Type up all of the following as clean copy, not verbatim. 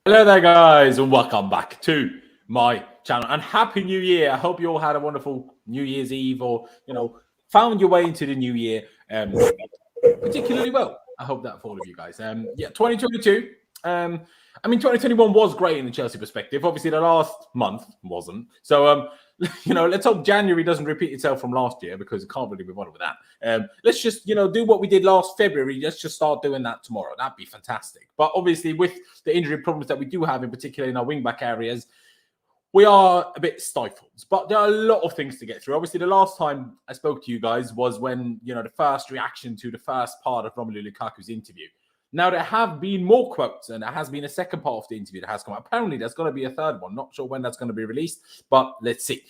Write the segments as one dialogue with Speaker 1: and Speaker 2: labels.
Speaker 1: Hello there, guys, and welcome back to my channel. And Happy New Year! I hope you all had a wonderful New Year's Eve, or found your way into the new year particularly well. I hope that for all of you guys. 2022. 2021 was great in the Chelsea perspective. Obviously, the last month wasn't. So, let's hope January doesn't repeat itself from last year, because it can't really be on with that. Let's just, do what we did last February. Let's just start doing that tomorrow. That'd be fantastic. But obviously, with the injury problems that we do have, in particular in our wing-back areas, we are a bit stifled. But there are a lot of things to get through. Obviously, the last time I spoke to you guys was when, the first reaction to the first part of Romelu Lukaku's interview. Now, there have been more quotes, and there has been a second part of the interview that has come out. Apparently, there's going to be a third one. Not sure when that's going to be released, but let's see.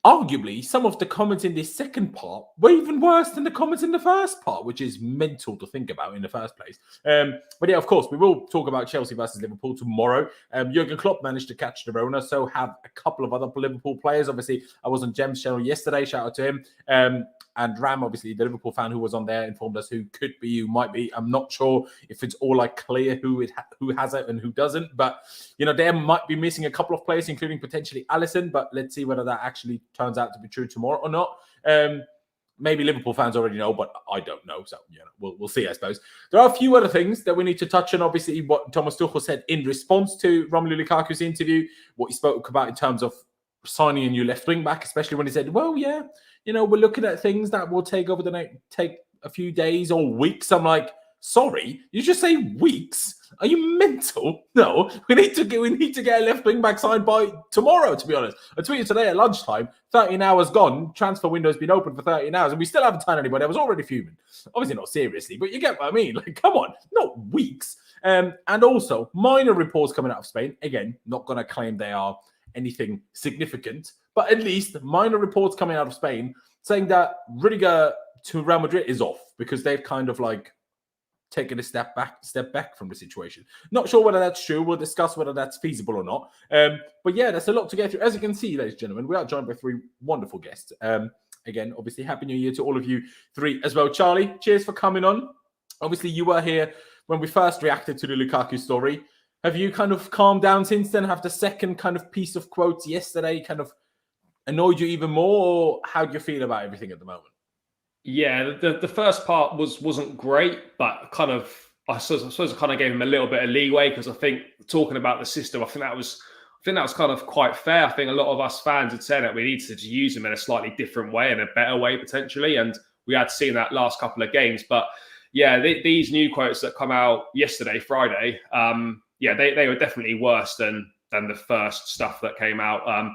Speaker 1: Arguably, some of the comments in this second part were even worse than the comments in the first part, which is mental to think about in the first place. But yeah, of course, we will talk about Chelsea versus Liverpool tomorrow. Jurgen Klopp managed to catch the Rona, so have a couple of other Liverpool players. Obviously, I was on Jem's channel yesterday. Shout out to him. And Ram, obviously, the Liverpool fan who was on there, informed us who could be, who might be. I'm not sure if it's all clear who has it and who doesn't. But, they might be missing a couple of players, including potentially Alisson. But let's see whether that actually turns out to be true tomorrow or not. Maybe Liverpool fans already know, but I don't know. So, we'll see, I suppose. There are a few other things that we need to touch on. Obviously, what Thomas Tuchel said in response to Romelu Lukaku's interview, what he spoke about in terms of signing a new left wing back, especially when he said, well, yeah, we're looking at things that will take a few days or weeks. I'm like, sorry, you just say weeks? Are you mental? No, we need to get a left wing back signed by tomorrow, to be honest. I tweeted today at lunchtime, 13 hours gone, transfer window's been open for 13 hours, and we still haven't signed anybody. I was already fuming. Obviously not seriously, but you get what I mean. Come on, not weeks. And also, minor reports coming out of Spain. Again, not going to claim they are anything significant, but at least minor reports coming out of Spain saying that Rudiger to Real Madrid is off, because they've kind of taken a step back from the situation. Not sure whether that's true. We'll discuss whether that's feasible or not. But yeah, there's a lot to get through. As you can see, ladies and gentlemen, we are joined by three wonderful guests. Again, obviously, Happy New Year to all of you three as well. Charlie, cheers for coming on. Obviously, you were here when we first reacted to the Lukaku story. Have you kind of calmed down since then? Have the second kind of piece of quotes yesterday kind of annoyed you even more? Or how do you feel about everything at the moment?
Speaker 2: Yeah, the first part wasn't great, but I suppose I kind of gave him a little bit of leeway, because I think talking about the system, I think that was kind of quite fair. I think a lot of us fans had said that we needed to use him in a slightly different way, in a better way potentially, and we had seen that last couple of games. But yeah, these new quotes that come out yesterday, Friday, they were definitely worse than the first stuff that came out.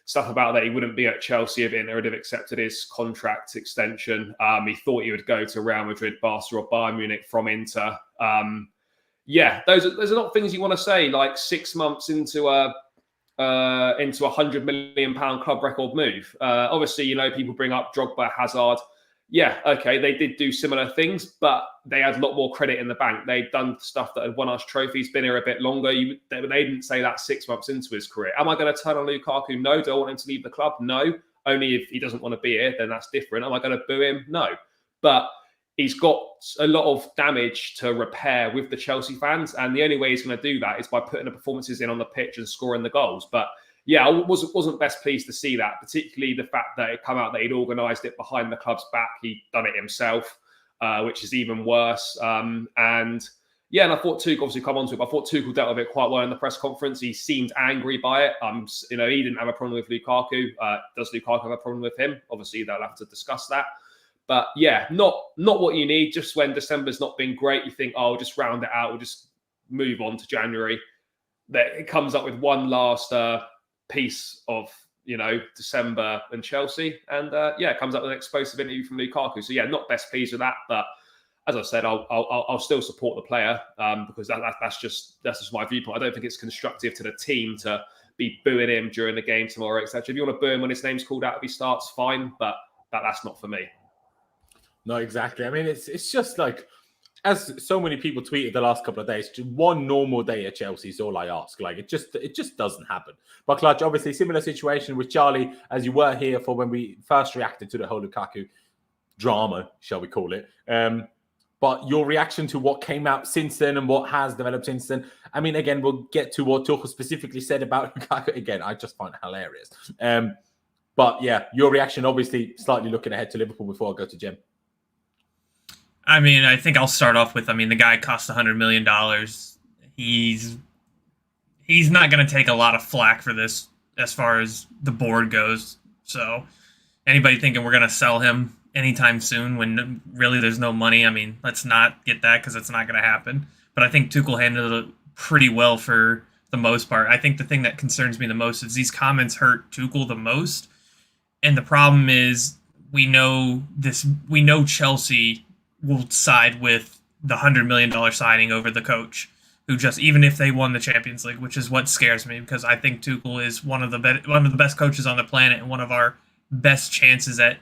Speaker 2: Stuff about that he wouldn't be at Chelsea if Inter had accepted his contract extension. He thought he would go to Real Madrid, Barca, or Bayern Munich from Inter. Those are not things you want to say 6 months into a £100 million club record move. Obviously, people bring up Drogba, Hazard. Yeah, okay, they did do similar things, but they had a lot more credit in the bank. They'd done stuff that had won us trophies, been here a bit longer. They didn't say that 6 months into his career. Am I going to turn on Lukaku? No. Do I want him to leave the club? No. Only if he doesn't want to be here, then that's different. Am I going to boo him? No. But he's got a lot of damage to repair with the Chelsea fans, and the only way he's going to do that is by putting the performances in on the pitch and scoring the goals. But yeah, I wasn't best pleased to see that, particularly the fact that it come out that he'd organised it behind the club's back. He'd done it himself, which is even worse. And I thought Tuchel, obviously come on to it, but I thought Tuchel dealt with it quite well in the press conference. He seemed angry by it. He didn't have a problem with Lukaku. Does Lukaku have a problem with him? Obviously, they'll have to discuss that. But yeah, not what you need. Just when December's not been great, you think, oh, we'll just round it out. We'll just move on to January. That it comes up with one last piece of December and Chelsea, and it comes up with an explosive interview from Lukaku. So yeah, not best pleased with that, but as I said, I'll still support the player because that's just my viewpoint. I don't think it's constructive to the team to be booing him during the game tomorrow, etc. If you want to boo him when his name's called out if he starts, fine, but that's not for me.
Speaker 1: No, exactly. I mean, it's just as so many people tweeted the last couple of days, just one normal day at Chelsea is all I ask. It just doesn't happen. But Clutch, obviously, similar situation with Charlie, as you were here for when we first reacted to the whole Lukaku drama, shall we call it. But your reaction to what came out since then and what has developed since then. I mean, again, we'll get to what Tuchel specifically said about Lukaku. Again, I just find it hilarious. But yeah, your reaction, obviously, slightly looking ahead to Liverpool before I go to Jem.
Speaker 3: I mean, I think I'll start off with, the guy cost $100 million. He's not going to take a lot of flack for this as far as the board goes. So anybody thinking we're going to sell him anytime soon when really there's no money, let's not get that, because it's not going to happen. But I think Tuchel handled it pretty well for the most part. I think the thing that concerns me the most is these comments hurt Tuchel the most. And the problem is we know Chelsea will side with the $100 million signing over the coach, who just, even if they won the Champions League, which is what scares me, because I think Tuchel is one of the best coaches on the planet and one of our best chances at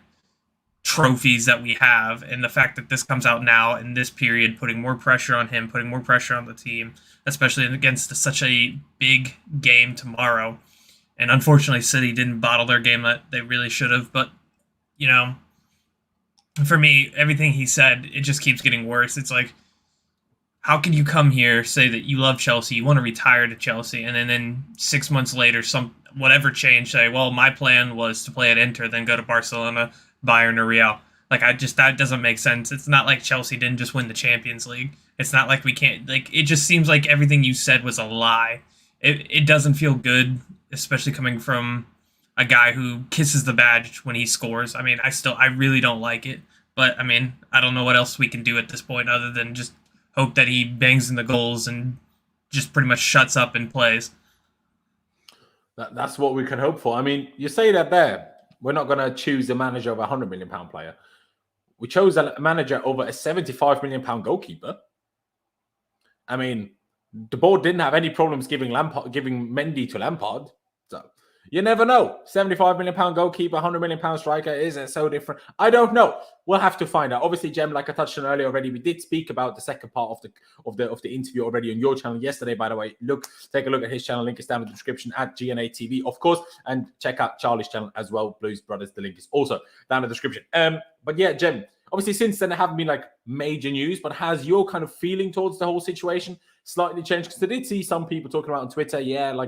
Speaker 3: trophies that we have. And the fact that this comes out now in this period, putting more pressure on him, putting more pressure on the team, especially against such a big game tomorrow. And unfortunately, City didn't bottle their game that they really should have. But, for me, everything he said, it just keeps getting worse. It's like, how can you come here, say that you love Chelsea, you want to retire to Chelsea, and then 6 months later, whatever change, say, well, my plan was to play at Inter, then go to Barcelona, Bayern, or Real. That doesn't make sense. It's not like Chelsea didn't just win the Champions League. It's not like we can't, it just seems like everything you said was a lie. It doesn't feel good, especially coming from a guy who kisses the badge when he scores. I really don't like it. But, I don't know what else we can do at this point other than just hope that he bangs in the goals and just pretty much shuts up and plays.
Speaker 1: That's what we can hope for. You say that there. We're not going to choose a manager of a £100 million player. We chose a manager over a £75 million goalkeeper. The board didn't have any problems giving Mendy to Lampard. So you never know. £75 million goalkeeper, £100 million striker. Is it so different? I don't know. We'll have to find out. Obviously, Jem, like I touched on earlier already, we did speak about the second part of the interview already on your channel yesterday. By the way, take a look at his channel. Link is down in the description at GNA TV, of course, and check out Charlie's channel as well, Blues Brothers. The link is also down in the description. But yeah, Jem, obviously since then there haven't been major news, but has your kind of feeling towards the whole situation slightly changed? Because I did see some people talking about on Twitter,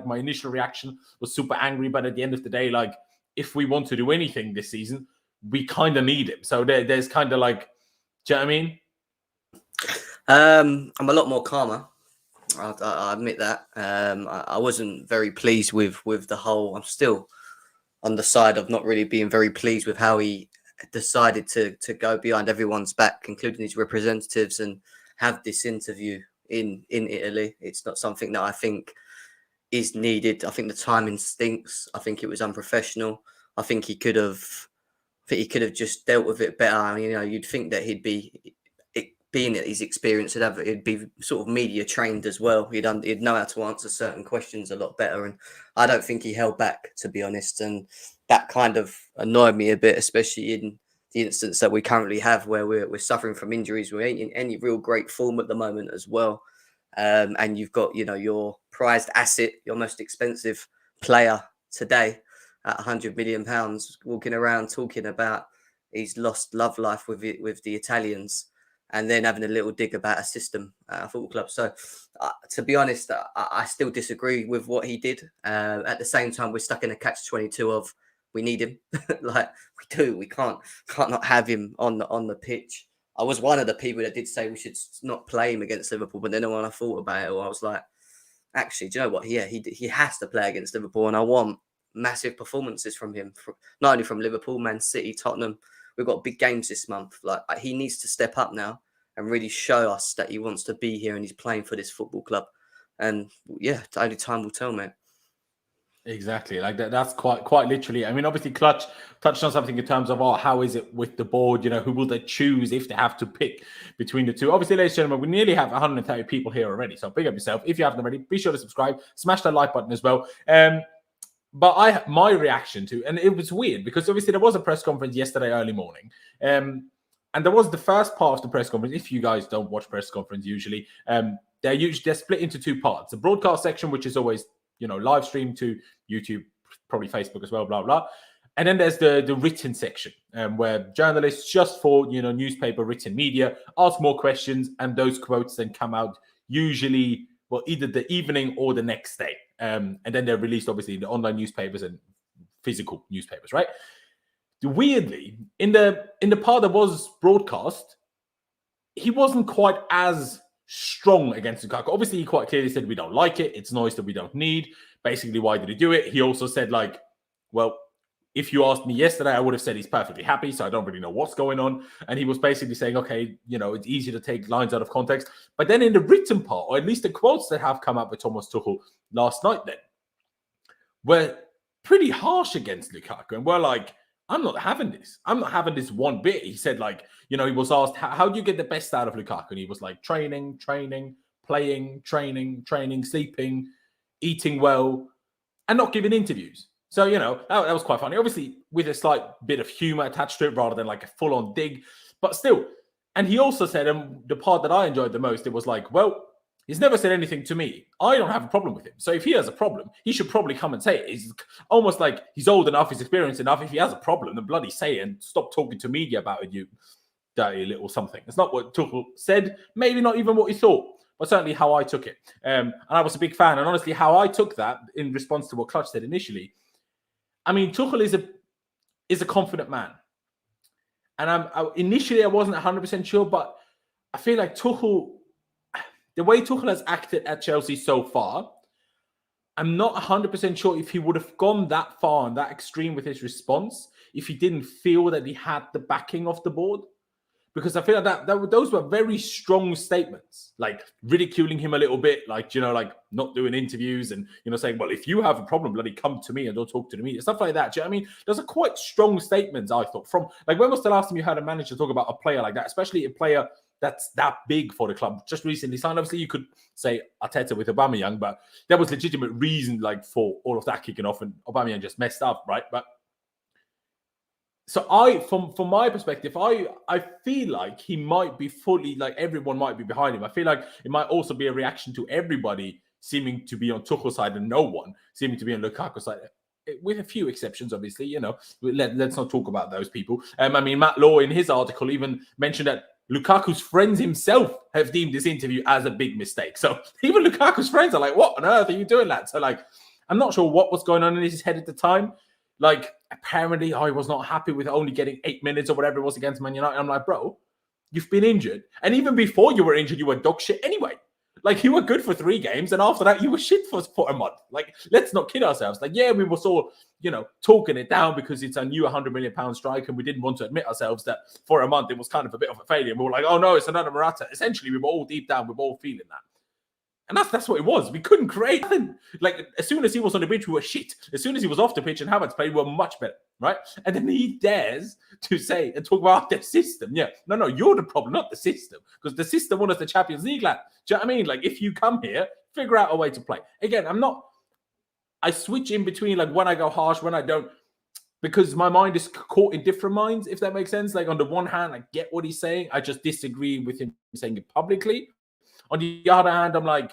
Speaker 1: my initial reaction was super angry, but at the end of the day, if we want to do anything this season, we kind of need him. So there's kind of do you know what I mean?
Speaker 4: I'm a lot more calmer. I admit that. I wasn't very pleased with the whole. I'm still on the side of not really being very pleased with how he decided to go behind everyone's back, including his representatives, and have this interview in Italy. It's not something that I think is needed. I think the timing stinks. I think it was unprofessional. I think he could have just dealt with it better. You'd think that he'd be, being that his experience, he'd be sort of media trained as well. He'd know how to answer certain questions a lot better. And I don't think he held back, to be honest. And that kind of annoyed me a bit, especially in the instance that we currently have where we're suffering from injuries. We ain't in any real great form at the moment as well. And you've got, your prized asset, your most expensive player today at £100 million walking around talking about he's lost love life with the Italians, and then having a little dig about a system at a football club. So to be honest, I still disagree with what he did. At the same time, we're stuck in a catch-22 of we need him. We do. We can't not have him on the pitch. I was one of the people that did say we should not play him against Liverpool, but then when I thought about it, I was like, actually, do you know what? Yeah, he has to play against Liverpool, and I want massive performances from him, not only from Liverpool, Man City, Tottenham. We've got big games this month. He needs to step up now and really show us that he wants to be here and he's playing for this football club. And yeah, only time will tell, mate.
Speaker 1: Exactly, that's quite literally. Obviously, Clutch touched on something in terms of how is it with the board? Who will they choose if they have to pick between the two? Obviously, ladies and gentlemen, we nearly have 130 people here already. So big up yourself. If you haven't already, be sure to subscribe, smash that like button as well. But my reaction to, and it was weird because obviously there was a press conference yesterday early morning, and there was the first part of the press conference. If you guys don't watch press conference usually, they're split into two parts: the broadcast section, which is always live stream to YouTube, probably Facebook as well, blah blah, And then there's the written section, where journalists, just for newspaper written media, ask more questions, and those quotes then come out usually, well, either the evening or the next day, and then they're released obviously in the online newspapers and physical newspapers, right? Weirdly, in the part that was broadcast, he wasn't quite as strong against Lukaku. Obviously, he quite clearly said we don't like it. It's noise that we don't need. Basically, why did he do it? He also said, like, well, if you asked me yesterday, I would have said he's perfectly happy, so I don't really know what's going on. And he was basically saying, okay, it's easy to take lines out of context. But then in the written part, or at least the quotes that have come up with Thomas Tuchel last night then, were pretty harsh against Lukaku. And we're like, I'm not having this. I'm not having this one bit. He said, like, he was asked, how do you get the best out of Lukaku? And he was like, training, playing, training, sleeping, eating well, and not giving interviews. So, that was quite funny. Obviously, with a slight bit of humor attached to it rather than like a full-on dig. But still, and he also said, and the part that I enjoyed the most, it was like, well, he's never said anything to me. I don't have a problem with him. So if he has a problem, he should probably come and say it. It's almost like he's old enough, he's experienced enough. If he has a problem, then bloody say it and stop talking to media about it, you dirty little something. It's not what Tuchel said, maybe not even what he thought, but certainly how I took it. And I was a big fan. And honestly, how I took that in response to what Clutch said initially, I mean, Tuchel is a confident man. And initially I wasn't 100% sure, but I feel like Tuchel, the way Tuchel has acted at Chelsea so far, I'm not 100% sure if he would have gone that far and that extreme with his response if he didn't feel that he had the backing of the board. Because I feel like those were very strong statements, like ridiculing him a little bit, like, like not doing interviews and, saying, well, if you have a problem, bloody come to me and don't talk to the media, stuff like that. Do you know what I mean? Those are quite strong statements, I thought. From, like, when was the last time you heard a manager talk about a player like that, especially a player that's that big for the club, just recently signed? Obviously, you could say Arteta with Aubameyang, but there was legitimate reason, like, for all of that kicking off, and Aubameyang just messed up, right? But so from my perspective, I feel like he might be fully, like, everyone might be behind him. I feel like it might also be a reaction to everybody seeming to be on Tuchel's side and no one seeming to be on Lukaku's side, with a few exceptions, obviously. Let's not talk about those people. I mean, Matt Law in his article even mentioned that Lukaku's friends himself have deemed this interview as a big mistake. So even Lukaku's friends are like, what on earth are you doing, lad? So, like, I'm not sure what was going on in his head at the time. Like, apparently I was not happy with only getting 8 minutes or whatever it was against Man United. I'm like, bro, you've been injured. And even before you were injured, you were dog shit anyway. Like, you were good for 3 games, and after that, you were shit for a month. Like, let's not kid ourselves. Like, yeah, we were all, talking it down because it's a new £100 million strike, and we didn't want to admit ourselves that for a month it was kind of a bit of a failure. And we were like, oh no, it's another Morata. Essentially, we were all deep down, we were all feeling that. And that's what it was. We couldn't create nothing. Like, as soon as he was on the pitch, we were shit. As soon as he was off the pitch and Havertz played, we were much better, right? And then he dares to say and talk about the system. Yeah, no, you're the problem, not the system. Because the system won us the Champions League, lad. Do you know what I mean? Like, if you come here, figure out a way to play. Again, I switch in between, like, when I go harsh, when I don't, because my mind is caught in different minds, if that makes sense. Like, on the one hand, I get what he's saying. I just disagree with him saying it publicly. On the other hand, I'm like,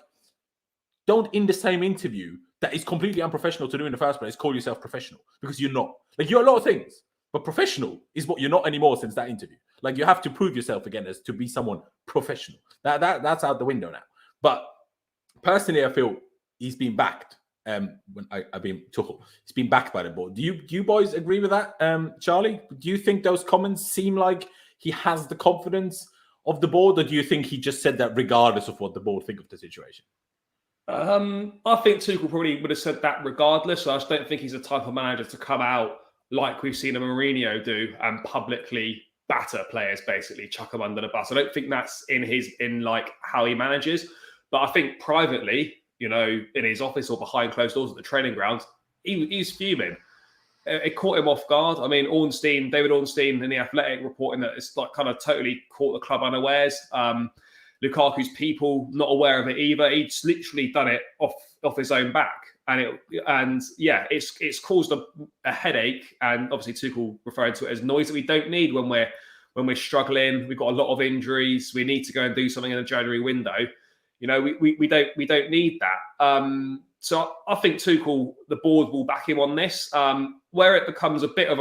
Speaker 1: don't in the same interview that is completely unprofessional to do in the first place, call yourself professional, because you're not. Like, you're a lot of things, but professional is what you're not anymore since that interview. Like, you have to prove yourself again as to be someone professional. That's out the window now. But personally, I feel he's been backed. When I've been Tuchel, he's been backed by the board. Do you boys agree with that, Charlie? Do you think those comments seem like he has the confidence of the board, or do you think he just said that regardless of what the board think of the situation?
Speaker 2: I think Tuchel probably would have said that regardless. I just don't think he's the type of manager to come out like we've seen a Mourinho do and publicly batter players, basically chuck them under the bus. I don't think that's in like how he manages. But I think privately, in his office or behind closed doors at the training ground, he's fuming. It caught him off guard. I mean, David Ornstein in The Athletic reporting that it's like kind of totally caught the club unawares. Lukaku's people not aware of it either. He's literally done it off his own back, it's caused a headache. And obviously, Tuchel referring to it as noise that we don't need when we're struggling. We've got a lot of injuries. We need to go and do something in the January window. We don't need that. So I think Tuchel, the board will back him on this. Where it becomes a bit of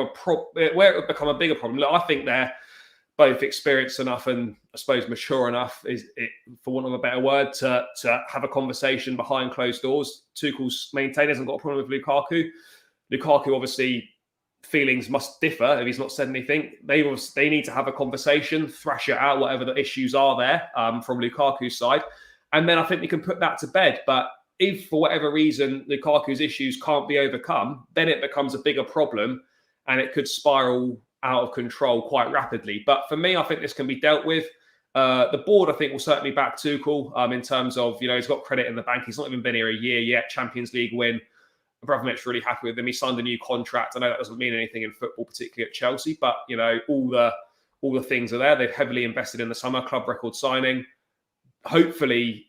Speaker 2: where it would become a bigger problem. Look, I think they're both experienced enough and I suppose mature enough, for want of a better word, to have a conversation behind closed doors. Tuchel's maintained hasn't got a problem with Lukaku. Lukaku, obviously, feelings must differ if he's not said anything. They need to have a conversation, thrash it out, whatever the issues are there from Lukaku's side. And then I think we can put that to bed. But if for whatever reason Lukaku's issues can't be overcome, then it becomes a bigger problem and it could spiral out of control quite rapidly. But for me, I think this can be dealt with. The board, I think, will certainly back Tuchel in terms of, he's got credit in the bank. He's not even been here a year yet. Champions League win. Abramovich's really happy with him. He signed a new contract. I know that doesn't mean anything in football, particularly at Chelsea, but all the things are there. They've heavily invested in the summer, club record signing. Hopefully,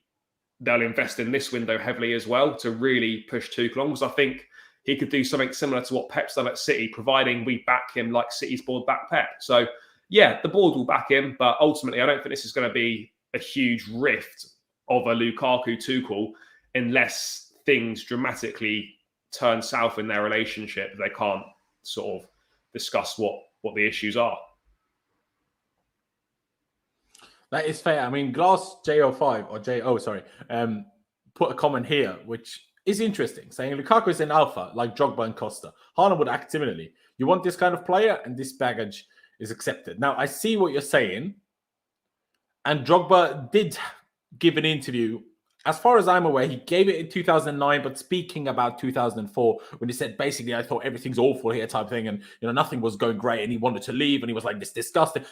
Speaker 2: they'll invest in this window heavily as well to really push Tuchel on, because I think he could do something similar to what Pep's done at City, providing we back him like City's board back Pep. So, yeah, the board will back him, but ultimately, I don't think this is going to be a huge rift of a Lukaku-Tuchel unless things dramatically turn south in their relationship. They can't sort of discuss what the issues are.
Speaker 1: That is fair. I mean, Glass J05 or J0, sorry, put a comment here, which is interesting, saying Lukaku is an alpha like Drogba and Costa. Haaland would act similarly. You want this kind of player, and this baggage is accepted. Now, I see what you're saying, and Drogba did give an interview. As far as I'm aware, he gave it in 2009, but speaking about 2004, when he said, basically, I thought everything's awful here type thing, and nothing was going great, and he wanted to leave, and he was like, this disgusting,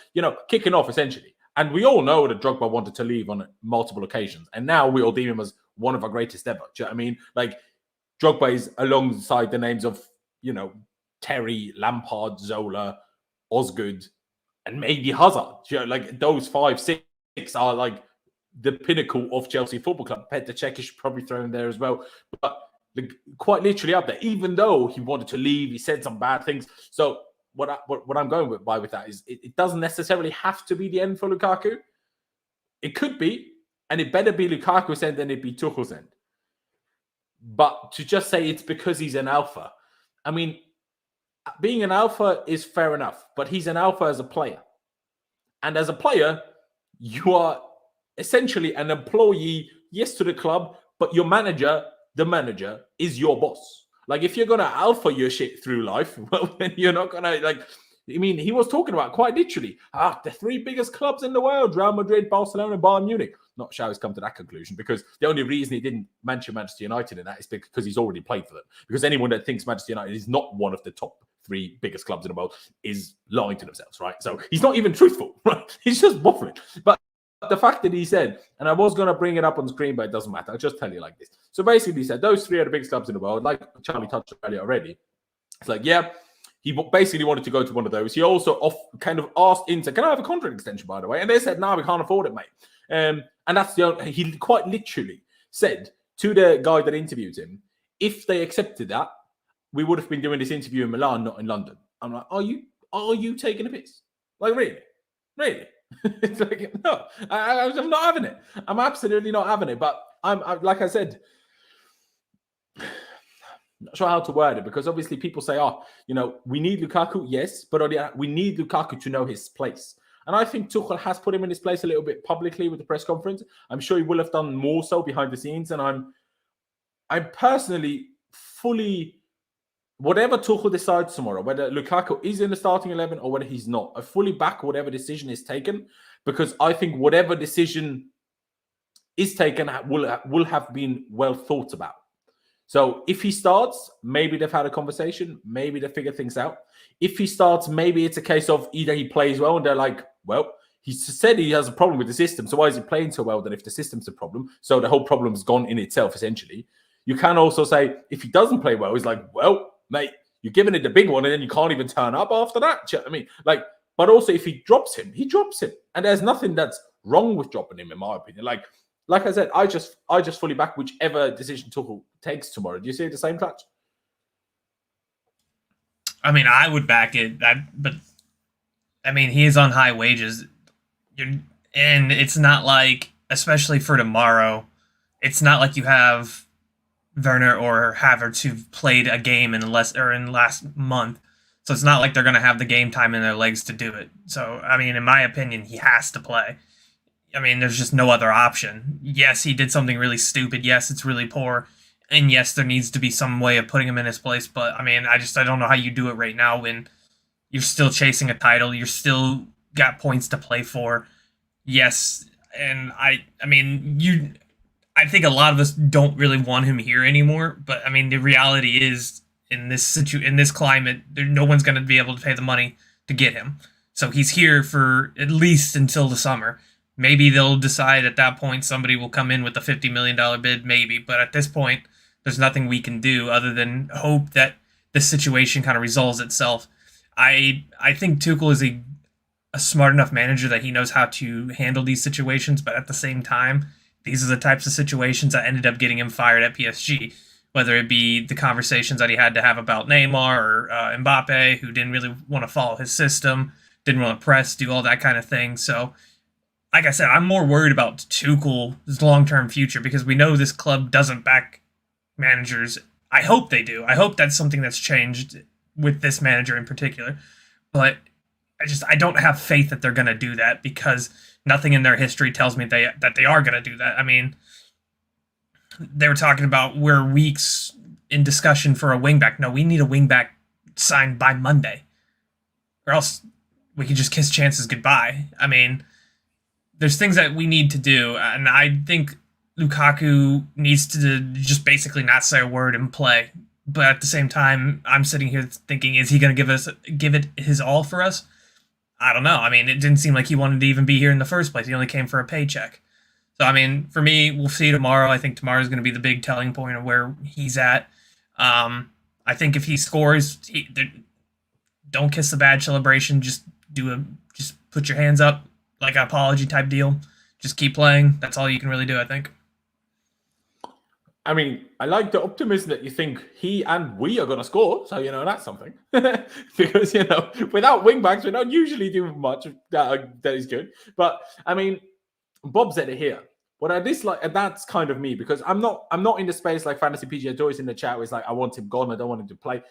Speaker 1: kicking off essentially. And we all know that Drogba wanted to leave on multiple occasions, and now we all deem him as one of our greatest ever. Do you know what I mean? Like, Drogba is alongside the names of, Terry, Lampard, Zola, Osgood, and maybe Hazard. Like, those 5, 6 are like the pinnacle of Chelsea Football Club. Petr Cech is probably thrown there as well, but quite literally up there. Even though he wanted to leave, he said some bad things. So what I'm going with that is it doesn't necessarily have to be the end for Lukaku. It could be, and it better be Lukaku's end than it be Tuchel's end. But to just say it's because he's an alpha, I mean, being an alpha is fair enough, but he's an alpha as a player. And as a player, you are essentially an employee, yes, to the club, but your manager, the manager, is your boss. Like, if you're going to alpha your shit through life, well, then you're not going to, he was talking about quite literally, the 3 biggest clubs in the world, Real Madrid, Barcelona, Bayern Munich. Not sure how he's come to that conclusion, because the only reason he didn't mention Manchester United in that is because he's already played for them. Because anyone that thinks Manchester United is not one of the top 3 biggest clubs in the world is lying to themselves, right? So he's not even truthful, right? He's just waffling. But the fact that he said, and I was going to bring it up on screen, but it doesn't matter. I'll just tell you like this. So basically he said, those 3 are the biggest clubs in the world, like Charlie touched earlier already. It's like, yeah, he basically wanted to go to one of those. He also kind of asked Inter, can I have a contract extension, by the way? And they said, no, we can't afford it, mate. And that's he quite literally said to the guy that interviewed him, if they accepted that, we would have been doing this interview in Milan, not in London. I'm like, are you taking a piss? Like, really? Really? It's like, no, I'm not having it. I'm absolutely not having it. But I'm like I said, not sure how to word it, because obviously people say, we need Lukaku, yes, but we need Lukaku to know his place. And I think Tuchel has put him in his place a little bit publicly with the press conference. I'm sure he will have done more so behind the scenes. And I'm personally fully, whatever Tuchel decides tomorrow, whether Lukaku is in the starting 11 or whether he's not, I fully back whatever decision is taken, because I think whatever decision is taken will have been well thought about. So if he starts, maybe they've had a conversation, maybe they figure things out. If he starts, maybe it's a case of either he plays well and they're like, well, he said he has a problem with the system, so why is he playing so well then if the system's a problem? So the whole problem's gone in itself, essentially. You can also say, if he doesn't play well, he's like, well, mate, you're giving it the big one and then you can't even turn up after that. Do you know what I mean? But also if he drops him, he drops him. And there's nothing that's wrong with dropping him, in my opinion. Like I said, I just fully back whichever decision Tuchel takes tomorrow. Do you see the same, Clutch?
Speaker 3: I mean, I would back it, but I mean, he is on high wages, and it's not like, especially for tomorrow, it's not like you have Werner or Havertz who've played a game in last month. So it's not like they're going to have the game time in their legs to do it. So, I mean, in my opinion, he has to play. I mean, there's just no other option. Yes, he did something really stupid. Yes, it's really poor. And yes, there needs to be some way of putting him in his place. But, I mean, I don't know how you do it right now when you're still chasing a title. You're still got points to play for. Yes, and I think a lot of us don't really want him here anymore. But, I mean, the reality is, in this climate, no one's going to be able to pay the money to get him. So he's here for at least until the summer. Maybe they'll decide at that point somebody will come in with a $50 million bid, maybe. But at this point, there's nothing we can do other than hope that this situation kind of resolves itself. I think Tuchel is a smart enough manager that he knows how to handle these situations, but at the same time, these are the types of situations that ended up getting him fired at PSG. Whether it be the conversations that he had to have about Neymar or Mbappe, who didn't really want to follow his system, didn't want to press, do all that kind of thing. So, like I said, I'm more worried about Tuchel's long-term future because we know this club doesn't back managers. I hope they do. I hope that's something that's changed with this manager in particular. But I don't have faith that they're going to do that because nothing in their history tells me that they are going to do that. I mean, they were talking about we're weeks in discussion for a wingback. No, we need a wingback signed by Monday, or else we could just kiss chances goodbye. I mean, there's things that we need to do, and I think Lukaku needs to just basically not say a word and play. But at the same time, I'm sitting here thinking, is he going to give it his all for us? I don't know. I mean, it didn't seem like he wanted to even be here in the first place. He only came for a paycheck. So, I mean, for me, we'll see tomorrow. I think tomorrow is going to be the big telling point of where he's at. I think if he scores, don't kiss the badge celebration. Just put your hands up like an apology type deal. Just keep playing. That's all you can really do, I think.
Speaker 1: I mean, I like the optimism that you think he and we are going to score. So, that's something. Because, without wingbacks, we don't usually do much that is good. But, I mean, Bob said it here. What I dislike, and that's kind of me, because I'm not in the space like Fantasy PG Toys in the chat where it's like, I want him gone, I don't want him to play.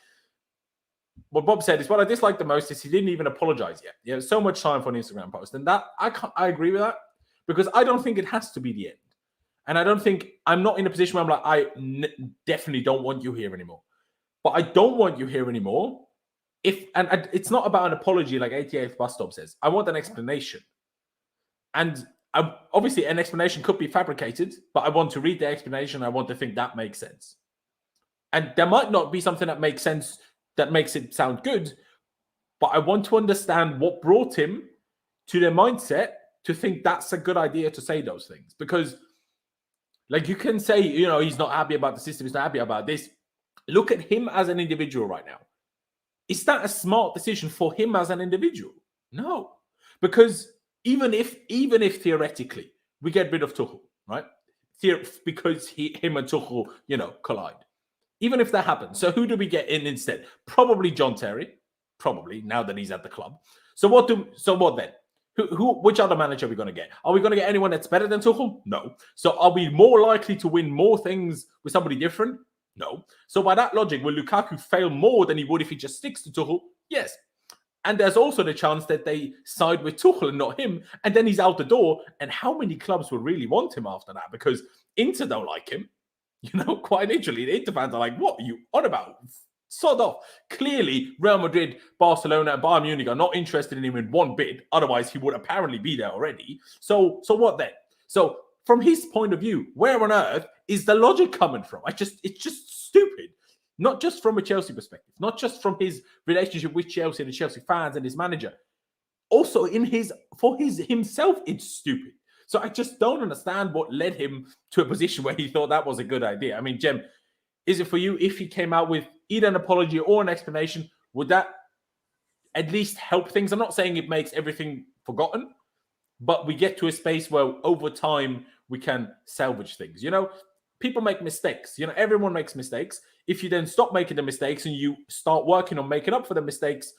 Speaker 1: What Bob said is what I dislike the most is he didn't even apologize yet. So much time for an Instagram post. And that I agree with that because I don't think it has to be the end. And I'm not in a position where I'm like, definitely don't want you here anymore. But I don't want you here anymore. It's not about an apology like 88th Bus Stop says. I want an explanation. And obviously an explanation could be fabricated, but I want to read the explanation. I want to think that makes sense. And there might not be something that makes sense that makes it sound good, but I want to understand what brought him to their mindset to think that's a good idea to say those things. Because like you can say, he's not happy about the system, he's not happy about this. Look at him as an individual right now. Is that a smart decision for him as an individual? No. Because even if theoretically we get rid of Tuchel, right? Because him and Tuchel, collide. Even if that happens. So who do we get in instead? Probably John Terry. Probably, now that he's at the club. So what then? Which other manager are we going to get? Are we going to get anyone that's better than Tuchel? No. So are we more likely to win more things with somebody different? No. So by that logic, will Lukaku fail more than he would if he just sticks to Tuchel? Yes. And there's also the chance that they side with Tuchel and not him, and then he's out the door. And how many clubs will really want him after that? Because Inter don't like him. Quite literally, the Inter fans are like, what are you on about? Sod off. Clearly, Real Madrid, Barcelona, and Bayern Munich are not interested in him in one bit. Otherwise, he would apparently be there already. So what then? So from his point of view, where on earth is the logic coming from? It's just stupid. Not just from a Chelsea perspective, not just from his relationship with Chelsea and the Chelsea fans and his manager. Also, himself, it's stupid. So I just don't understand what led him to a position where he thought that was a good idea. I mean, Jem, is it for you, if he came out with either an apology or an explanation, would that at least help things? I'm not saying it makes everything forgotten, but we get to a space where over time we can salvage things. People make mistakes. Everyone makes mistakes. If you then stop making the mistakes and you start working on making up for the mistakes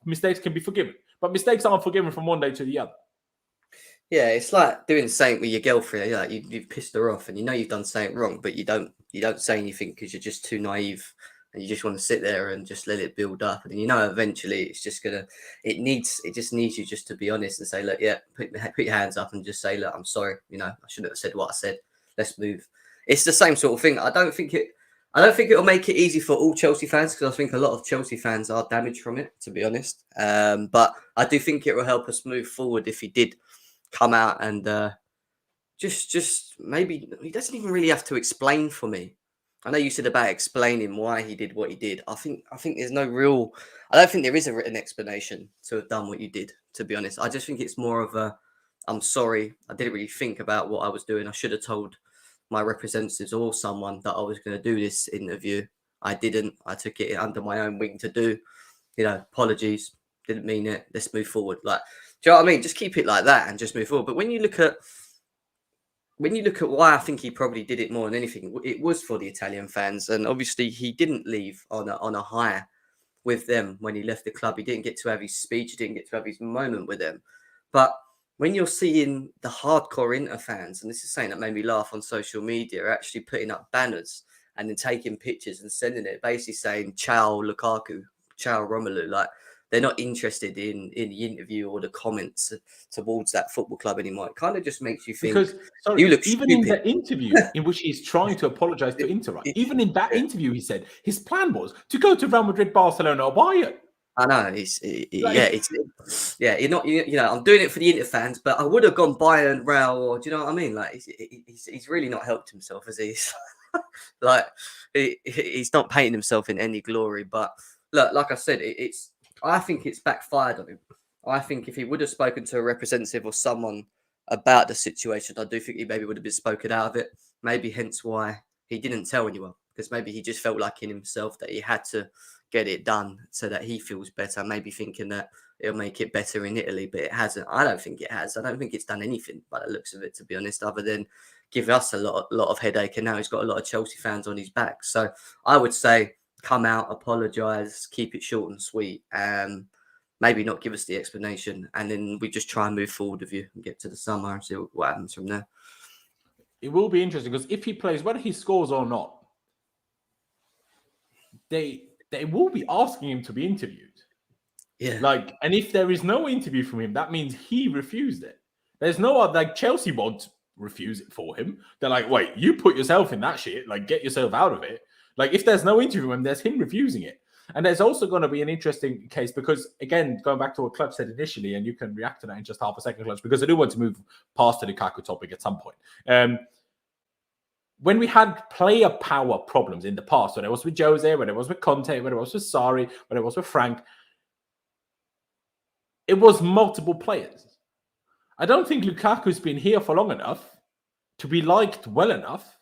Speaker 1: can be forgiven. But mistakes aren't forgiven from one day to the other.
Speaker 4: Yeah, it's like doing something with your girlfriend. You've pissed her off and you've done something wrong, but you don't you don't say anything because you're just too naive and you just want to sit there and just let it build up. And eventually it's just it just needs you just to be honest and say, look, yeah, put your hands up and just say, look, I'm sorry. I shouldn't have said what I said. Let's move. It's the same sort of thing. I don't think it'll make it easy for all Chelsea fans, because I think a lot of Chelsea fans are damaged from it, to be honest. But I do think it will help us move forward if he did come out and just maybe he doesn't even really have to explain for me. I know you said about explaining why he did what he did. I think there's no real. I don't think there is a written explanation to have done what you did, to be honest. I just think it's more of a, I'm sorry, I didn't really think about what I was doing. I should have told my representatives or someone that I was going to do this interview. I didn't. I took it under my own wing to do. Apologies. Didn't mean it. Let's move forward. Like, do you know what I mean? Just keep it like that and just move forward. But when you look at why I think he probably did it more than anything, it was for the Italian fans. And obviously he didn't leave on a high with them when he left the club. He didn't get to have his speech. He didn't get to have his moment with them. But when you're seeing the hardcore Inter fans, and this is something that made me laugh on social media, are actually putting up banners and then taking pictures and sending it, basically saying, ciao Lukaku, ciao Romelu. Like, they're not interested in the interview or the comments towards that football club anymore. It kind of just makes you think,
Speaker 1: because
Speaker 4: you look
Speaker 1: even
Speaker 4: stupid.
Speaker 1: in the interview in which he's trying to apologize to Inter, right? Even in that interview, he said his plan was to go to Real Madrid, Barcelona, or Bayern.
Speaker 4: I know. You're not. I'm doing it for the Inter fans, but I would have gone Bayern, Real, or do you know what I mean? Like, he's really not helped himself, as he's like he's not painting himself in any glory. But look, like I said, I think it's backfired on him. I think if he would have spoken to a representative or someone about the situation, I do think he maybe would have been spoken out of it. Maybe hence why he didn't tell anyone, because maybe he just felt like in himself that he had to get it done so that he feels better. Maybe thinking that it'll make it better in Italy, but it hasn't. I don't think it has. I don't think it's done anything by the looks of it, to be honest, other than give us a lot of headache. And now he's got a lot of Chelsea fans on his back. So I would say, come out, apologise, keep it short and sweet, and maybe not give us the explanation, and then we just try and move forward with you and get to the summer and see what happens from there.
Speaker 1: It will be interesting, because if he plays, whether he scores or not, they will be asking him to be interviewed.
Speaker 4: Yeah.
Speaker 1: Like, and if there is no interview from him, that means he refused it. There's no other, like, Chelsea won't refuse it for him. They're like, wait, you put yourself in that shit, like, get yourself out of it. Like, if there's no interview with him, there's him refusing it. And there's also going to be an interesting case because, again, going back to what Clutch said initially, and you can react to that in just half a second, Clutch, because I do want to move past the Lukaku topic at some point. When we had player power problems in the past, when it was with Jose, when it was with Conte, when it was with Sarri, when it was with Frank, it was multiple players. I don't think Lukaku's been here for long enough to be liked well enough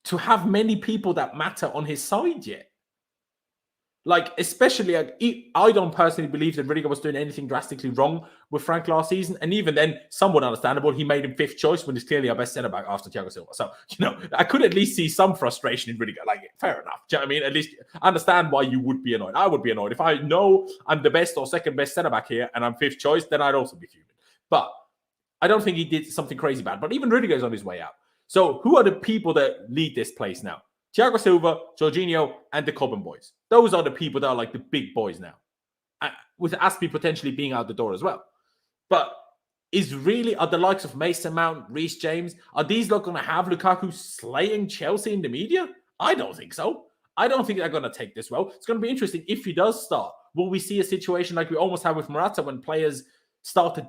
Speaker 1: to have many people that matter on his side yet. Like, especially, I don't personally believe that Rudiger was doing anything drastically wrong with Frank last season. And even then, somewhat understandable, he made him fifth choice when he's clearly our best centre-back after Thiago Silva. So, I could at least see some frustration in Rudiger. Like, fair enough. Do you know what I mean? At least I understand why you would be annoyed. I would be annoyed. If I know I'm the best or second best centre-back here and I'm fifth choice, then I'd also be fuming. But I don't think he did something crazy bad. But even Rudiger is on his way out. So who are the people that lead this place now? Thiago Silva, Jorginho, and the Coben boys. Those are the people that are like the big boys now. With Aspie potentially being out the door as well. But are the likes of Mason Mount, Reece James, are these not going to have Lukaku slaying Chelsea in the media? I don't think so. I don't think they're going to take this well. It's going to be interesting if he does start. Will we see a situation like we almost had with Morata when players stopped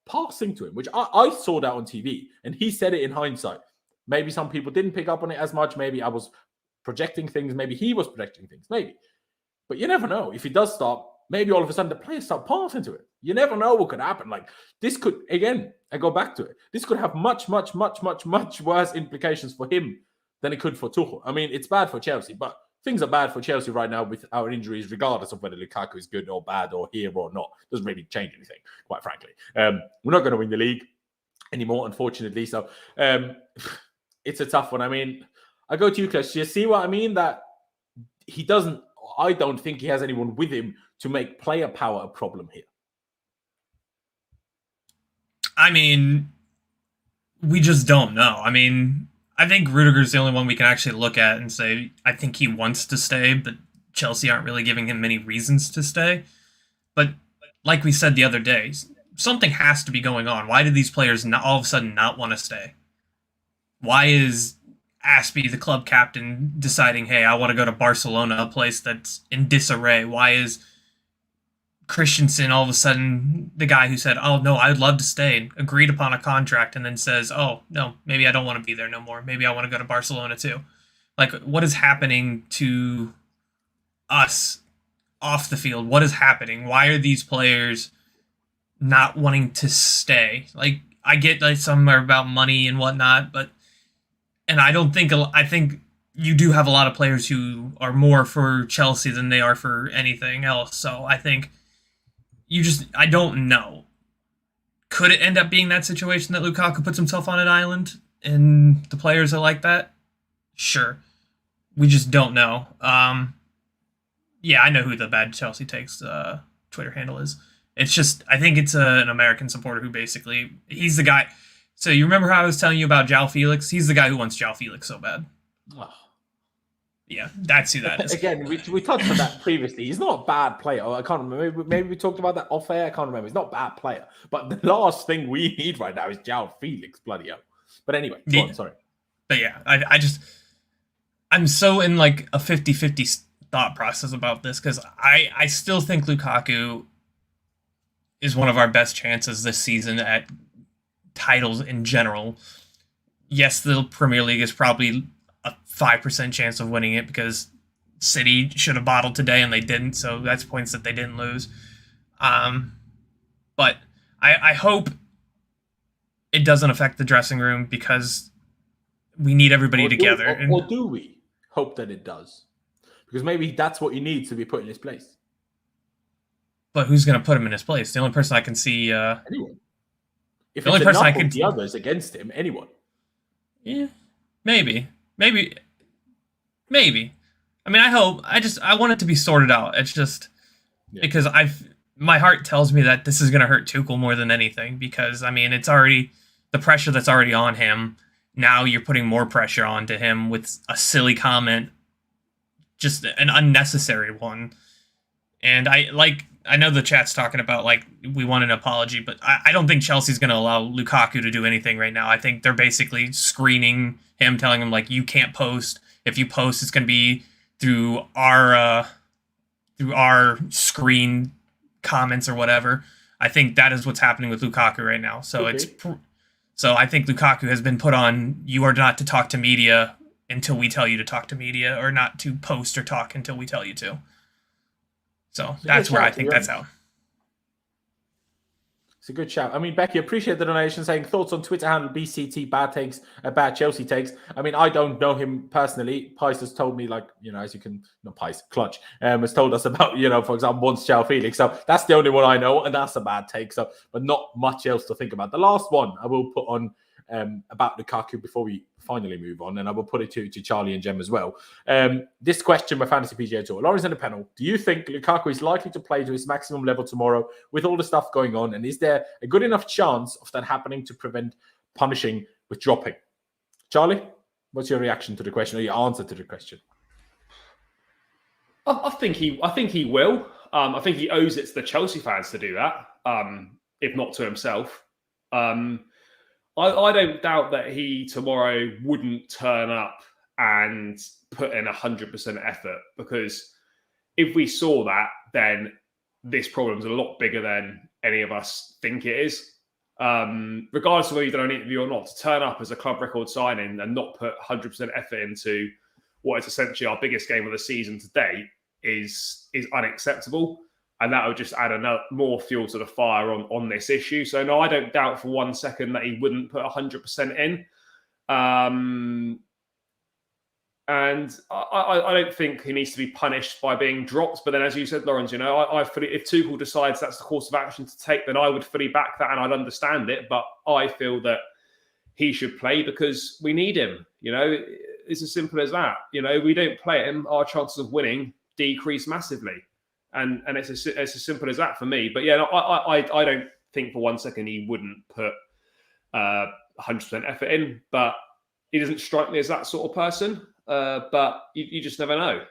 Speaker 1: passing to him, which I saw that on TV, and he said it in hindsight. Maybe some people didn't pick up on it as much. Maybe I was projecting things. Maybe he was projecting things. Maybe. But you never know. If he does stop, maybe all of a sudden the players start passing to it. You never know what could happen. Like, this could, again, I go back to it. This could have much, much, much, much, much worse implications for him than it could for Tuchel. I mean, it's bad for Chelsea, but things are bad for Chelsea right now with our injuries, regardless of whether Lukaku is good or bad or here or not. Doesn't really change anything, quite frankly. We're not going to win the league anymore, unfortunately. So, it's a tough one. I mean, I go to you, Clash. Do you see what I mean? That I don't think he has anyone with him to make player power a problem here.
Speaker 3: I mean, we just don't know. I mean, I think Rudiger's the only one we can actually look at and say, I think he wants to stay, but Chelsea aren't really giving him many reasons to stay. But like we said the other day, something has to be going on. Why do these players not all of a sudden not want to stay? Why is Aspie, the club captain, deciding, hey, I want to go to Barcelona, a place that's in disarray? Why is Christensen all of a sudden the guy who said, oh, no, I'd love to stay, agreed upon a contract, and then says, oh, no, maybe I don't want to be there no more. Maybe I want to go to Barcelona too. Like, what is happening to us off the field? What is happening? Why are these players not wanting to stay? Like, I get like some are about money and whatnot, but I think you do have a lot of players who are more for Chelsea than they are for anything else. So I think I don't know. Could it end up being that situation that Lukaku puts himself on an island and the players are like that? Sure. We just don't know. Yeah, I know who the bad Chelsea takes Twitter handle is. It's just, I think it's an American supporter who basically, he's the guy. So you remember how I was telling you about João Felix? He's the guy who wants João Felix so bad.
Speaker 1: Oh.
Speaker 3: Yeah, that's who that is.
Speaker 1: Again, we touched on that previously. He's not a bad player. I can't remember. Maybe we talked about that off air. I can't remember. He's not a bad player. But the last thing we need right now is João Felix, bloody hell. But anyway, go on, sorry.
Speaker 3: But yeah, I'm so in like a 50-50 thought process about this because I still think Lukaku is one of our best chances this season at titles in general. Yes, the Premier League is probably a 5% chance of winning it because City should have bottled today and they didn't, so that's points that they didn't lose. But I hope it doesn't affect the dressing room because we need everybody together.
Speaker 1: Or do we hope that it does? Because maybe that's what he needs to be put in his place.
Speaker 3: But who's going to put him in his place? The only person I can see...
Speaker 1: anyone. If
Speaker 3: the only person I can
Speaker 1: the others against him, anyone.
Speaker 3: Yeah, maybe. I mean, I hope. I want it to be sorted out. It's just because my heart tells me that this is going to hurt Tuchel more than anything because, I mean, it's already the pressure that's already on him. Now you're putting more pressure onto him with a silly comment, just an unnecessary one. And I know the chat's talking about, like, we want an apology, but I don't think Chelsea's going to allow Lukaku to do anything right now. I think they're basically screening him, telling him, like, you can't post. If you post, it's going to be through our screen comments or whatever. I think that is what's happening with Lukaku right now. So so I think Lukaku has been put on, you are not to talk to media until we tell you to talk to media, or not to post or talk until we tell you to. So that's where I think that's out.
Speaker 1: It's a good shout. I mean, Becky, appreciate the donation, saying thoughts on Twitter handle BCT bad takes, bad Chelsea takes. I mean, I don't know him personally. Pice has told me, like, you know, as you can, not Pice, Clutch, has told us about, you know, for example, once João Felix. So that's the only one I know, and that's a bad take. So, but not much else to think about. The last one I will put on about Lukaku before we finally move on, and I will put it to Charlie and Jem as well. This question by Fantasy PGA Tour. Lawrence in the panel. Do you think Lukaku is likely to play to his maximum level tomorrow with all the stuff going on? And is there a good enough chance of that happening to prevent punishing with dropping? Charlie, what's your reaction to the question, or your answer to the question?
Speaker 2: I think he will. I think he owes it to the Chelsea fans to do that, if not to himself. I don't doubt that he tomorrow wouldn't turn up and put in 100% effort, because if we saw that, then this problem is a lot bigger than any of us think it is. Regardless of whether you've done an interview or not, to turn up as a club record signing and not put 100% effort into what is essentially our biggest game of the season to date is unacceptable. And that would just add more fuel to the fire on this issue. So, no, I don't doubt for 1 second that he wouldn't put 100% in. And I don't think he needs to be punished by being dropped. But then, as you said, Laurenz, you know, if Tuchel decides that's the course of action to take, then I would fully back that and I'd understand it. But I feel that he should play because we need him. You know, it's as simple as that. You know, we don't play him, our chances of winning decrease massively. And it's as simple as that for me. But yeah, no, I don't think for 1 second he wouldn't put 100% effort in. But he doesn't strike me as that sort of person. But you just never know.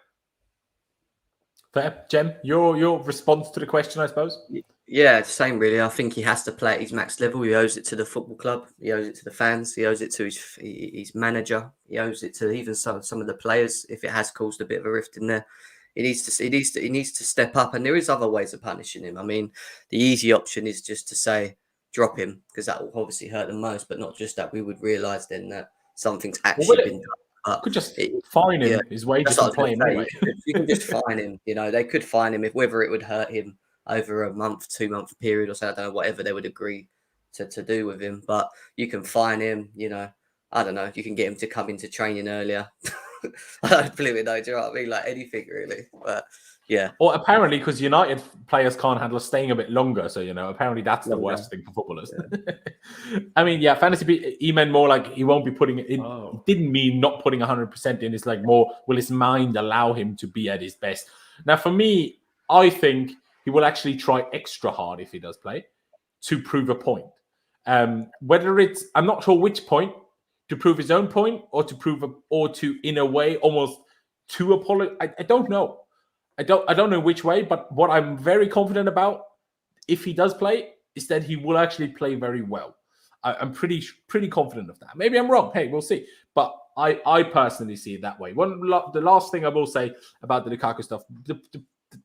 Speaker 1: Fair. Jem, your response to the question, I suppose?
Speaker 4: Yeah, same really. I think he has to play at his max level. He owes it to the football club. He owes it to the fans. He owes it to his manager. He owes it to even some of the players. If it has caused a bit of a rift in there, he needs to step up. And there is other ways of punishing him. I mean, the easy option is just to say drop him, because that will obviously hurt them most. But not just that, we would realise then that something's actually been done.
Speaker 1: Could just fine him his wages and play him anyway.
Speaker 4: You can just fine him. They could fine him if whether it would hurt him over a month, 2 month period or so. I don't know, whatever they would agree to do with him. But you can fine him. I don't know. You can get him to come into training earlier. I don't believe it though. Do you know what I mean? Like anything really. But yeah.
Speaker 1: Or apparently, because United players can't handle staying a bit longer, so apparently that's the worst thing for footballers. Yeah. I mean, fantasy. He meant more like he won't be putting it in. Oh. Didn't mean not putting 100% in. It's like more, will his mind allow him to be at his best? Now, for me, I think he will actually try extra hard if he does play to prove a point. Whether it's, I'm not sure which point, to prove his own point or to in a way almost to apologize. I don't know. I don't know which way, but what I'm very confident about, if he does play, is that he will actually play very well. I'm pretty confident of that. Maybe I'm wrong. Hey, we'll see. But I personally see it that way. The last thing I will say about the Lukaku stuff,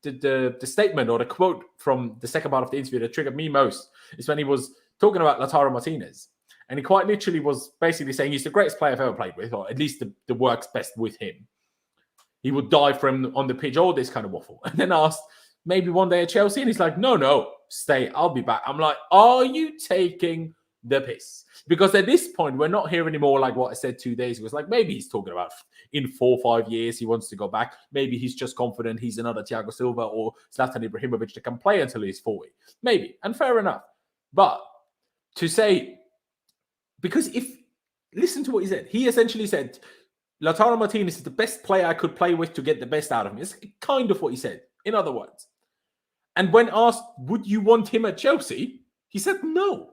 Speaker 1: the statement or the quote from the second part of the interview that triggered me most is when he was talking about Lautaro Martinez. And he quite literally was basically saying he's the greatest player I've ever played with, or at least the works best with him. He would die for him on the pitch, all this kind of waffle. And then asked, maybe one day at Chelsea. And he's like, no, stay. I'll be back. I'm like, are you taking the piss? Because at this point, we're not here anymore like what I said 2 days ago. It's like, maybe he's talking about in 4 or 5 years, he wants to go back. Maybe he's just confident he's another Thiago Silva or Zlatan Ibrahimovic that can play until he's 40. Maybe. And fair enough. But to say, because listen to what he said. He essentially said, Lautaro Martinez is the best player I could play with to get the best out of him. It's kind of what he said, in other words. And when asked, would you want him at Chelsea? He said no.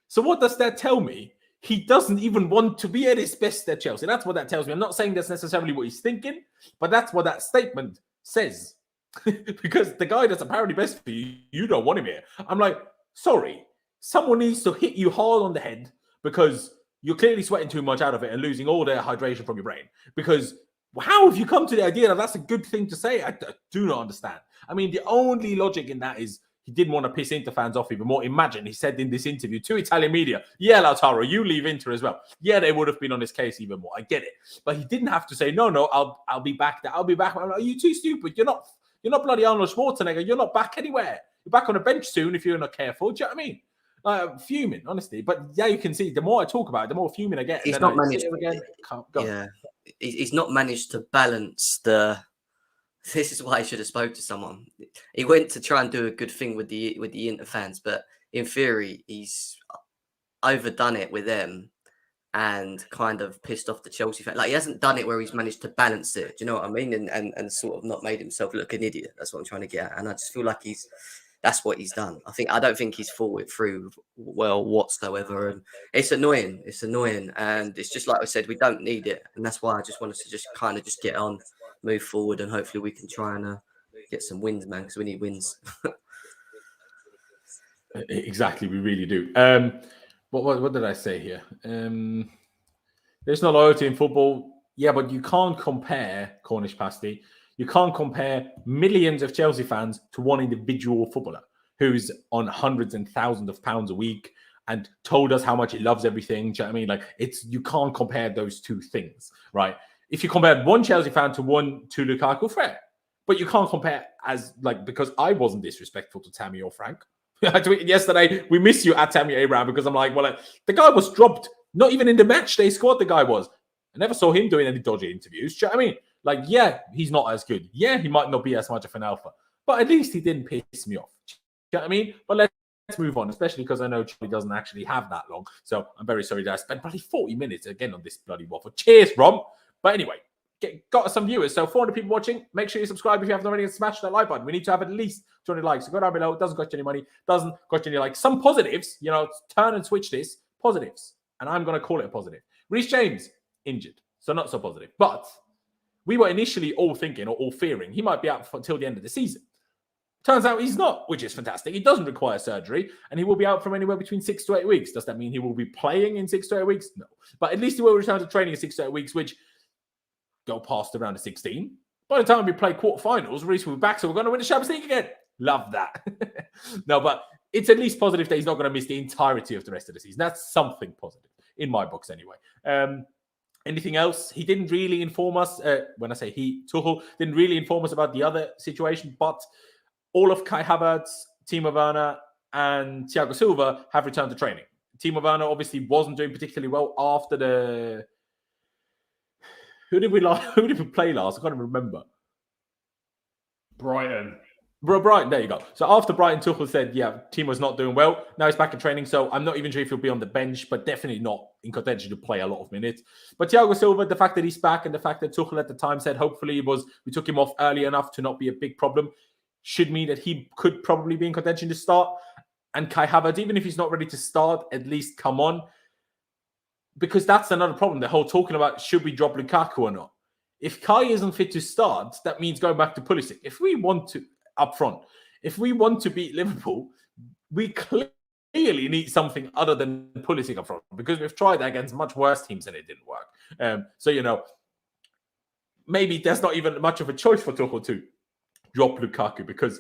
Speaker 1: So what does that tell me? He doesn't even want to be at his best at Chelsea. That's what that tells me. I'm not saying that's necessarily what he's thinking, but that's what that statement says. Because the guy that's apparently best for you, you don't want him here. I'm like, sorry. Someone needs to hit you hard on the head because you're clearly sweating too much out of it and losing all the hydration from your brain. Because how have you come to the idea that that's a good thing to say? I do not understand. I mean, the only logic in that is he didn't want to piss Inter fans off even more. Imagine he said in this interview to Italian media, yeah, Lautaro, you leave Inter as well. Yeah, they would have been on his case even more. I get it. But he didn't have to say, no, I'll be back there. I'll be back. I'm like, you're too stupid. You're not bloody Arnold Schwarzenegger. You're not back anywhere. You're back on a bench soon if you're not careful. Do you know what I mean? Fuming, honestly. But yeah, you can see the more I talk about it, the more fuming I get.
Speaker 4: He's not managed again. Yeah, he's not managed to balance the. This is why I should have spoke to someone. He went to try and do a good thing with the Inter fans, but in theory, he's overdone it with them and kind of pissed off the Chelsea fans. Like he hasn't done it where he's managed to balance it. Do you know what I mean? And sort of not made himself look an idiot. That's what I'm trying to get at. And I just feel like that's what he's done. I don't think he's thought it through well whatsoever. And it's annoying. And it's just like I said, we don't need it. And that's why I just wanted to just kind of just get on, move forward, and hopefully we can try and get some wins, man, because we need wins.
Speaker 1: Exactly, we really do. What did I say here? There's no loyalty in football. Yeah, but you can't compare, Cornish Pasty, you can't compare millions of Chelsea fans to one individual footballer who's on hundreds and thousands of pounds a week and told us how much he loves everything. Do you know what I mean? Like, you can't compare those two things, right? If you compare one Chelsea fan to Lukaku, fair. But you can't compare because I wasn't disrespectful to Tammy or Frank. I tweeted yesterday, we miss you at Tammy Abraham, because I'm like, the guy was dropped. Not even in the match day squad, the guy was. I never saw him doing any dodgy interviews. Do you know what I mean? Like, yeah, he's not as good. Yeah, he might not be as much of an alpha. But at least he didn't piss me off. Do you know what I mean? But let's move on, especially because I know Charlie doesn't actually have that long. So I'm very sorry that I spent bloody 40 minutes again on this bloody waffle. Cheers, Rom. But anyway, got some viewers. So 400 people watching. Make sure you subscribe if you haven't already, and smash that like button. We need to have at least 200 likes. So go down below. It doesn't cost you any money. Doesn't cost you any likes. Some positives, turn and switch this. Positives. And I'm going to call it a positive. Reece James. injured. So not so positive. But we were initially all thinking or all fearing he might be out until the end of the season. Turns out he's not, which is fantastic. He doesn't require surgery, and he will be out from anywhere between 6 to 8 weeks. Does that mean he will be playing in 6 to 8 weeks? No. But at least he will return to training in 6 to 8 weeks, which go past around the 16. By the time we play quarterfinals, Reece will be back, so we're going to win the Champions League again. Love that. No, but it's at least positive that he's not going to miss the entirety of the rest of the season. That's something positive, in my books anyway. Anything else? He didn't really inform us. When I say he, Tuchel didn't really inform us about the other situation, but all of Kai Havertz, Timo Werner, and Thiago Silva have returned to training. Timo Werner obviously wasn't doing particularly well after the... Who did we play last? I can't even remember.
Speaker 2: Brighton.
Speaker 1: Brighton, there you go. So after Brighton, Tuchel said, yeah, Timo's not doing well. Now he's back in training, so I'm not even sure if he'll be on the bench, but definitely not in contention to play a lot of minutes. But Thiago Silva, the fact that he's back and the fact that Tuchel at the time said hopefully we took him off early enough to not be a big problem, should mean that he could probably be in contention to start. And Kai Havertz, even if he's not ready to start, at least come on. Because that's another problem. The whole talking about should we drop Lukaku or not. If Kai isn't fit to start, that means going back to Pulisic. If we want to, up front, if we want to beat Liverpool, we clearly need something other than Pulisic up front. Because we've tried that against much worse teams and it didn't work. So, maybe there's not even much of a choice for Tuchel to drop Lukaku, because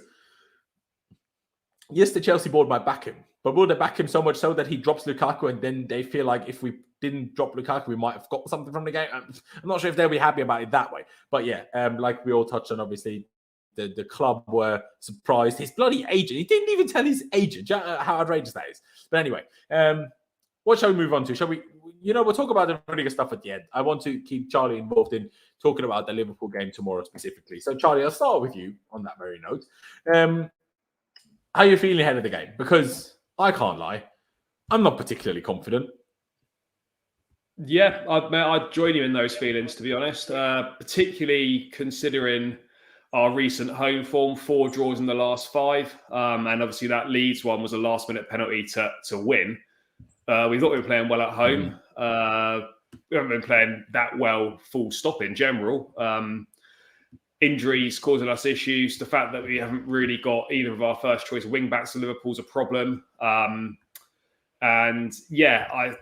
Speaker 1: yes, the Chelsea board might back him, but will they back him so much so that he drops Lukaku and then they feel like if we didn't drop Lukaku, we might have got something from the game? I'm not sure if they'll be happy about it that way. But yeah, like we all touched on, obviously, the club were surprised. His bloody agent, he didn't even tell his agent how outrageous that is. But anyway, what shall we move on to? Shall we, we'll talk about the really good stuff at the end. I want to keep Charlie involved in talking about the Liverpool game tomorrow specifically. So, Charlie, I'll start with you on that very note. How are you feeling ahead of the game? Because I can't lie, I'm not particularly confident.
Speaker 2: Yeah, I'd join you in those feelings, to be honest, particularly considering our recent home form, 4 draws in the last 5. And obviously that Leeds one was a last-minute penalty to win. We thought we were playing well at home. We haven't been playing that well, full stop in general. Injuries causing us issues. The fact that we haven't really got either of our first choice wing-backs to Liverpool's a problem. And yeah,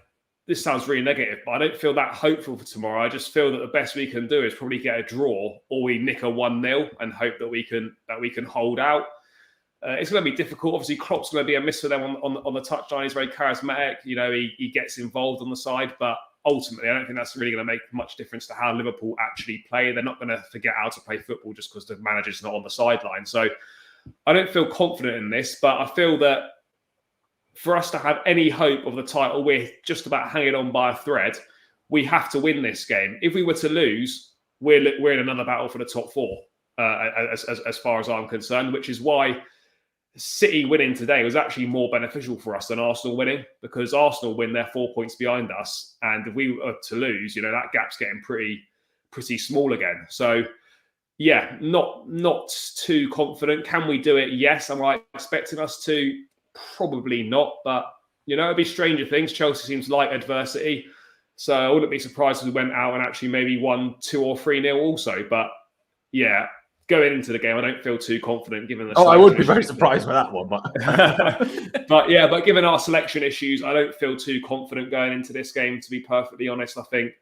Speaker 2: this sounds really negative, but I don't feel that hopeful for tomorrow. I just feel that the best we can do is probably get a draw, or we nick a 1-0 and hope that we can hold out. It's going to be difficult. Obviously, Klopp's going to be a miss for them on the touchline. He's very charismatic. He gets involved on the side, but ultimately, I don't think that's really going to make much difference to how Liverpool actually play. They're not going to forget how to play football just because the manager's not on the sideline. So I don't feel confident in this, but I feel that for us to have any hope of the title, we're just about hanging on by a thread. We have to win this game. If we were to lose, we're in another battle for the top 4, as far as I'm concerned, which is why City winning today was actually more beneficial for us than Arsenal winning, because Arsenal win, they're 4 points behind us. And if we were to lose, that gap's getting pretty small again. So yeah, not too confident. Can we do it? Yes. Am I expecting us to? Probably not, but it'd be stranger things. Chelsea seems like adversity, so I wouldn't be surprised if we went out and actually maybe won 2 or 3-0 also. But yeah, going into the game, I don't feel too confident given the.
Speaker 1: I would be very surprised by that one, but
Speaker 2: but given our selection issues, I don't feel too confident going into this game. To be perfectly honest, I think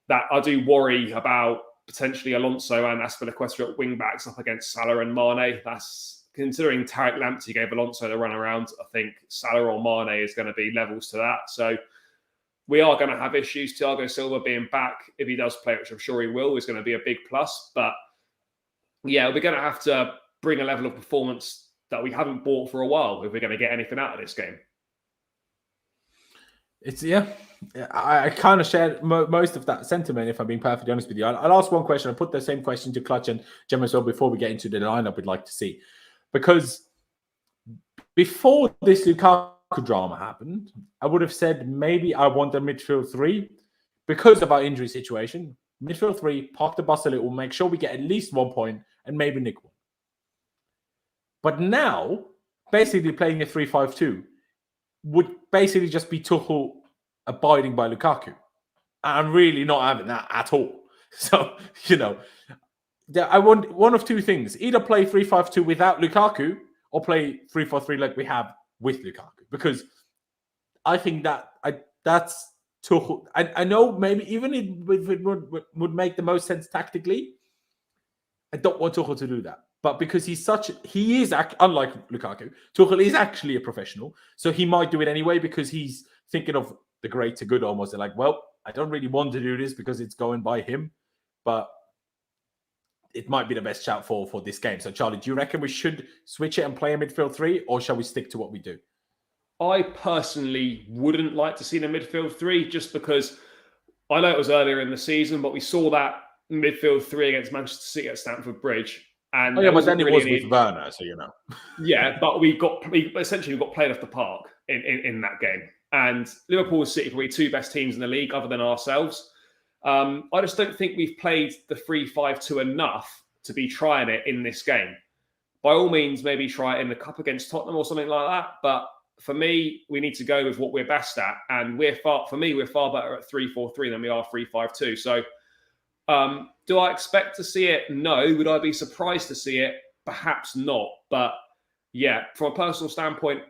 Speaker 2: that I do worry about potentially Alonso and Azpilicueta at wing backs up against Salah and Mane. That's considering Tariq Lamptey gave Alonso the run around. I think Salah or Mane is going to be levels to that. So we are going to have issues. Thiago Silva being back, if he does play, which I'm sure he will, is going to be a big plus. But yeah, we're going to have to bring a level of performance that we haven't bought for a while if we're going to get anything out of this game.
Speaker 1: I kind of share most of that sentiment, if I'm being perfectly honest with you. I'll ask one question. I'll put the same question to Clutch and Gemma as well before we get into the lineup we'd like to see. Because before this Lukaku drama happened, I would have said maybe I want a midfield 3 because of our injury situation. Midfield 3, park the bus a little, make sure we get at least 1 point and maybe nick 1. But now, basically playing a 3-5-2 would basically just be Tuchel abiding by Lukaku. I'm really not having that at all. So, I want one of two things: either play 3-5-2 without Lukaku, or play 3-4-3 like we have with Lukaku. Because I think that's Tuchel. I know maybe even if it would make the most sense tactically, I don't want Tuchel to do that. But because he is unlike Lukaku, Tuchel is actually a professional, so he might do it anyway because he's thinking of the greater good almost. They're like, well, I don't really want to do this because it's going by him, but it might be the best shout for this game. So, Charlie, do you reckon we should switch it and play a midfield 3, or shall we stick to what we do?
Speaker 2: I personally wouldn't like to see the midfield 3 just because I know it was earlier in the season, but we saw that midfield 3 against Manchester City at Stamford Bridge. And
Speaker 1: but then it was with Werner, so
Speaker 2: Yeah, but we essentially got played off the park in that game. And Liverpool and City probably two best teams in the league other than ourselves. I just don't think we've played the 3-5-2 enough to be trying it in this game. By all means, maybe try it in the cup against Tottenham or something like that. But for me, we need to go with what we're best at. And we're far better at 3-4-3 than we are 3-5-2. So do I expect to see it? No. Would I be surprised to see it? Perhaps not. But yeah, from a personal standpoint,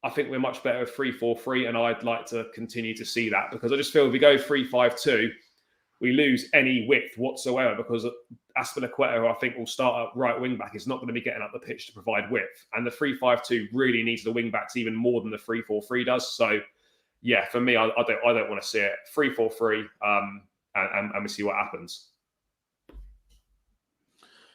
Speaker 2: I think we're much better at 3-4-3, and I'd like to continue to see that because I just feel if we go 3-5-2, we lose any width whatsoever because Azpilicueta, who I think will start at right wing back, is not going to be getting up the pitch to provide width. And the 3-5-2 really needs the wing backs even more than the 3-4-3 does. So yeah, for me, I don't want to see it 3-4-3, and we see what happens.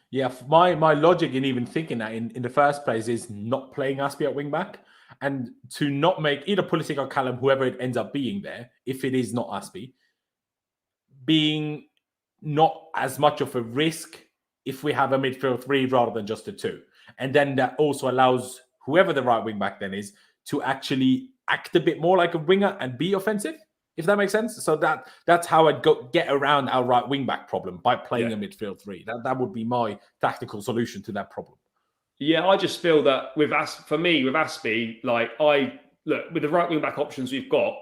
Speaker 1: Yeah, my logic in even thinking that in the first place is not playing Aspi at wing back and to not make either Pulisic or Callum, whoever it ends up being there, if it is not Aspi, being not as much of a risk if we have a midfield 3 rather than just a 2. And then that also allows whoever the right wing back then is to actually act a bit more like a winger and be offensive, if that makes sense. So that's how I'd get around our right wing back problem, by playing a midfield 3. That would be my tactical solution to that problem. Yeah,
Speaker 2: I just feel that with Aspi, with the right wing back options we've got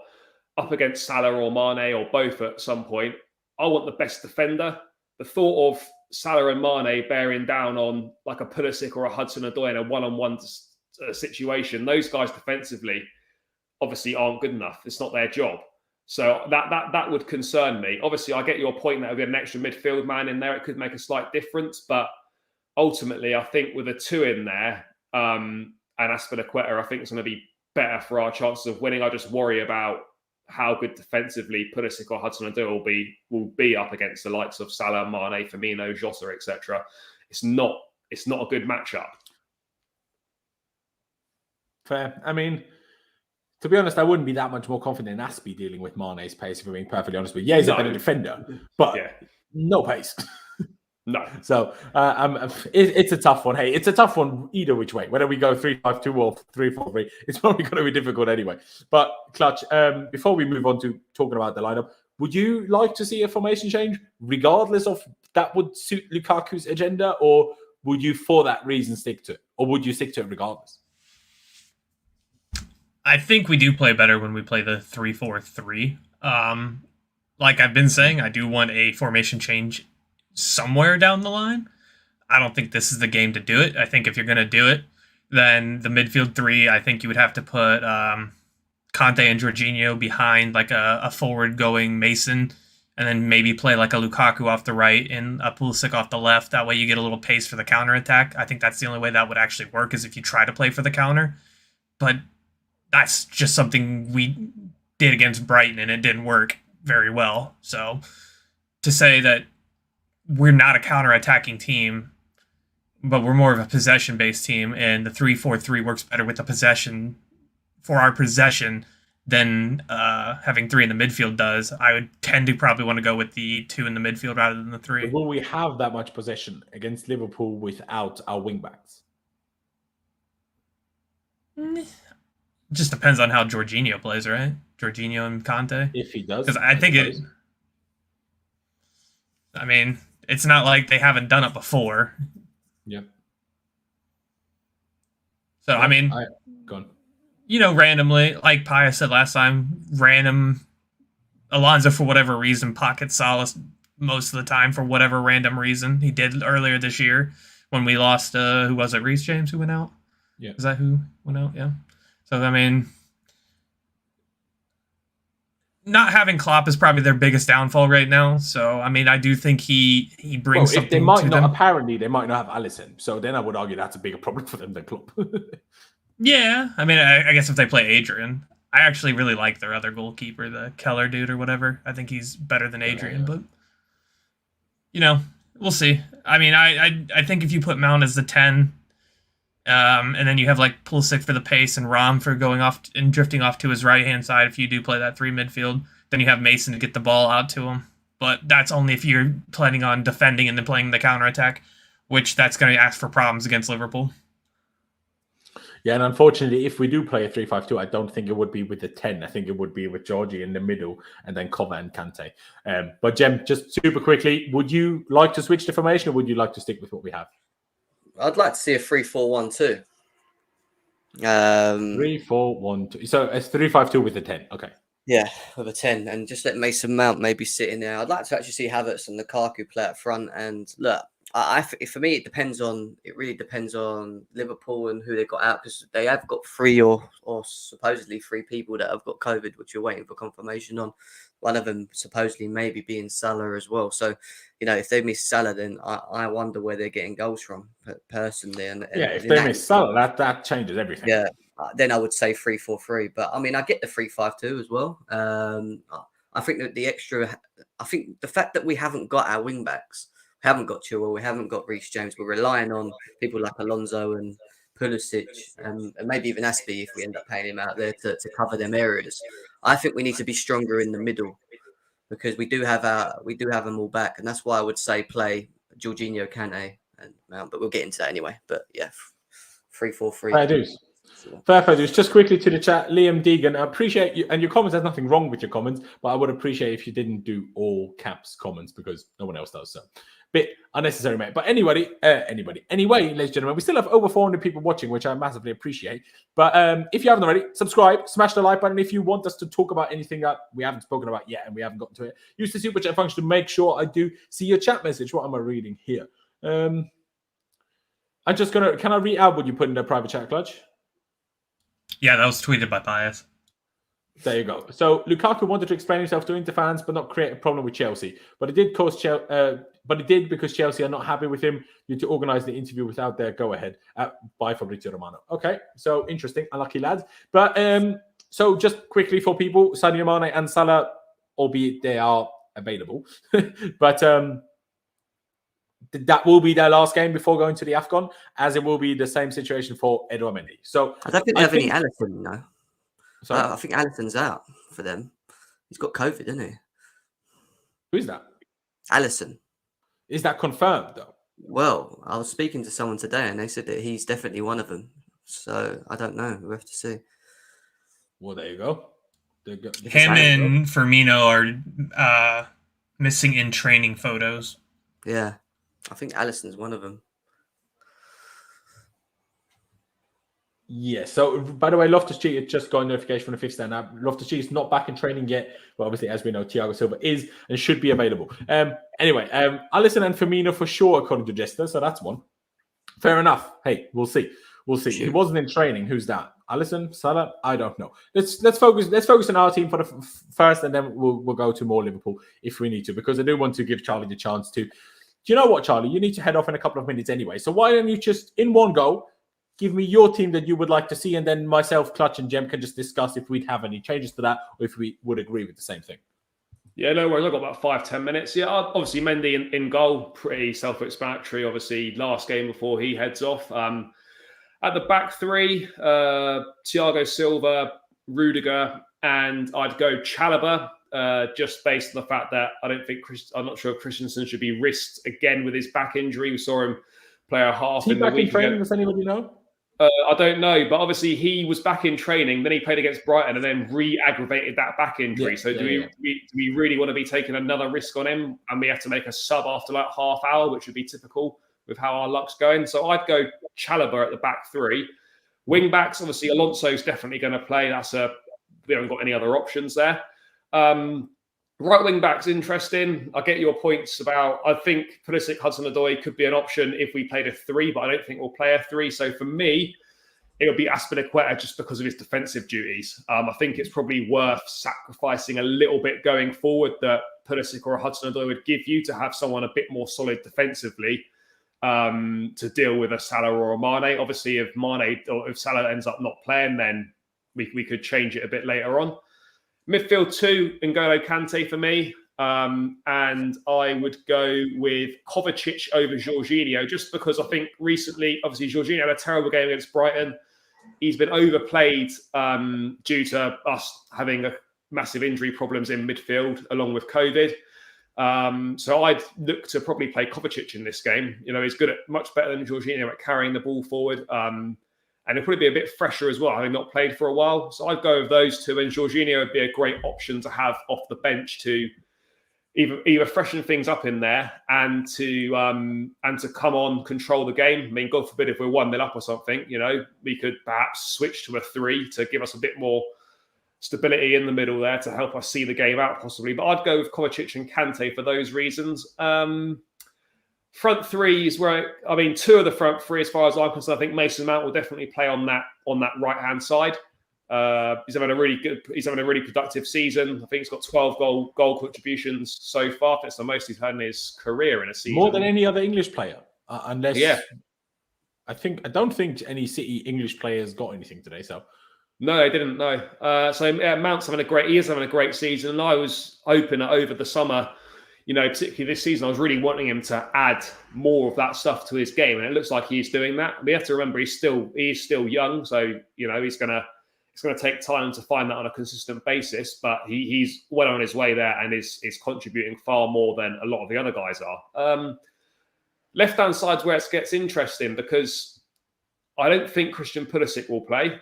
Speaker 2: up against Salah or Mane or both at some point, I want the best defender. The thought of Salah and Mane bearing down on like a Pulisic or a Hudson-Odoi in a one-on-one situation, those guys defensively obviously aren't good enough. It's not their job. So that would concern me. Obviously, I get your point that with an extra midfield man in there, it could make a slight difference. But ultimately, I think with a 2 in there and Azpilicueta, I think it's going to be better for our chances of winning. I just worry about how good defensively Pulisic or Hudson-Odoi will be up against the likes of Salah, Mane, Firmino, Jota, etc. It's not a good matchup.
Speaker 1: Fair. I mean, to be honest, I wouldn't be that much more confident in Aspi dealing with Mane's pace, if we're being perfectly honest with you. Yeah, he's a better defender, but no pace.
Speaker 2: No.
Speaker 1: So it's a tough one. Hey, it's a tough one either which way. Whether we go 3-5-2 or 3-4-3, it's probably going to be difficult anyway. But Clutch, before we move on to talking about the lineup, would you like to see a formation change, regardless of that would suit Lukaku's agenda, or would you, for that reason, stick to it, or would you stick to it regardless?
Speaker 3: I think we do play better when we play the 3-4-3. Like I've been saying, I do want a formation change somewhere down the line. I don't think this is the game to do it. I think if you're going to do it, then the midfield 3, I think you would have to put Conte and Jorginho behind like a forward-going Mason, and then maybe play like a Lukaku off the right and a Pulisic off the left. That way you get a little pace for the counterattack. I think that's the only way that would actually work, is if you try to play for the counter. But that's just something we did against Brighton, and it didn't work very well. So to say that we're not a counter-attacking team, but we're more of a possession-based team, and the 3-4-3 works better with the possession for our possession than having 3 in the midfield does, I would tend to probably want to go with the 2 in the midfield rather than the 3.
Speaker 1: But will we have that much possession against Liverpool without our wing-backs?
Speaker 3: Just depends on how Jorginho plays, right? Jorginho and Conte.
Speaker 1: If he does.
Speaker 3: Because I think it... I mean, it's not like they haven't done it before.
Speaker 1: Yep.
Speaker 3: So, I mean,
Speaker 1: go on.
Speaker 3: Randomly, like Paya said last time, random Alonso, for whatever reason, pockets Salah most of the time for whatever random reason. He did earlier this year when we lost, who was it, Reece James who went out?
Speaker 1: Yeah.
Speaker 3: Is that who went out? Yeah. So, I mean, not having Klopp is probably their biggest downfall right now. So, I mean, I do think he brings something
Speaker 1: they might
Speaker 3: to
Speaker 1: not,
Speaker 3: them.
Speaker 1: apparently, they might not have Alisson. So then I would argue that's a bigger problem for them than Klopp.
Speaker 3: Yeah. I mean, I guess if they play Adrian, I actually really like their other goalkeeper, the Keller dude or whatever. I think he's better than Adrian, but, you know, we'll see. I mean, I think if you put Mount as the 10, and then you have like Pulisic for the pace and Rom for going off and drifting off to his right-hand side if you do play that 3 midfield, then you have Mason to get the ball out to him. But that's only if you're planning on defending and then playing the counterattack, which that's going to ask for problems against Liverpool.
Speaker 1: Yeah, and unfortunately, if we do play a 3-5-2, I don't think it would be with the 10. I think it would be with Georgie in the middle and then Kova and Kante. But Jem, just super quickly, would you like to switch the formation or would you like to stick with what we have?
Speaker 4: I'd like to see a 3-4-1-2.
Speaker 1: 3-4-1-2. So it's 3-5-2 with the 10. Okay.
Speaker 4: Yeah, with a 10, and just let Mason Mount maybe sit in there. I'd like to actually see Havertz and Lukaku play up front. And look, for me, it really depends on Liverpool and who they got out, because they have got 3 or supposedly 3 people that have got COVID, which you're waiting for confirmation on. One of them supposedly maybe being Salah as well. So, you know, if they miss Salah, then I wonder where they're getting goals from personally. And
Speaker 1: if they miss Salah, that changes everything.
Speaker 4: Yeah, then I would say 3-4-3. But I mean, I get the 3-5-2 as well. I think that the fact that we haven't got our wing backs, we haven't got Chilwell, we haven't got Reece James, we're relying on people like Alonso and Pulisic, and maybe even Aspie if we end up paying him out there to cover them areas. I think we need to be stronger in the middle, because we do have them all back, and that's why I would say play Jorginho, Kante, and Mount. But we'll get into that anyway. But yeah, 3-4-3.
Speaker 1: Fair dues. Fair dues. Just quickly to the chat, Liam Deegan, I appreciate you, and your comments. There's nothing wrong with your comments, but I would appreciate if you didn't do all caps comments because no one else does. So, bit unnecessary, mate. But anyway, ladies and gentlemen, we still have over 400 people watching, which I massively appreciate. But if you haven't already, subscribe, smash the like button. If you want us to talk about anything that we haven't spoken about yet and we haven't gotten to it, use the super chat function to make sure I do see your chat message. What am I reading here? I'm just gonna. Can I read out what you put in the private chat, Clutch?
Speaker 3: Yeah, that was tweeted by Pius.
Speaker 1: There you go. So Lukaku wanted to explain himself to Inter fans, but not create a problem with Chelsea. But it did because Chelsea are not happy with him due to organise the interview without their go-ahead. By Fabrizio Romano. Okay, so interesting, unlucky lads. But so just quickly for people, Sadio Mane and Salah, albeit they are available, but that will be their last game before going to the AFCON, as it will be the same situation for Edouard Mendy. So
Speaker 4: I don't think they have any Alisson, you know. I think Alisson's out for them. He's got COVID, isn't he?
Speaker 1: Who is that?
Speaker 4: Alisson.
Speaker 1: Is that confirmed, though?
Speaker 4: Well, I was speaking to someone today, and they said that he's definitely one of them. So I don't know. We'll have to see.
Speaker 1: Well, there you go.
Speaker 3: Him and Firmino are missing in training photos.
Speaker 4: Yeah. I think Alisson's one of them.
Speaker 1: Yeah. So, by the way, Loftus-Cheek just got a notification from the fifth stand. Loftus-Cheek is not back in training yet, but obviously, as we know, Thiago Silva is and should be available. Anyway, Alisson and Firmino for sure, according to Jester. So that's one. Fair enough. Hey, we'll see. We'll see. He wasn't in training. Who's that? Alisson, Salah? I don't know. Let's focus. Let's focus on our team for the first, and then we'll go to more Liverpool if we need to, because I do want to give Charlie the chance to. Do you know what, Charlie? You need to head off in a couple of minutes anyway. So why don't you just, in one go, give me your team that you would like to see, and then myself, Clutch, and Jem can just discuss if we'd have any changes to that, or if we would agree with the same thing.
Speaker 2: Yeah, no worries. I've got about 5-10 minutes. Yeah, obviously Mendy in goal, pretty self-explanatory. Obviously, last game before he heads off. At the back three, Thiago Silva, Rudiger, and I'd go Chalobah. Just based on the fact that I'm not sure if Christensen should be risked again with his back injury. We saw him play a half in the week.
Speaker 1: Training, does anybody know?
Speaker 2: I don't know, but obviously he was back in training. Then he played against Brighton and then re-aggravated that back injury. Do we really want to be taking another risk on him? And we have to make a sub after like half hour, which would be typical with how our luck's going. So I'd go Chalobah at the back three. Wing backs, obviously Alonso's definitely going to play. We haven't got any other options there. Right wing back's interesting. I get your points about. I think Pulisic, Hudson-Odoi could be an option if we played a 3, but I don't think we'll play a 3. So for me, it would be Azpilicueta just because of his defensive duties. I think it's probably worth sacrificing a little bit going forward that Pulisic or Hudson-Odoi would give you to have someone a bit more solid defensively to deal with a Salah or a Mane. Obviously, if Mane or if Salah ends up not playing, then we could change it a bit later on. Midfield 2, N'Golo Kante for me. And I would go with Kovacic over Jorginho, just because I think recently, obviously, Jorginho had a terrible game against Brighton. He's been overplayed due to us having massive injury problems in midfield, along with COVID. So I'd look to probably play Kovacic in this game. You know, he's good at much better than Jorginho at carrying the ball forward. And it'll probably be a bit fresher as well, having not played for a while. So I'd go with those two, and Jorginho would be a great option to have off the bench to either freshen things up in there and to come on, control the game. I mean, God forbid if we're 1-0 up or something, you know, we could perhaps switch to a 3 to give us a bit more stability in the middle there to help us see the game out possibly. But I'd go with Kovacic and Kante for those reasons. Front 3 is where, I mean, 2 of the front 3, as far as I'm concerned, I think Mason Mount will definitely play on that right-hand side. He's having a really productive season. I think he's got 12 goal contributions so far. That's the most he's had in his career in a season.
Speaker 1: More than any other English player, unless I don't think any City English players got anything today. So
Speaker 2: no, they didn't. No. Mount's he is having a great season, and I was hoping that over the summer, you know, particularly this season, I was really wanting him to add more of that stuff to his game, and it looks like he's doing that. We have to remember he's still young, so you know it's going to take time to find that on a consistent basis. But he's well on his way there, and is contributing far more than a lot of the other guys are. Left hand side's where it gets interesting because I don't think Christian Pulisic will play.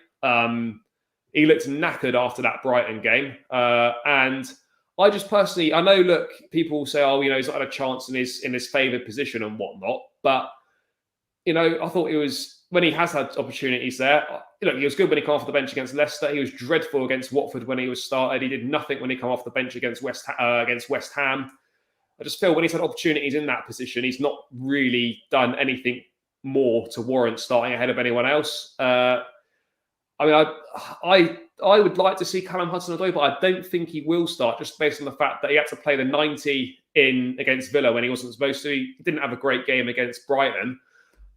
Speaker 2: He looked knackered after that Brighton game, and I just personally, I know, look, people say, oh, you know, he's not had a chance in his favoured position and whatnot. But, you know, I thought when he has had opportunities there, look, he was good when he came off the bench against Leicester. He was dreadful against Watford when he was started. He did nothing when he came off the bench against West Ham. I just feel when he's had opportunities in that position, he's not really done anything more to warrant starting ahead of anyone else. I mean, I would like to see Callum Hudson-Odoi, but I don't think he will start just based on the fact that he had to play the 90 against Villa when he wasn't supposed to. He didn't have a great game against Brighton.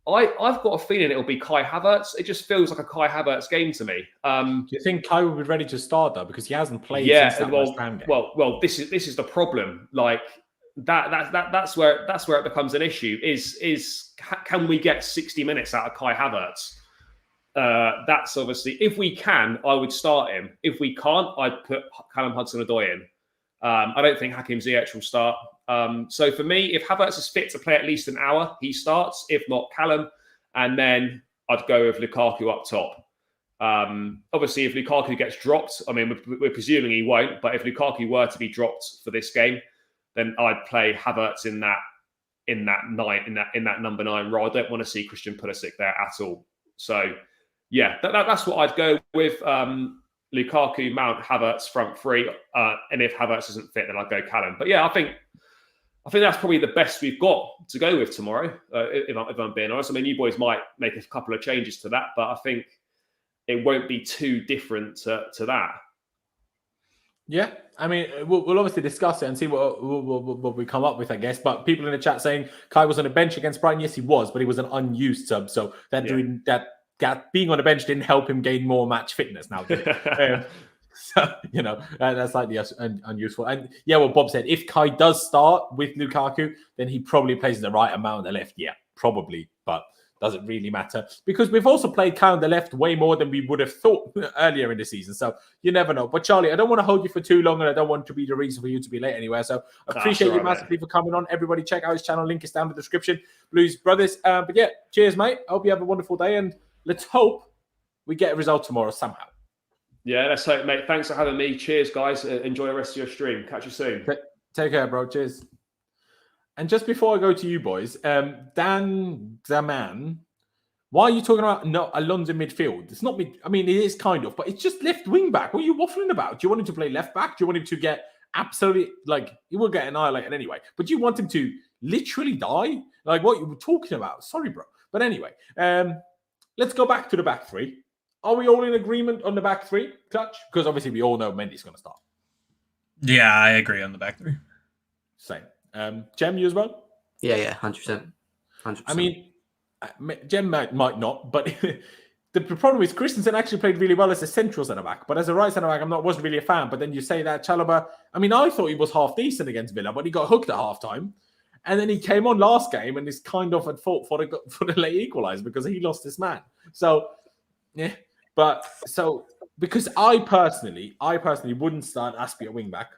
Speaker 2: I've got a feeling it'll be Kai Havertz. It just feels like a Kai Havertz game to me. Do
Speaker 1: you think Kai will be ready to start though, because he hasn't played since that West Ham game?
Speaker 2: Well, this is the problem. Like that's where it becomes an issue. Can we get 60 minutes out of Kai Havertz? That's obviously, if we can, I would start him. If we can't, I'd put Callum Hudson-Odoi in. I don't think Hakim Ziyech will start. So for me, if Havertz is fit to play at least an hour, he starts. If not, Callum. And then I'd go with Lukaku up top. Obviously, if Lukaku gets dropped, I mean, we're presuming he won't, but if Lukaku were to be dropped for this game, then I'd play Havertz in that number 9 role. I don't want to see Christian Pulisic there at all. So yeah, that's what I'd go with. Lukaku, Mount, Havertz, front 3. And if Havertz isn't fit, then I'd go Callum. But yeah, I think that's probably the best we've got to go with tomorrow, if I'm being honest. I mean, you boys might make a couple of changes to that, but I think it won't be too different to that.
Speaker 1: Yeah, I mean, we'll obviously discuss it and see what we come up with, I guess. But people in the chat saying Kai was on the bench against Brighton. Yes, he was, but he was an unused sub. So being on the bench didn't help him gain more match fitness now. So, you know, that's slightly unuseful. And yeah, what Bob said, if Kai does start with Lukaku, then he probably plays the right amount on the left. Yeah, probably, but doesn't really matter because we've also played Kai on the left way more than we would have thought earlier in the season. So you never know. But Charlie, I don't want to hold you for too long, and I don't want to be the reason for you to be late anywhere. So I appreciate you massively for coming on. Everybody, check out his channel. Link is down in the description. Blues Brothers. But yeah, cheers, mate. I hope you have a wonderful day, and let's hope we get a result tomorrow somehow.
Speaker 2: Yeah, let's hope, mate. Thanks for having me. Cheers, guys. Enjoy the rest of your stream. Catch you soon.
Speaker 1: Take care, bro. Cheers. And just before I go to you boys, Dan Zaman, why are you talking about Alonso midfield? It's not mid. I mean, it is kind of, but it's just left wing back. What are you waffling about? Do you want him to play left back? Do you want him to get absolutely, like, he will get annihilated anyway. But you want him to literally die? Like, what you were talking about? Sorry, bro. But anyway, let's go back to the back three. Are we all in agreement on the back three, Clutch? Because obviously we all know Mendy's going to start.
Speaker 3: Yeah, I agree on the back three.
Speaker 1: Same. Jem, you as well?
Speaker 4: Yeah, 100%. 100%.
Speaker 1: I mean, Jem might not, but the problem is Christensen actually played really well as a central centre-back, but as a right centre-back, wasn't really a fan. But then you say that Chalobah, I mean, I thought he was half decent against Villa, but he got hooked at half-time. And then he came on last game and is kind of at fault for the late equaliser because he lost his man. So, yeah. But so because I personally wouldn't start Aspie at wing back.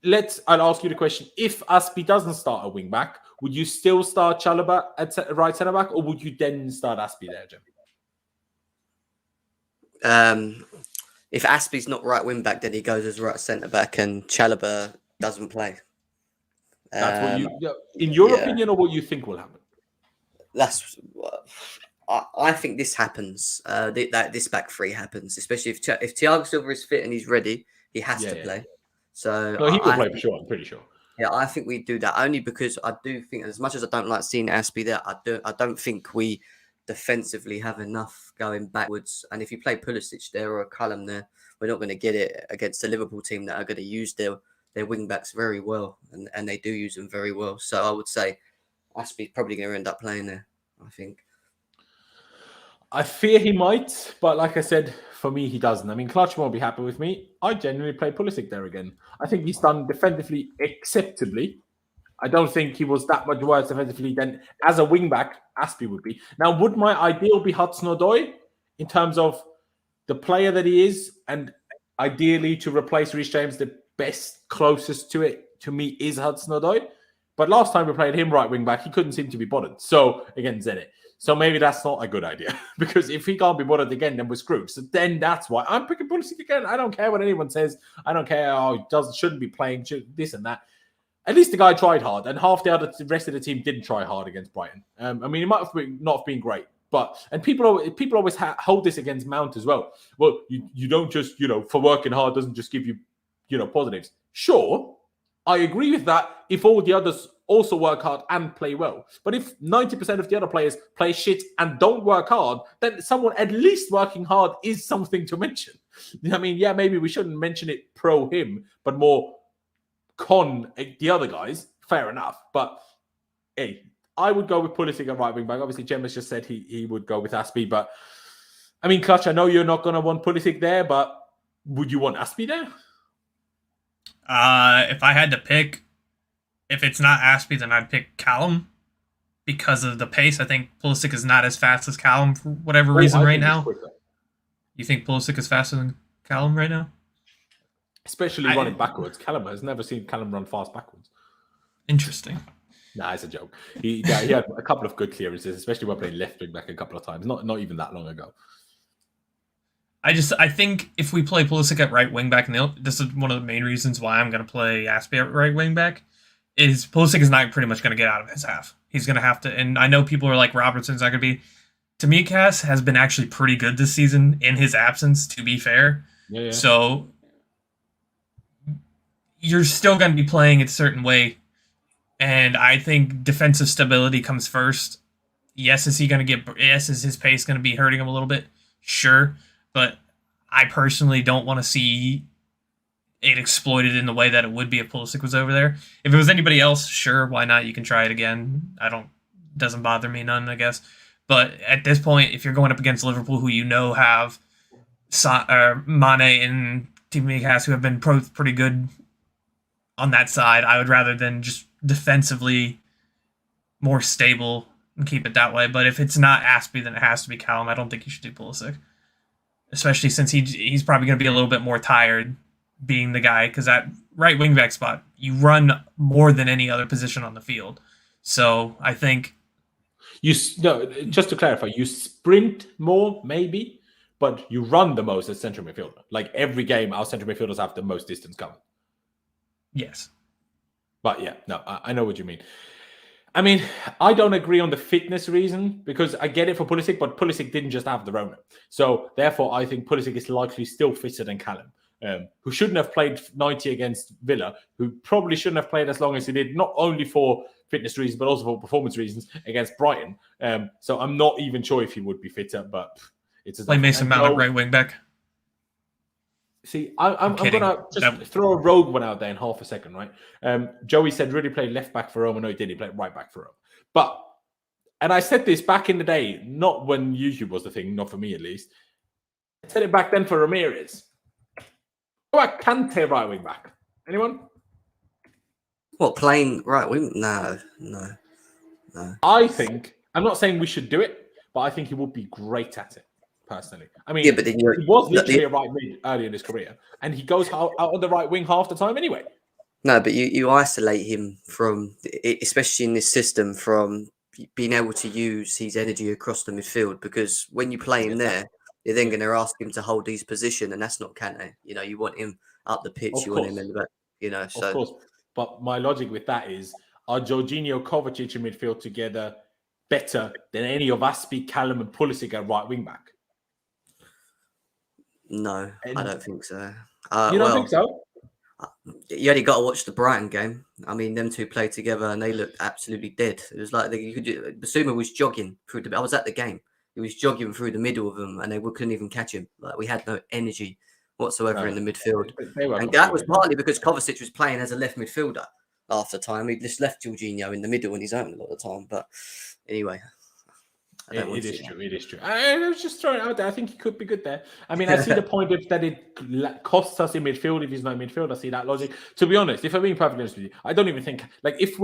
Speaker 1: I'll ask you the question: if Aspie doesn't start at wing back, would you still start Chalobah at right centre back, or would you then start Aspie there, Jim?
Speaker 4: If Aspie's not right wing back, then he goes as right centre back, and Chalobah doesn't play.
Speaker 1: That's what you, in your opinion, or what you think will happen?
Speaker 4: That's. I think this happens. This back three happens, especially if Thiago Silva is fit and he's ready, he has to play. So
Speaker 1: no, he will play for sure. I'm pretty sure.
Speaker 4: Yeah, I think we do that only because I do think, as much as I don't like seeing Aspie there, I don't think we defensively have enough going backwards. And if you play Pulisic there or a Callum there, we're not going to get it against the Liverpool team that are going to use their wing backs very well, and they do use them very well. So I would say Aspie's probably going to end up playing there, I think.
Speaker 1: I fear he might, but like I said, for me, he doesn't. I mean, Clutch won't be happy with me. I genuinely play Pulisic there again. I think he's done defensively acceptably. I don't think he was that much worse defensively than as a wing-back, Aspie would be. Now, would my ideal be Hudson-Odoi in terms of the player that he is, and ideally to replace Reece James, the best, closest to it, to me, is Hudson-Odoi. But last time we played him right wing-back, he couldn't seem to be bothered. So, again, Zenit. So maybe that's not a good idea because if he can't be bothered again, then we're screwed. So then that's why I'm picking Pulisic again. I don't care what anyone says. I don't care. Oh, he shouldn't be playing this and that. At least the guy tried hard, and half the rest of the team didn't try hard against Brighton. I mean, it might have not been great, and people always hold this against Mount as well. Well, you don't just for working hard doesn't just give you positives. Sure, I agree with that. If all the others also work hard and play well. But if 90% of the other players play shit and don't work hard, then someone at least working hard is something to mention. I mean, yeah, maybe we shouldn't mention it pro him, but more con the other guys. Fair enough. But hey, I would go with Pulisic at right wing back. Obviously, Jem has just said he would go with Aspie. But I mean, Clutch, I know you're not going to want Pulisic there, but would you want Aspie there?
Speaker 3: If I had to pick, if it's not Aspie, then I'd pick Callum because of the pace. I think Pulisic is not as fast as Callum for whatever reason right now. You think Pulisic is faster than Callum right now?
Speaker 1: Especially running backwards. Callum has never seen Callum run fast backwards.
Speaker 3: Interesting.
Speaker 1: Nah, it's a joke. He had a couple of good clearances, especially when playing left wing back a couple of times. Not even that long ago.
Speaker 3: I think if we play Pulisic at right wing back, and this is one of the main reasons why I'm going to play Aspie at right wing back, is Pulisic is not pretty much going to get out of his half. He's going to have to, and I know people are like, Robertson's not going to be. Tsimikas has been actually pretty good this season in his absence, to be fair.
Speaker 1: Yeah.
Speaker 3: So you're still going to be playing it a certain way. And I think defensive stability comes first. Yes, is his pace going to be hurting him a little bit? Sure. But I personally don't want to see it exploited in the way that it would be if Pulisic was over there. If it was anybody else, sure, why not? You can try it again. Doesn't bother me none, I guess. But at this point, if you're going up against Liverpool, who have Mane and Tsimikas, who have been pretty good on that side, I would rather than just defensively more stable and keep it that way. But if it's not Aspie, then it has to be Callum. I don't think you should do Pulisic, especially since he's probably going to be a little bit more tired being the guy, because that right wing back spot, you run more than any other position on the field. So I think
Speaker 1: just to clarify, you sprint more maybe, but you run the most as central midfielder. Like every game, our central midfielders have the most distance covered.
Speaker 3: Yes.
Speaker 1: But yeah, no, I know what you mean. I mean, I don't agree on the fitness reason because I get it for Pulisic, but Pulisic didn't just have the Rona. So therefore, I think Pulisic is likely still fitter than Callum. who shouldn't have played 90 against Villa, who probably shouldn't have played as long as he did, not only for fitness reasons, but also for performance reasons against Brighton. So I'm not even sure if he would be fitter, but it's
Speaker 3: Play Mason Mount at right wing back.
Speaker 1: See, I'm going to just throw a rogue one out there in half a second, right? Joey said really played left back for Roma. No, he didn't. He played right back for Roma. And I said this back in the day, not when YouTube was the thing, not for me at least. I said it back then for Ramirez. What about Kante right wing back? Anyone?
Speaker 4: What, playing right wing? No.
Speaker 1: I think, I'm not saying we should do it, but I think he would be great at it, personally. I mean,
Speaker 4: but then
Speaker 1: he was literally a right mid early in his career, and he goes out on the right wing half the time anyway.
Speaker 4: No, but you isolate him from, especially in this system, from being able to use his energy across the midfield, because when you play him there, you're then going to ask him to hold his position, and that's not Kante. You want him up the pitch, you want him in the back, so.
Speaker 1: Of course. But my logic with that is, are Jorginho, Kovacic in midfield together better than any of Aspi, Callum and Pulisic at right wing back?
Speaker 4: No, I don't think so.
Speaker 1: You don't think so?
Speaker 4: You only got to watch the Brighton game. I mean, them two played together and they looked absolutely dead. It was like Basuma was jogging through I was at the game. He was jogging through the middle of them and they couldn't even catch him. Like, we had no energy whatsoever in the midfield. And that was partly because Kovacic was playing as a left midfielder half the time. He just left Jorginho in the middle on his own a lot of the time. But anyway,
Speaker 1: it is true. I was just throwing it out there. I think he could be good there. I mean, I see the point of that it costs us in midfield if he's not in midfield. I see that logic. To be honest, if I'm being perfectly honest with you, I don't even think, like, if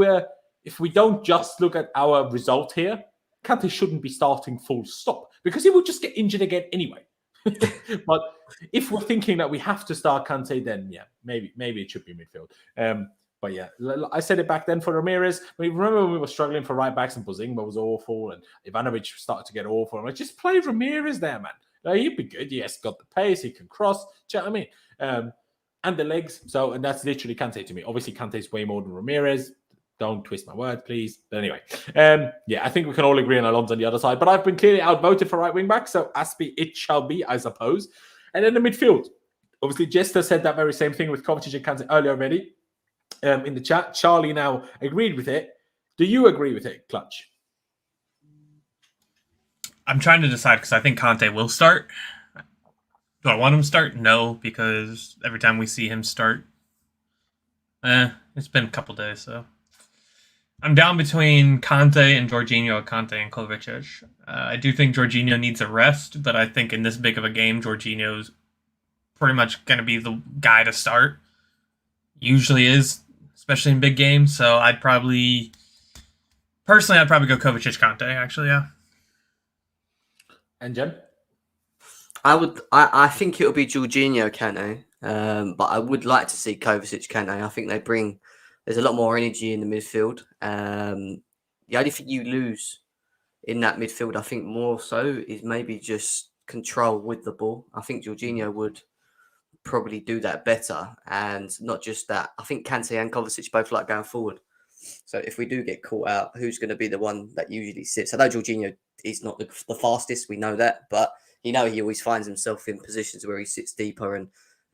Speaker 1: we don't just look at our result here, Kante shouldn't be starting full stop, because he will just get injured again anyway. But if we're thinking that we have to start Kante, then yeah, maybe it should be midfield. But yeah, I said it back then for Ramirez. Remember when we were struggling for right backs and Bozingba was awful and Ivanovic started to get awful. I'm like, just play Ramirez there, man. Like, he'd be good. Yes, got the pace, he can cross. Do you know what I mean? And the legs. And that's literally Kante to me. Obviously, Kante's way more than Ramirez. Don't twist my words, please. But anyway, I think we can all agree on Alonso on the other side. But I've been clearly outvoted for right wing back, so Aspi it shall be, I suppose. And then the midfield. Obviously, Jester said that very same thing with Kovacic and Kante earlier already. In the chat, Charlie now agreed with it. Do you agree with it, Clutch?
Speaker 3: I'm trying to decide because I think Kante will start. Do I want him to start? No, because every time we see him start, it's been a couple days, so I'm down between Kante and Jorginho, Kante and Kovacic. I do think Jorginho needs a rest, but I think in this big of a game, Jorginho's pretty much going to be the guy to start. Usually is, especially in big games. So I'd probably go Kovacic, Kante, actually, yeah.
Speaker 1: And Jen?
Speaker 4: I think it'll be Jorginho, Kante, but I would like to see Kovacic, Kante. I think there's a lot more energy in the midfield. The only thing you lose in that midfield, I think more so, is maybe just control with the ball. I think Jorginho would probably do that better, and not just that. I think Kante and Kovacic both like going forward. So if we do get caught out, who's going to be the one that usually sits? I know Jorginho is not the fastest, we know that, but he always finds himself in positions where he sits deeper and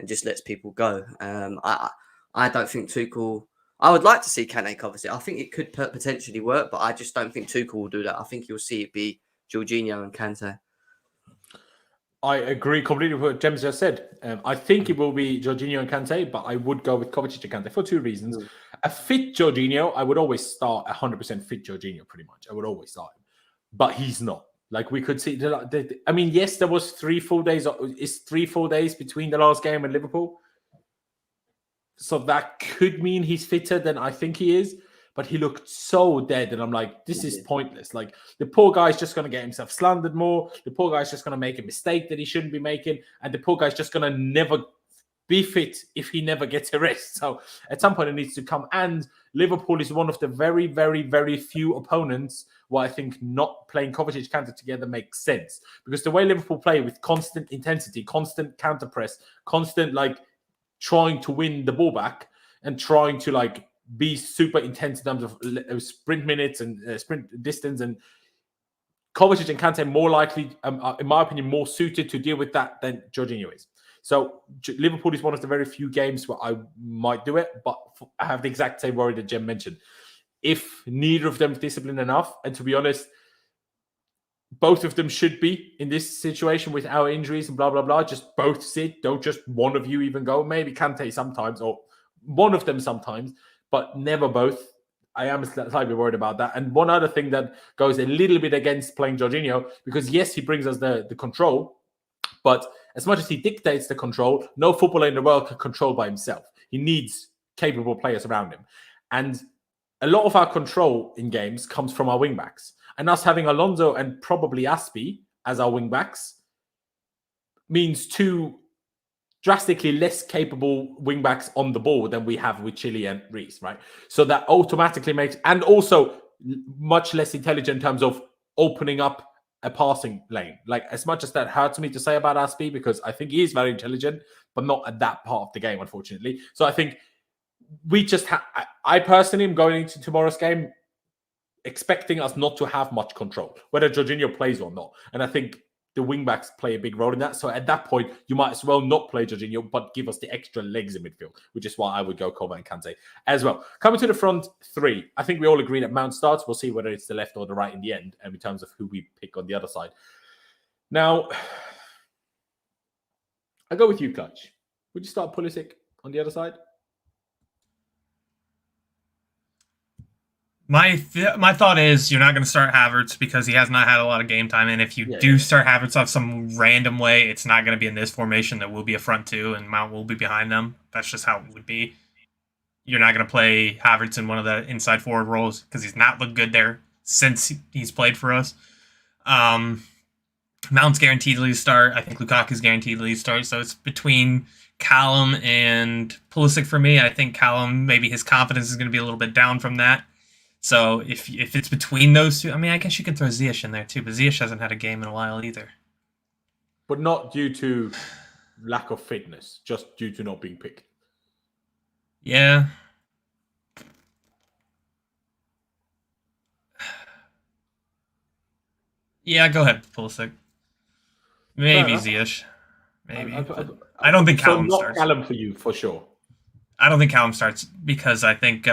Speaker 4: just lets people go. I don't think Tuchel. I would like to see Kante Kovacic. I think it could potentially work, but I just don't think Tuchel will do that. I think you'll see it be Jorginho and Kante.
Speaker 1: I agree completely with what James just said. I think it will be Jorginho and Kante, but I would go with Kovacic and Kante for two reasons. A fit Jorginho, I would always start 100% fit Jorginho, pretty much. I would always start him. But he's not. Like, we could see... I mean, yes, there was 3 full days. It's 3 full days between the last game and Liverpool. So that could mean he's fitter than I think he is. But he looked so dead, and I'm like, this is pointless. Like, the poor guy's just going to get himself slandered more. The poor guy's just going to make a mistake that he shouldn't be making. And the poor guy's just going to never be fit if he never gets a rest. So at some point, it needs to come. And Liverpool is one of the very, very, very few opponents where I think not playing Kovacic Kante together makes sense. Because the way Liverpool play with constant intensity, constant counter press, constant, like, trying to win the ball back and trying to, like, be super intense in terms of sprint minutes and sprint distance, and Kovacic and Kante more likely, in my opinion, more suited to deal with that than Jorginho is. So Liverpool is one of the very few games where I might do it, but I have the exact same worry that Jem mentioned. If neither of them is disciplined enough, and to be honest, both of them should be in this situation with our injuries and blah, blah, blah. Just both sit. Don't just one of you even go. Maybe Kante sometimes, or one of them sometimes, but never both. I am slightly worried about that. And one other thing that goes a little bit against playing Jorginho, because yes, he brings us the control, but as much as he dictates the control, no footballer in the world can control by himself. He needs capable players around him. And a lot of our control in games comes from our wing-backs. And us having Alonso and probably Aspie as our wing-backs means two drastically less capable wing-backs on the ball than we have with Chile and Reece, right? So that automatically makes... And also much less intelligent in terms of opening up a passing lane. Like, as much as that hurts me to say about Aspie, because I think he is very intelligent, but not at that part of the game, unfortunately. So I think we just have... I personally am going into tomorrow's game expecting us not to have much control, whether Jorginho plays or not. And I think the wing-backs play a big role in that. So at that point, you might as well not play Jorginho, but give us the extra legs in midfield, which is why I would go Kova and Kante as well. Coming to the front three, I think we all agree that Mount starts. We'll see whether it's the left or the right in the end, and in terms of who we pick on the other side. Now, I go with you, Clutch. Would you start Pulisic on the other side?
Speaker 3: My thought is you're not going to start Havertz because he has not had a lot of game time. And if you do start Havertz off some random way, it's not going to be in this formation. There will be a front two and Mount will be behind them. That's just how it would be. You're not going to play Havertz in one of the inside forward roles because he's not looked good there since he's played for us. Mount's guaranteed to start. I think Lukaku's guaranteed to start. So it's between Callum and Pulisic for me. I think Callum, maybe his confidence is going to be a little bit down from that. So if it's between those two, I mean, I guess you could throw Ziyech in there too, but Ziyech hasn't had a game in a while either.
Speaker 1: But not due to lack of fitness, just due to not being picked.
Speaker 3: Yeah. Yeah, go ahead, Pulisic. Maybe Ziyech. Maybe. I don't think Callum starts.
Speaker 1: Callum for you, for sure.
Speaker 3: I don't think Callum starts because I think...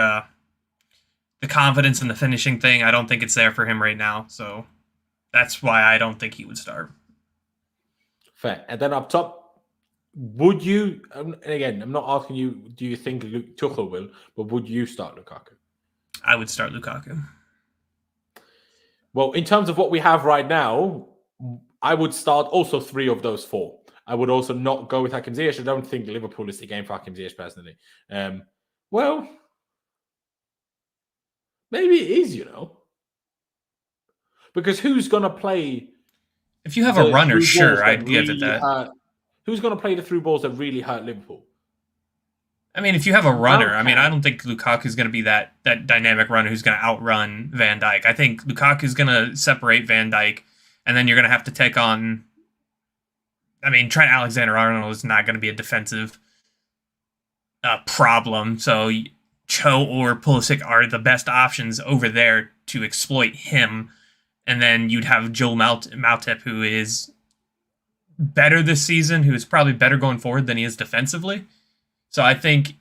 Speaker 3: the confidence and the finishing thing, I don't think it's there for him right now. So that's why I don't think he would start.
Speaker 1: Fair. And then up top, would you, and again, I'm not asking you, do you think Tuchel will, but would you start Lukaku?
Speaker 3: I would start Lukaku.
Speaker 1: Well, in terms of what we have right now, I would start also 3 of those 4. I would also not go with Hakim Ziyech. I don't think Liverpool is the game for Hakim Ziyech personally. Well... maybe it is, because who's going to play?
Speaker 3: If you have a runner, sure, I'd give it that.
Speaker 1: Who's going to play the through balls that really hurt Liverpool?
Speaker 3: I mean, if you have a runner, I mean, I don't think Lukaku's going to be that dynamic runner who's going to outrun Van Dijk. I think Lukaku's going to separate Van Dijk, and then you're going to have to take on. I mean, Trent Alexander-Arnold is not going to be a defensive problem, so. Cho or Pulisic are the best options over there to exploit him. And then you'd have Joel Matip, who is better this season, who is probably better going forward than he is defensively. So I think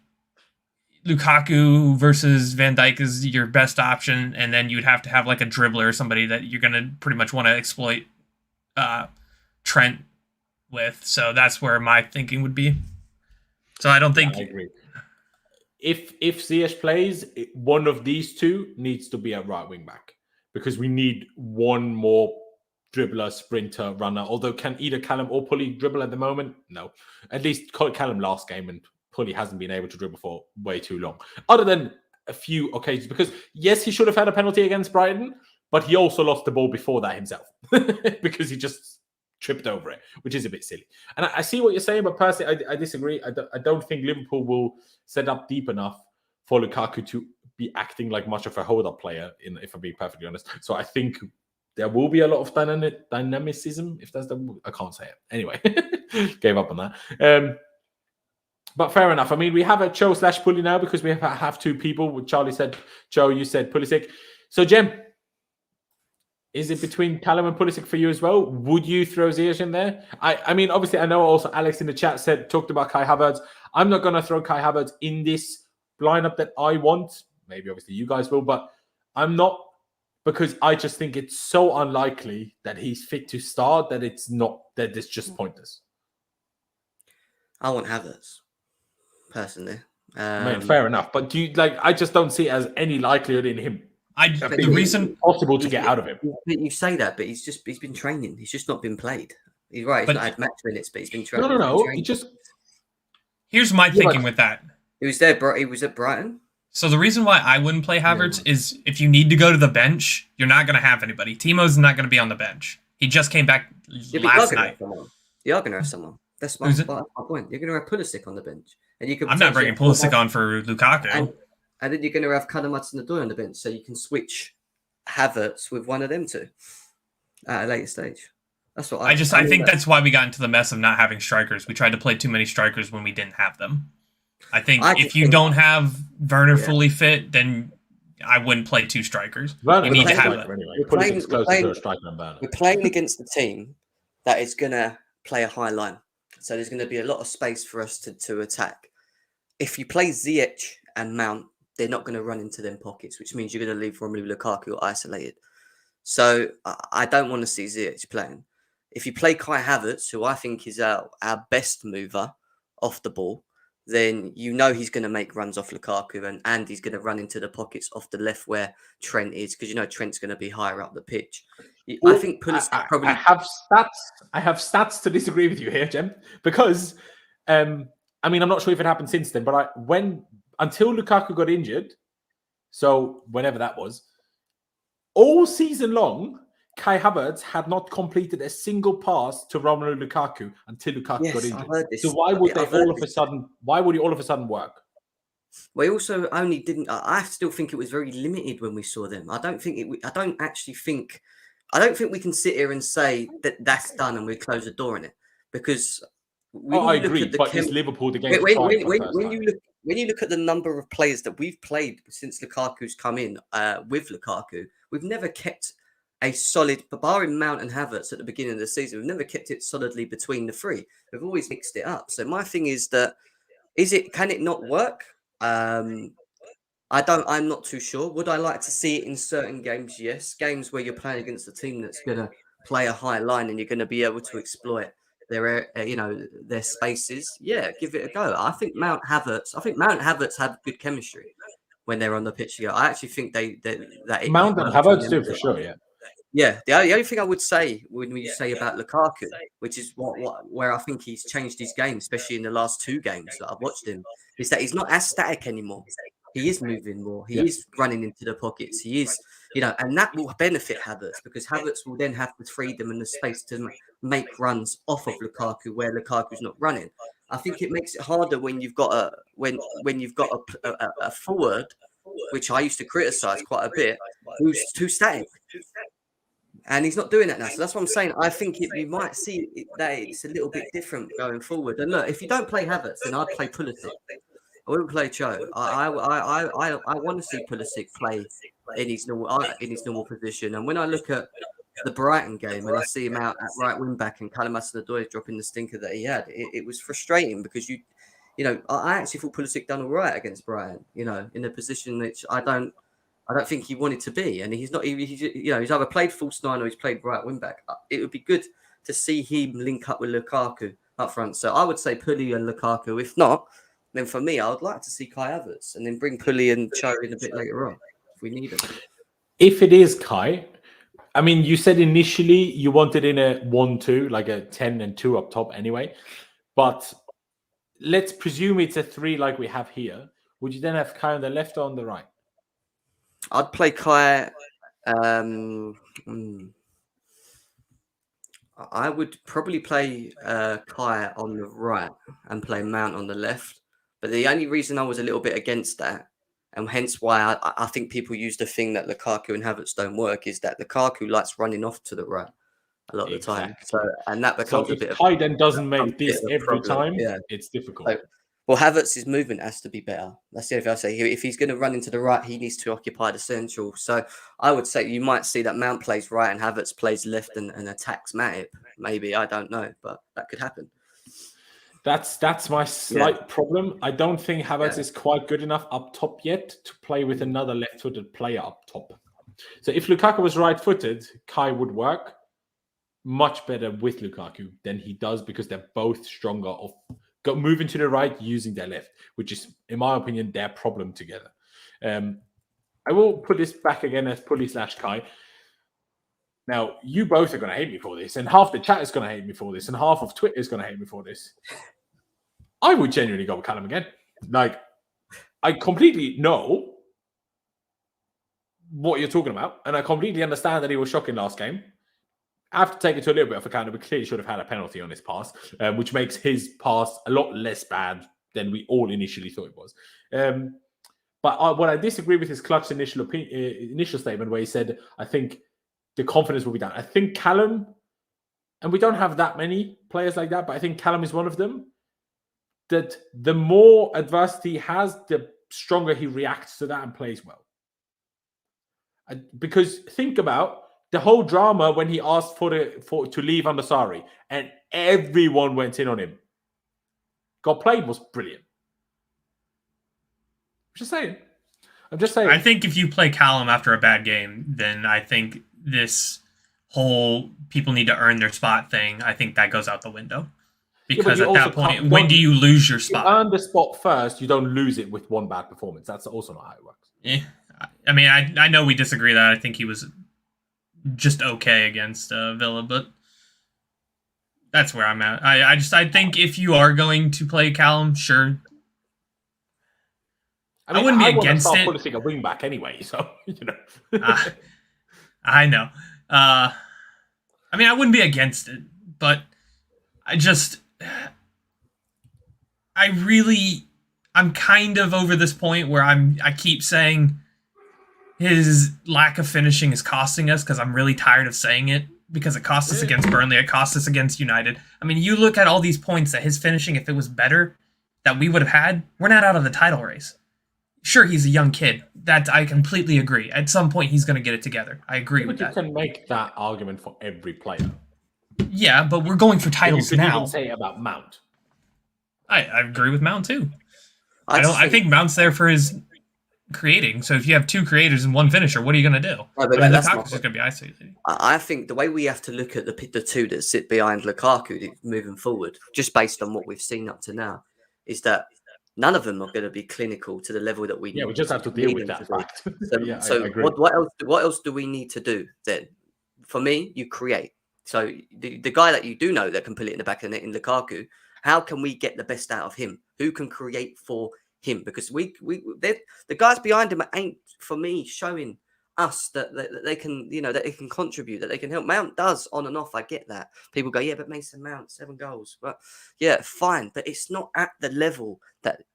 Speaker 3: Lukaku versus Van Dijk is your best option. And then you'd have to have like a dribbler or somebody that you're going to pretty much want to exploit Trent with. So that's where my thinking would be. So I don't think...
Speaker 1: I agree. If Ziyech plays, one of these two needs to be a right wing back because we need one more dribbler, sprinter, runner. Although can either Callum or Pulley dribble at the moment? No. At least Callum last game and Pulley hasn't been able to dribble for way too long. Other than a few occasions. Because yes, he should have had a penalty against Brighton, but he also lost the ball before that himself because he just tripped over it, which is a bit silly. And I see what you're saying, but personally, I disagree. I don't think Liverpool will set up deep enough for Lukaku to be acting like much of a hold-up player, if I'm being perfectly honest. So I think there will be a lot of dynamicism, if that's the... I can't say it. Anyway, gave up on that. But fair enough. I mean, we have a Cho/Pulley now because we have 2 people. Charlie said Cho, you said Pulisic. So, Jem, Is it between Callum and Pulisic for you as well? Would you throw Ziyech in there? I mean, obviously, I know also Alex in the chat talked about Kai Havertz. I'm not going to throw Kai Havertz in this lineup that I want. Maybe obviously you guys will, but I'm not, because I just think it's so unlikely that he's fit to start that it's just pointless.
Speaker 4: I want Havertz, personally.
Speaker 1: I mean, fair enough, but do you I just don't see it as any likelihood in him.
Speaker 3: The reason
Speaker 1: possible to get out of him.
Speaker 4: You say that, but he's been training. He's just not been played. He's right. He's not had match minutes, but he's been training.
Speaker 1: No. He just.
Speaker 3: Here's my thinking with that.
Speaker 4: He was there. He was at Brighton.
Speaker 3: So the reason why I wouldn't play Havertz is if you need to go to the bench, you're not going to have anybody. Timo's not going to be on the bench. He just came back last night.
Speaker 4: You are going to have someone. That's my point. You're going to have Pulisic on the bench, and you can.
Speaker 3: I'm not bringing Pulisic on for Lukaku.
Speaker 4: And then you're going to have Callum Hudson-Odoi on the bench, so you can switch Havertz with one of them two at a later stage. That's what I
Speaker 3: think that's why we got into the mess of not having strikers. We tried to play too many strikers when we didn't have them. I think if you don't have Werner fully fit, then I wouldn't play two strikers. You need to have that.
Speaker 1: Anyway.
Speaker 4: We're playing against the team that is going to play a high line. So there's going to be a lot of space for us to attack. If you play Ziyech and Mount, they're not going to run into them pockets, which means you're going to leave Romelu Lukaku isolated. So I don't want to see Ziyech playing. If you play Kai Havertz, who I think is our best mover off the ball, then you know he's going to make runs off Lukaku and he's going to run into the pockets off the left where Trent is, because you know Trent's going to be higher up the pitch. I think Pulisic probably.
Speaker 1: I have stats to disagree with you here, Jem, because I mean, I'm not sure if it happened since then, but until Lukaku got injured, so whenever that was, all season long, Kai Havertz had not completed a single pass to Romelu Lukaku until Lukaku got injured. So why would he all of a sudden work?
Speaker 4: Well, he also only didn't. I still think it was very limited when we saw them. I don't think we can sit here and say that that's done and we close the door on it, because.
Speaker 1: I agree, but it's Liverpool the game.
Speaker 4: When you look at the number of players that we've played since Lukaku's come in with Lukaku, we've never kept a solid, barring Mount and Havertz at the beginning of the season, we've never kept it solidly between the three. We've always mixed it up. So my thing is that, can it not work? I'm not too sure. Would I like to see it in certain games? Yes. Games where you're playing against a team that's going to play a high line and you're going to be able to exploit their spaces. Yeah, give it a go. I think Mount and Havertz have good chemistry when they're on the pitch together. I actually think that
Speaker 1: Mount and Havertz do for sure.
Speaker 4: Yeah. The only thing I would say when you say about Lukaku, which is where I think he's changed his game, especially in the last two games that I've watched him, is that he's not as static anymore. He is moving more. He is running into the pockets. He is, and that will benefit Havertz, because Havertz will then have the freedom and the space to make runs off of Lukaku where Lukaku's not running. I think it makes it harder when you've got a forward, which I used to criticise quite a bit, who's too static. And he's not doing that now. So that's what I'm saying. I think we might see that it's a little bit different going forward. And look, if you don't play Havertz, then I'd play Pulisic. I wouldn't play Cho. I want to see Pulisic play in his normal position. And when I look at the Brighton game and I see him out at right wing back and Callum Hudson-Odoi dropping the stinker that he had, it was frustrating, because I actually thought Pulisic done all right against Brighton. In a position which I don't think he wanted to be, and he's not. He's either played false nine or he's played right wing back. It would be good to see him link up with Lukaku up front. So I would say Pulisic and Lukaku. If not, then for me, I would like to see Kai Havertz and then bring Pulisic and Cho in a bit later on if we need him.
Speaker 1: If it is Kai, I mean, you said initially you wanted in a 1-2, like a 10 and 2 up top anyway, but let's presume it's a 3 like we have here. Would you then have Kai on the left or on the right?
Speaker 4: I'd play Kai. I would probably play Kai on the right and play Mount on the left. But the only reason I was a little bit against that, and hence why I think people use the thing that Lukaku and Havertz don't work, is that Lukaku likes running off to the right a lot of the time. So, and that becomes a bit of...
Speaker 1: Kai then doesn't make this every time, it's difficult.
Speaker 4: Well, Havertz's movement has to be better. That's the only thing I say. If he's going to run into the right, he needs to occupy the central. So I would say you might see that Mount plays right and Havertz plays left and attacks Matip. Maybe, I don't know, but that could happen.
Speaker 1: That's my slight problem. I don't think Havertz is quite good enough up top yet to play with another left-footed player up top. So if Lukaku was right-footed, Kai would work much better with Lukaku than he does because they're both stronger of moving to the right using their left, which is, in my opinion, their problem together. I will put this back again as Pulley/Kai. Now, you both are going to hate me for this, and half the chat is going to hate me for this, and half of Twitter is going to hate me for this. I would genuinely go with Callum again. Like, I completely know what you're talking about, and I completely understand that he was shocking last game. I have to take it to a little bit of account. We clearly should have had a penalty on his pass, which makes his pass a lot less bad than we all initially thought it was. But what I disagree with his Clutch's initial statement where he said, I think the confidence will be down. I think Callum, and we don't have that many players like that, but I think Callum is one of them, that the more adversity he has, the stronger he reacts to that and plays well. Because think about the whole drama when he asked to leave under Sarri, and everyone went in on him. Got played was brilliant. I'm just saying.
Speaker 3: I think if you play Callum after a bad game, then I think this whole people need to earn their spot thing, I think that goes out the window. Because at that point, when do you lose your spot?
Speaker 1: You earn the spot first, you don't lose it with one bad performance. That's also not how it works.
Speaker 3: Yeah. I mean, I know we disagree that. I think he was just okay against Villa, but that's where I'm at. I think if you are going to play Callum, sure. I wouldn't be against it.
Speaker 1: Putting a wing back anyway, so you know.
Speaker 3: I know. I mean, I wouldn't be against it, but I'm kind of over this point where I keep saying his lack of finishing is costing us because I'm really tired of saying it because it cost us against Burnley. It cost us against United. I mean, you look at all these points that his finishing, if it was better, that we would have had, we're not out of the title race. Sure, he's a young kid. That I completely agree. At some point, he's going to get it together. I agree with that.
Speaker 1: You can make that argument for every player.
Speaker 3: Yeah, but we're going for titles now. You could even
Speaker 1: say about Mount.
Speaker 3: I agree with Mount too. I think Mount's there for his creating. So if you have two creators and one finisher, what are you going to do? Lukaku's just going to be isolated.
Speaker 4: I think the way we have to look at the two that sit behind Lukaku moving forward, just based on what we've seen up to now, is that none of them are going to be clinical to the level that we need.
Speaker 1: Yeah, we just have to deal with that fact.
Speaker 4: So
Speaker 1: I agree.
Speaker 4: What else do we need to do then? For me, you create. So the guy that you do know that can put it in the back of the net in Lukaku, how can we get the best out of him? Who can create for him? Because the guys behind him ain't, for me, showing us that they can, that they can contribute, that they can help. Mount does on and off. I get that. People go, yeah, but Mason Mount, 7 goals. But yeah, fine. But it's not at the level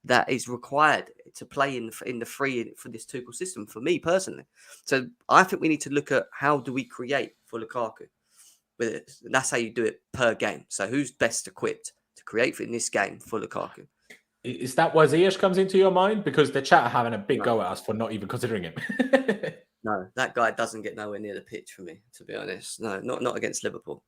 Speaker 4: that is required to play in the free for this Tuchel system, for me personally. So I think we need to look at how do we create for Lukaku. With it. That's how you do it per game. So who's best equipped to create in this game for Lukaku?
Speaker 1: Is that where Ziyech comes into your mind? Because the chat are having a big go at us for not even considering him.
Speaker 4: No, that guy doesn't get nowhere near the pitch for me, to be honest. No, not against Liverpool.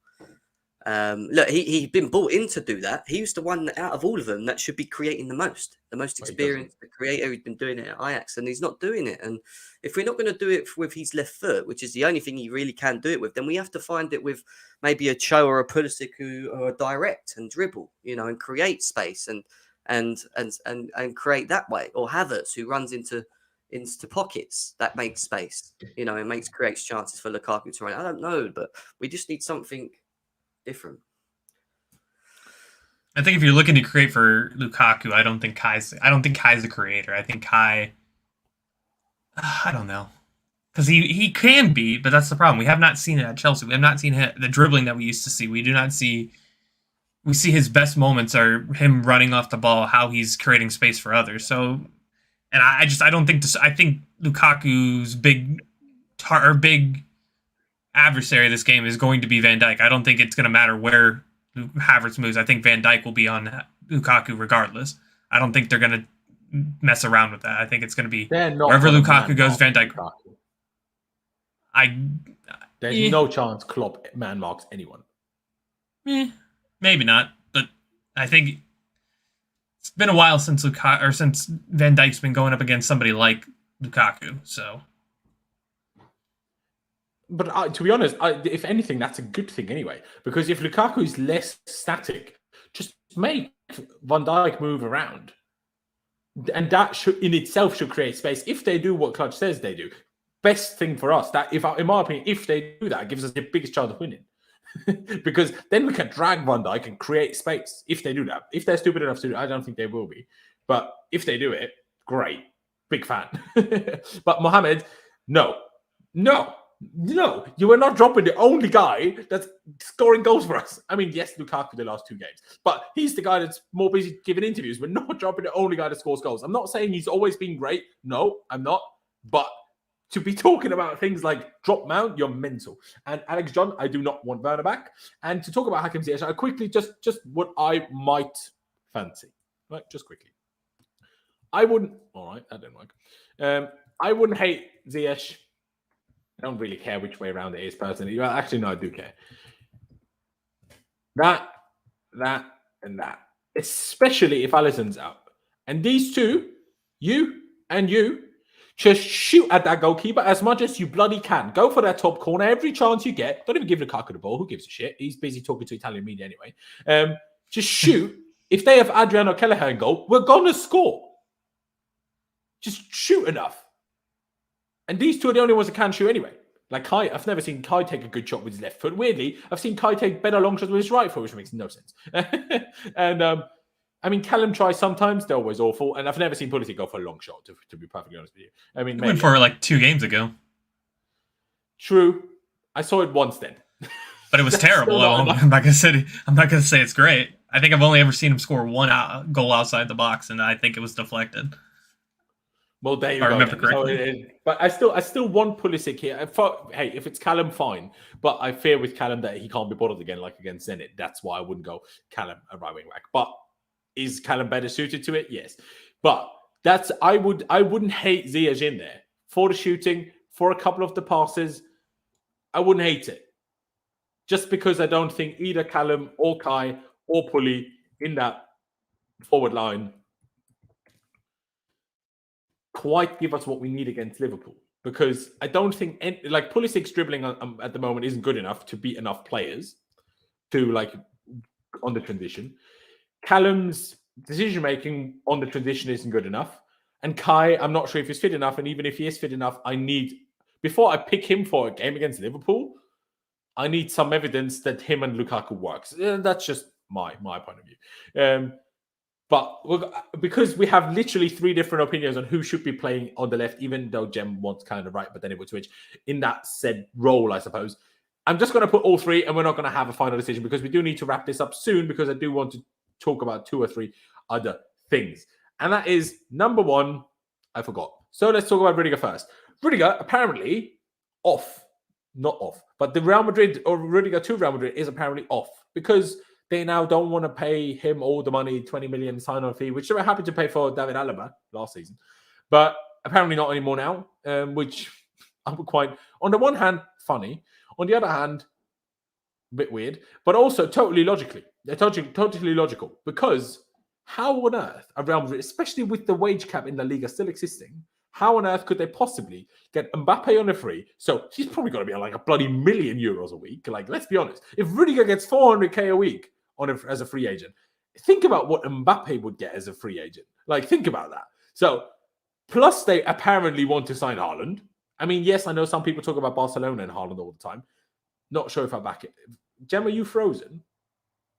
Speaker 4: Look, he's been brought in to do that. He was the one out of all of them that should be creating the most experienced, the creator. He's been doing it at Ajax, and he's not doing it. And if we're not going to do it with his left foot, which is the only thing he really can do it with, then we have to find it with maybe a Cho or a Pulisic who are direct and dribble, and create space and create that way, or Havertz who runs into pockets that makes space, and creates chances for Lukaku to run. I don't know, but we just need something different.
Speaker 3: I think if you're looking to create for Lukaku, I don't think Kai's the creator. I think Kai, I don't know, because he can be, but that's the problem. We have not seen it at Chelsea. We have not seen the dribbling that we used to see. We do not see. We see his best moments are him running off the ball, how he's creating space for others. So, and I don't think this. I think Lukaku's big adversary of this game is going to be Van Dijk. I don't think it's going to matter where Havertz moves. I think Van Dijk will be on Lukaku regardless. I don't think they're going to mess around with that. I think it's going to be
Speaker 1: They're not
Speaker 3: wherever
Speaker 1: gonna
Speaker 3: Lukaku goes, Van
Speaker 1: man-mark
Speaker 3: Dijk.
Speaker 1: Lukaku. There's no chance Klopp man marks anyone.
Speaker 3: Maybe not, but I think it's been a while since since Van Dijk's been going up against somebody like Lukaku. So,
Speaker 1: but to be honest, if anything, that's a good thing anyway. Because if Lukaku is less static, just make Van Dijk move around, and that should in itself should create space. If they do what Clutch says they do, best thing for us. That in my opinion, if they do that, it gives us the biggest chance of winning. Because then we can drag Van Dijk and create space if they do that. If they're stupid enough to do it, I don't think they will be. But if they do it, great. Big fan. But Mohamed, no. You are not dropping the only guy that's scoring goals for us. I mean, yes, Lukaku the last 2 games. But he's the guy that's more busy giving interviews. We're not dropping the only guy that scores goals. I'm not saying he's always been great. No, I'm not. But to be talking about things like drop Mount, you're mental. And Alex John, I do not want Werner back. And to talk about Hakim Ziyech, I quickly just what I might fancy. Right, just quickly. I wouldn't. All right, that didn't work. I wouldn't hate Ziyech. I don't really care which way around it is personally. Well, actually, no, I do care. That, and that. Especially if Alisson's out. And these two, you and you, just shoot at that goalkeeper as much as you bloody can. Go for that top corner every chance you get. Don't even give Lukaku the ball. Who gives a shit? He's busy talking to Italian media anyway. Just shoot. If they have Adriano Kelleher in goal, we're going to score. Just shoot enough. And these two are the only ones that can shoot anyway. Like Kai, I've never seen Kai take a good shot with his left foot. Weirdly, I've seen Kai take better long shots with his right foot, which makes no sense. And I mean, Callum tries sometimes. They're always awful. And I've never seen Pulisic go for a long shot, to be perfectly honest with you. I mean,
Speaker 3: he went for like 2 games ago.
Speaker 1: True. I saw it once then.
Speaker 3: But it was terrible. I'm not gonna say it's great. I think I've only ever seen him score 1 goal outside the box, and I think it was deflected.
Speaker 1: Well, there you go.
Speaker 3: Remember correctly.
Speaker 1: But I still want Pulisic here. Hey, if it's Callum, fine. But I fear with Callum that he can't be bothered again, like against Zenit. That's why I wouldn't go Callum a right wing back. But is Callum better suited to it? Yes. But I wouldn't hate Ziyech in there for the shooting, for a couple of the passes. I wouldn't hate it. Just because I don't think either Callum or Kai or Pully in that forward line quite give us what we need against Liverpool. Because I don't think Pulisic's dribbling at the moment isn't good enough to beat enough players to on the transition. Callum's decision making on the transition isn't good enough. And Kai, I'm not sure if he's fit enough. And even if he is fit enough, before I pick him for a game against Liverpool, I need some evidence that him and Lukaku works. That's just my point of view. But because we have literally 3 different opinions on who should be playing on the left, even though Jem wants kind of right, but then it would switch in that said role, I suppose. I'm just going to put all 3, and we're not going to have a final decision because we do need to wrap this up soon because I do want to talk about 2 or 3 other things. And that is number 1, I forgot. So let's talk about Rudiger first. Rudiger apparently not off, but the Real Madrid or Rudiger to Real Madrid is apparently off because they now don't want to pay him all the money, 20 million sign-on fee, which they were happy to pay for David Alaba last season. But apparently not anymore now, which I'm quite, on the one hand, funny. On the other hand, a bit weird, but also totally logical because how on earth are Real Madrid, especially with the wage cap in La Liga still existing, how on earth could they possibly get Mbappe on a free? So he's probably going to be on like a bloody €1 million a week. Like, let's be honest. If Rudiger gets 400k a week as a free agent, think about what Mbappe would get as a free agent. Like, think about that. So, plus they apparently want to sign Haaland. I mean, yes, I know some people talk about Barcelona and Haaland all the time. Not sure if I back it. Gem, are you frozen?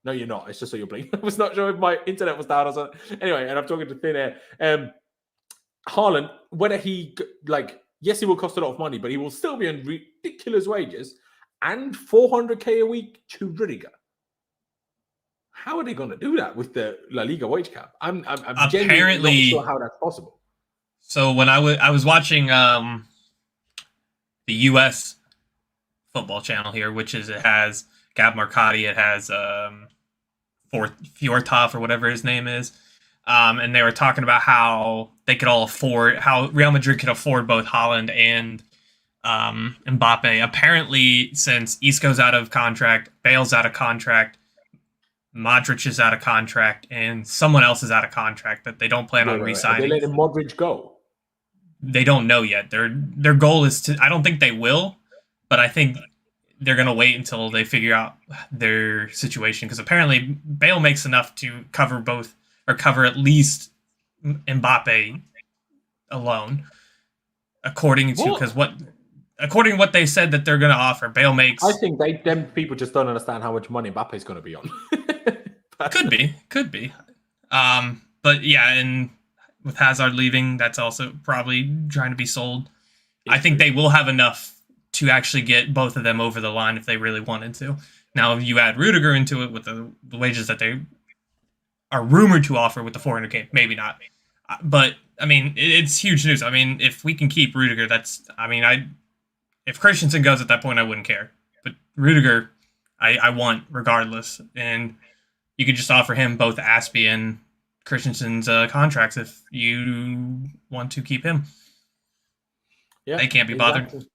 Speaker 1: No, you're not. It's just so you're blinking. I was not sure if my internet was down or something. Anyway, and I'm talking to thin air. Haaland, whether yes, he will cost a lot of money, but he will still be on ridiculous wages and 400k a week to Rudiger. How are they going to do that with the La Liga wage cap? I'm genuinely not sure how that's possible.
Speaker 3: So when I was watching the U.S. football channel here, which is it has Gab Marcotti, it has Fjortov or whatever his name is. And they were talking about how how Real Madrid could afford both Haaland and Mbappe. Apparently, since Isco's out of contract, Bale's out of contract, Modric is out of contract, and someone else is out of contract that they don't plan on re-signing.
Speaker 1: Are they letting Modric go?
Speaker 3: They don't know yet. Their goal is to. I don't think they will, but I think they're going to wait until they figure out their situation, because apparently Bale makes enough to cover both, or cover at least Mbappe alone, according to what they said that they're going to offer. Bale makes.
Speaker 1: I think them people just don't understand how much money Mbappe's going to be on.
Speaker 3: Could be. But yeah, and with Hazard leaving, that's also probably trying to be sold. I think they will have enough to actually get both of them over the line if they really wanted to. Now, if you add Rudiger into it with the wages that they are rumored to offer with the 400K, maybe not. But, I mean, it's huge news. I mean, if we can keep Rudiger, if Christensen goes at that point, I wouldn't care. But Rudiger, I want regardless. And you could just offer him both Aspie and Christensen's contracts if you want to keep him. Yeah, they can't be bothered.
Speaker 1: Exactly.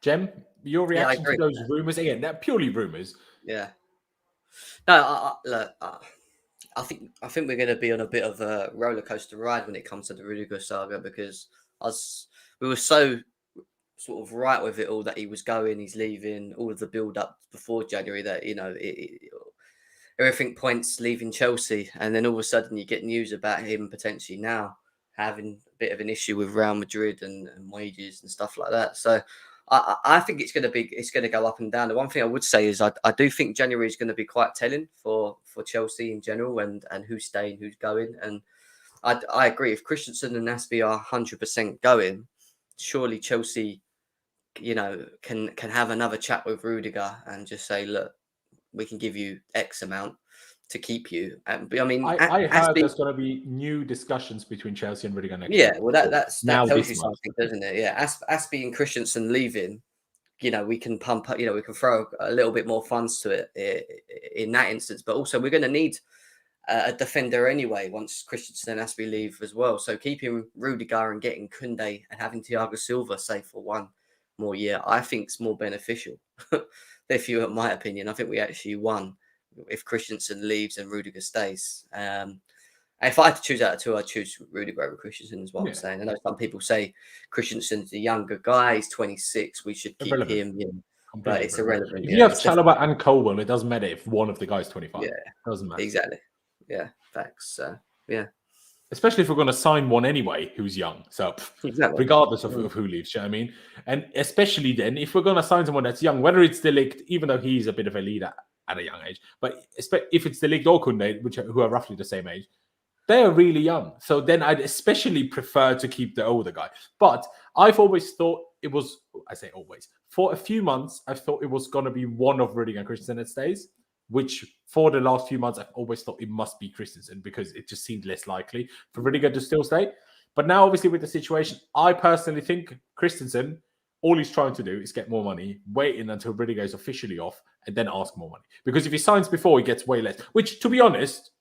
Speaker 1: Jem, your reaction to those rumors? Again, they're purely rumors.
Speaker 4: Yeah. No, I think we're going to be on a bit of a roller coaster ride when it comes to the Rudiger saga, because we were so sort of right with it all that he was going, he's leaving, all of the build up before January that, you know, everything points leaving Chelsea, and then all of a sudden you get news about him potentially now having a bit of an issue with Real Madrid and wages and stuff like that. So I think it's going to go up and down. The one thing I would say is I do think January is going to be quite telling for Chelsea in general, and who's staying, who's going. And I agree, if Christensen and Aspie are 100% going, surely Chelsea, you know, can have another chat with Rudiger and just say, look, we can give you X amount to keep you. I mean,
Speaker 1: I heard there's going to be new discussions between Chelsea and Rudiger next
Speaker 4: year.
Speaker 1: Yeah,
Speaker 4: well, that tells you something, doesn't it? Yeah, Aspie and Christensen leaving, you know, we can pump up, you know, we can throw a little bit more funds to it in that instance. But also, we're going to need a defender anyway once Christensen and Aspie leave as well. So keeping Rudiger and getting Koundé and having Thiago Silva safe for one more year, I think is more beneficial. If you want my opinion, I think we actually won if Christensen leaves and Rudiger stays. If I had to choose out of two, I'd choose Rudiger over Christensen, is what I'm saying. I know some people say Christensen's the younger guy, he's 26, we should keep him, you know, but it's irrelevant.
Speaker 1: If you have Chalobah and Chilwell, it doesn't matter if one of the guys 25.
Speaker 4: Yeah,
Speaker 1: it doesn't matter.
Speaker 4: Exactly. Yeah, facts. Yeah.
Speaker 1: Especially if we're going to sign one anyway who's young. So regardless of who leaves, you know what I mean? And especially then, if we're going to sign someone that's young, whether it's De Ligt, even though he's a bit of a leader at a young age, but if it's De Ligt or Koundé, who are roughly the same age, they're really young. So then I'd especially prefer to keep the older guy. But I've always thought it was, I say always, for a few months, I thought it was going to be one of Rudiger and Christensen that stays, which for the last few months, I've always thought it must be Christensen because it just seemed less likely for Rudiger to still stay. But now, obviously, with the situation, I personally think Christensen, all he's trying to do is get more money, waiting until Rudiger is officially off, and then ask more money. Because if he signs before, he gets way less, which, to be honest,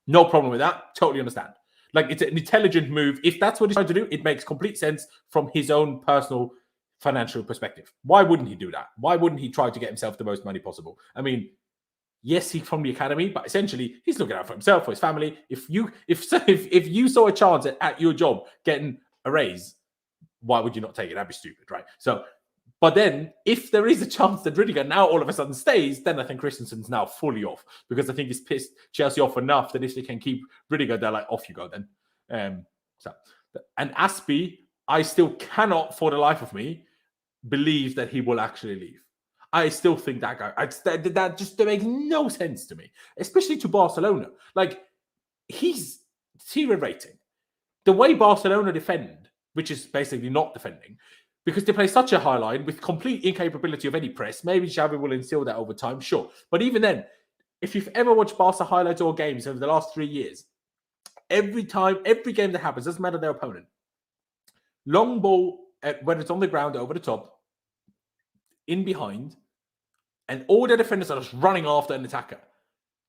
Speaker 1: no problem with that. Totally understand. Like, it's an intelligent move. If that's what he's trying to do, it makes complete sense from his own personal financial perspective. Why wouldn't he do that? Why wouldn't he try to get himself the most money possible? I mean, yes, he's from the academy, but essentially he's looking out for himself, for his family. If you saw a chance at your job getting a raise, why would you not take it? That'd be stupid, right? So, but then if there is a chance that Rudiger now all of a sudden stays, then I think Christensen's now fully off, because I think he's pissed Chelsea off enough that if they can keep Rudiger, they're like, off you go then. And Aspie, I still cannot for the life of me believe that he will actually leave. I still think that guy, that makes no sense to me, especially to Barcelona. Like, he's 0 rating. The way Barcelona defend, which is basically not defending, because they play such a high line with complete incapability of any press. Maybe Xavi will instill that over time, sure. But even then, if you've ever watched Barca highlights or games over the last 3 years, every game that happens, doesn't matter their opponent, long ball, when it's on the ground, over the top, in behind, and all the defenders are just running after an attacker.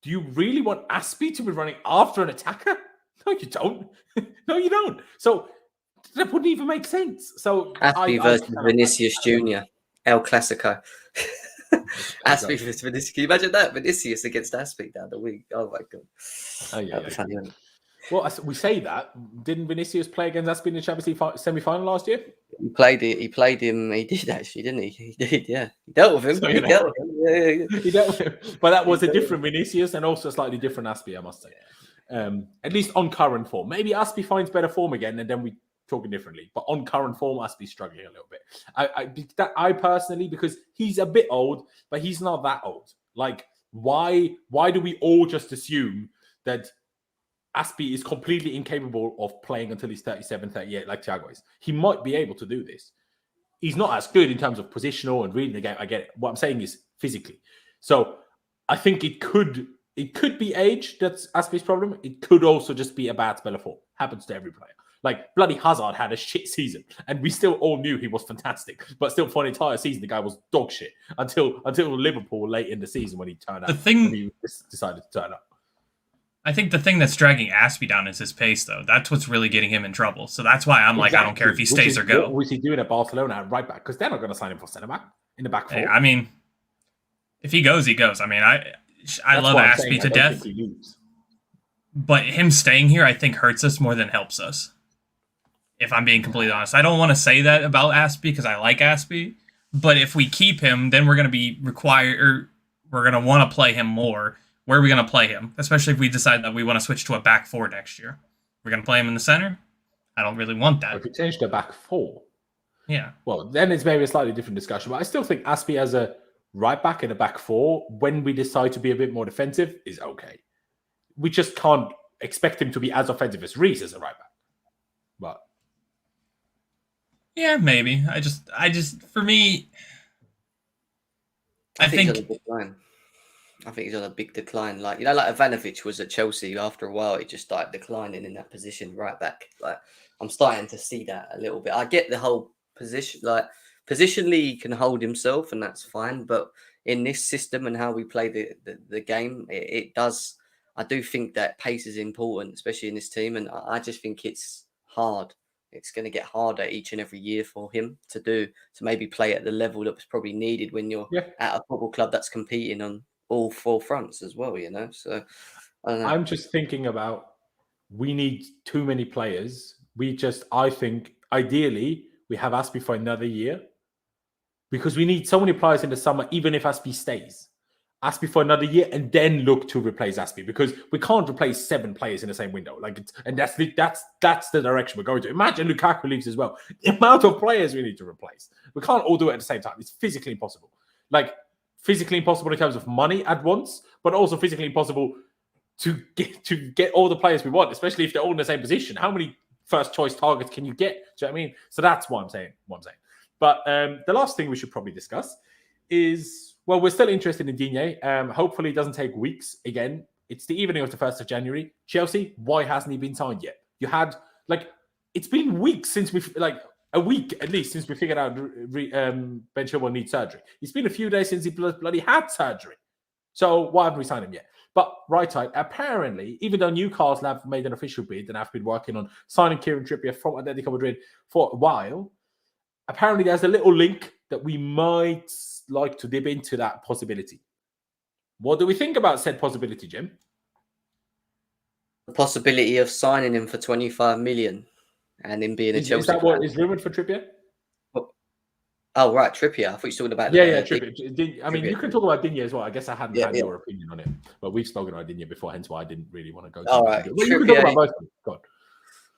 Speaker 1: Do you really want Aspie to be running after an attacker? No, you don't. No, you don't. So that wouldn't even make sense. So
Speaker 4: Aspie versus Vinicius Jr. El Clasico. Aspie versus Vinicius. Can you imagine that? Vinicius against Aspie down the week. Oh my god.
Speaker 1: Oh yeah. Well, we say that. Didn't Vinicius play against Aspie in the Champions League semi-final last year?
Speaker 4: He played him. He did actually, didn't he? He did, yeah. He dealt with him.
Speaker 1: So,
Speaker 4: he dealt with him. Yeah.
Speaker 1: He dealt with him. But that was a different Vinicius and also a slightly different Aspie, I must say. At least on current form. Maybe Aspie finds better form again, and then we talking differently. But on current form, Aspie's struggling a little bit. I personally, because he's a bit old, but he's not that old. Like, why do we all just assume that Aspie is completely incapable of playing until he's 37, 38, like Thiago is? He might be able to do this. He's not as good in terms of positional and reading the game. I get it. What I'm saying is physically. So I think it could be age that's Aspie's problem. It could also just be a bad spell of form. Happens to every player. Like, bloody Hazard had a shit season, and we still all knew he was fantastic. But still, for an entire season, the guy was dog shit until Liverpool late in the season when he turned out. When he decided to turn up.
Speaker 3: I think the thing that's dragging Aspie down is his pace, though. That's what's really getting him in trouble. So that's why I'm like, I don't care if he stays or go.
Speaker 1: What was he doing at Barcelona at right back? Because they're not going to sign him for centre back in the back four.
Speaker 3: I mean, if he goes, he goes. I mean, I love Aspie to death. But him staying here, I think, hurts us more than helps us. If I'm being completely honest. I don't want to say that about Aspie because I like Aspie. But if we keep him, then we're going to be required, or we're going to want to play him more. Where are we going to play him? Especially if we decide that we want to switch to a back four next year. We're going to play him in the center? I don't really want that.
Speaker 1: If we change to a back four?
Speaker 3: Yeah.
Speaker 1: Well, then it's maybe a slightly different discussion. But I still think Aspie as a right back in a back four, when we decide to be a bit more defensive, is okay. We just can't expect him to be as offensive as Reece as a right back. But
Speaker 3: yeah, maybe. I just for me, I think
Speaker 4: he's on a big decline. Like, like Ivanovic was at Chelsea. After a while, he just started declining in that position, right back. Like, I'm starting to see that a little bit. I get the whole position. Like, positionally, he can hold himself, and that's fine. But in this system and how we play the game, it does. I do think that pace is important, especially in this team, and I just think it's hard. It's going to get harder each and every year for him to maybe play at the level that was probably needed when you're at a football club that's competing on all four fronts as well, So I don't know.
Speaker 1: I'm just thinking about, we need too many players. I think ideally we have Aspie for another year, because we need so many players in the summer, even if Aspie stays. Aspie for another year and then look to replace Aspie, because we can't replace 7 players in the same window. That's the direction we're going to. Imagine Lukaku leaves as well. The amount of players we need to replace. We can't all do it at the same time. It's physically impossible. Like, physically impossible in terms of money at once, but also physically impossible to get all the players we want, especially if they're all in the same position. How many first choice targets can you get? Do you know what I mean? So that's what I'm saying. But the last thing we should probably discuss is, well, we're still interested in Digne. Hopefully it doesn't take weeks again. It's the evening of the 1st of January. Chelsea, why hasn't he been signed yet? It's been weeks since a week at least since we figured out Ben Chilwell needs surgery. It's been a few days since he bloody had surgery. So why haven't we signed him yet? But right side, apparently, even though Newcastle have made an official bid and have been working on signing Kieran Trippier from Atletico Madrid for a while, apparently there's a little link that we might like to dip into that possibility. What do we think about said possibility, Jim?
Speaker 4: The possibility of signing him for 25 million and him being a Chelsea.
Speaker 1: Is that what is rumored for Trippier?
Speaker 4: Oh, right, Trippier. I thought you were talking about...
Speaker 1: Trippier. I mean, you can talk about Digne as well. I guess I hadn't had your opinion on him. But we've spoken about Digne before, hence why I didn't really want to go to
Speaker 4: all right.
Speaker 1: Well, you can talk about both of them. Go on.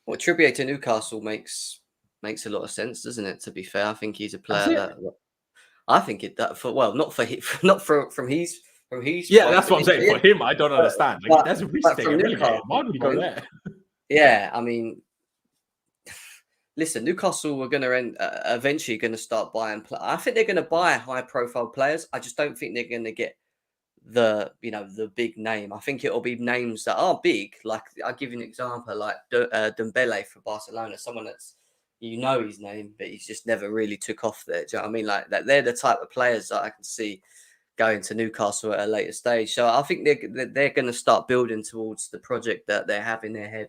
Speaker 4: Well, Trippier to Newcastle makes a lot of sense, doesn't it? To be fair, I think he's a player that... I think from his...
Speaker 1: Yeah, that's what I'm saying. For him, I don't understand. There's a risk there. Why would he go there?
Speaker 4: Yeah, I mean, listen, Newcastle are going to eventually going to start buying. I think they're going to buy high-profile players. I just don't think they're going to get the big name. I think it'll be names that are big. Like, I'll give you an example, like Dembele for Barcelona, someone that's his name, but he's just never really took off there. Do you know what I mean? Like that, they're the type of players that I can see going to Newcastle at a later stage. So I think they're going to start building towards the project that they have in their head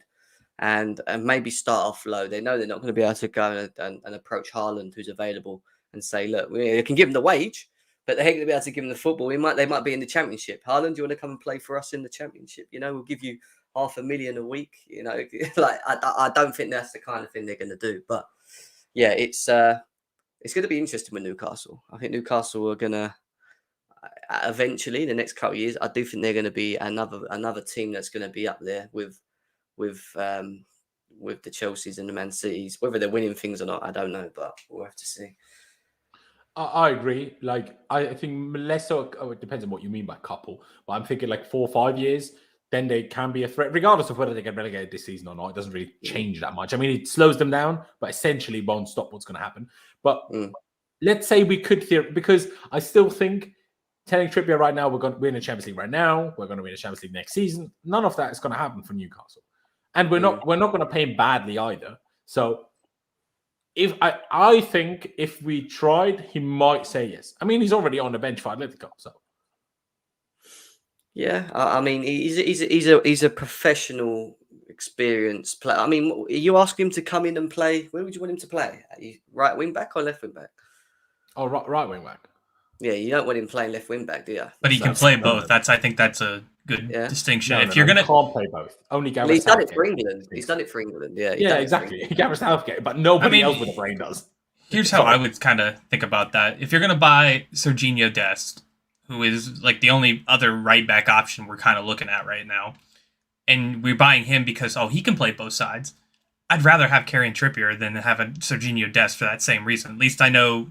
Speaker 4: and maybe start off low. They know they're not going to be able to go and approach Haaland, who's available, and say, look, we can give him the wage, but they ain't going to be able to give him the football. They might be in the Championship. Haaland, do you want to come and play for us in the Championship? We'll give you $500,000 a week. Like I don't think that's the kind of thing they're going to do. But yeah, it's going to be interesting with Newcastle. I think Newcastle are going to eventually, the next couple of years, I do think they're going to be another team that's going to be up there with the Chelseas and the Man Cities. Whether they're winning things or not, I don't know, but we'll have to see.
Speaker 1: I agree. Like, I think less so, it depends on what you mean by couple, but I'm thinking like 4 or 5 years, then they can be a threat, regardless of whether they get relegated this season or not. It doesn't really change that much. I mean, it slows them down, but essentially won't stop what's going to happen. But let's say we could, because I still think telling Trippier right now, we're going to win a Champions League right now, we're going to win a Champions League next season. None of that is going to happen for Newcastle. And we're not going to pay him badly either. So if I think if we tried, he might say yes. I mean, he's already on the bench for Atletico, so
Speaker 4: yeah. I mean, he's a professional, experienced player. I mean, are you asking him to come in and play? Where would you want him to play? Right wing back or left wing back?
Speaker 1: Oh, right wing back.
Speaker 4: Yeah, you don't want him playing left wing back, do you?
Speaker 3: But he can play both. I think that's a good distinction.
Speaker 1: If you're gonna, can't play both. Only Gareth
Speaker 4: he's done it for England. He's done it for England. Yeah,
Speaker 1: exactly. Gareth Southgate, but nobody else with a brain does.
Speaker 3: Here's how I would kind of think about that. If you're gonna buy Serginho Dest, who is like the only other right back option we're kind of looking at right now, and we're buying him because he can play both sides, I'd rather have Kieran Trippier than have a Serginho Dest for that same reason. At least I know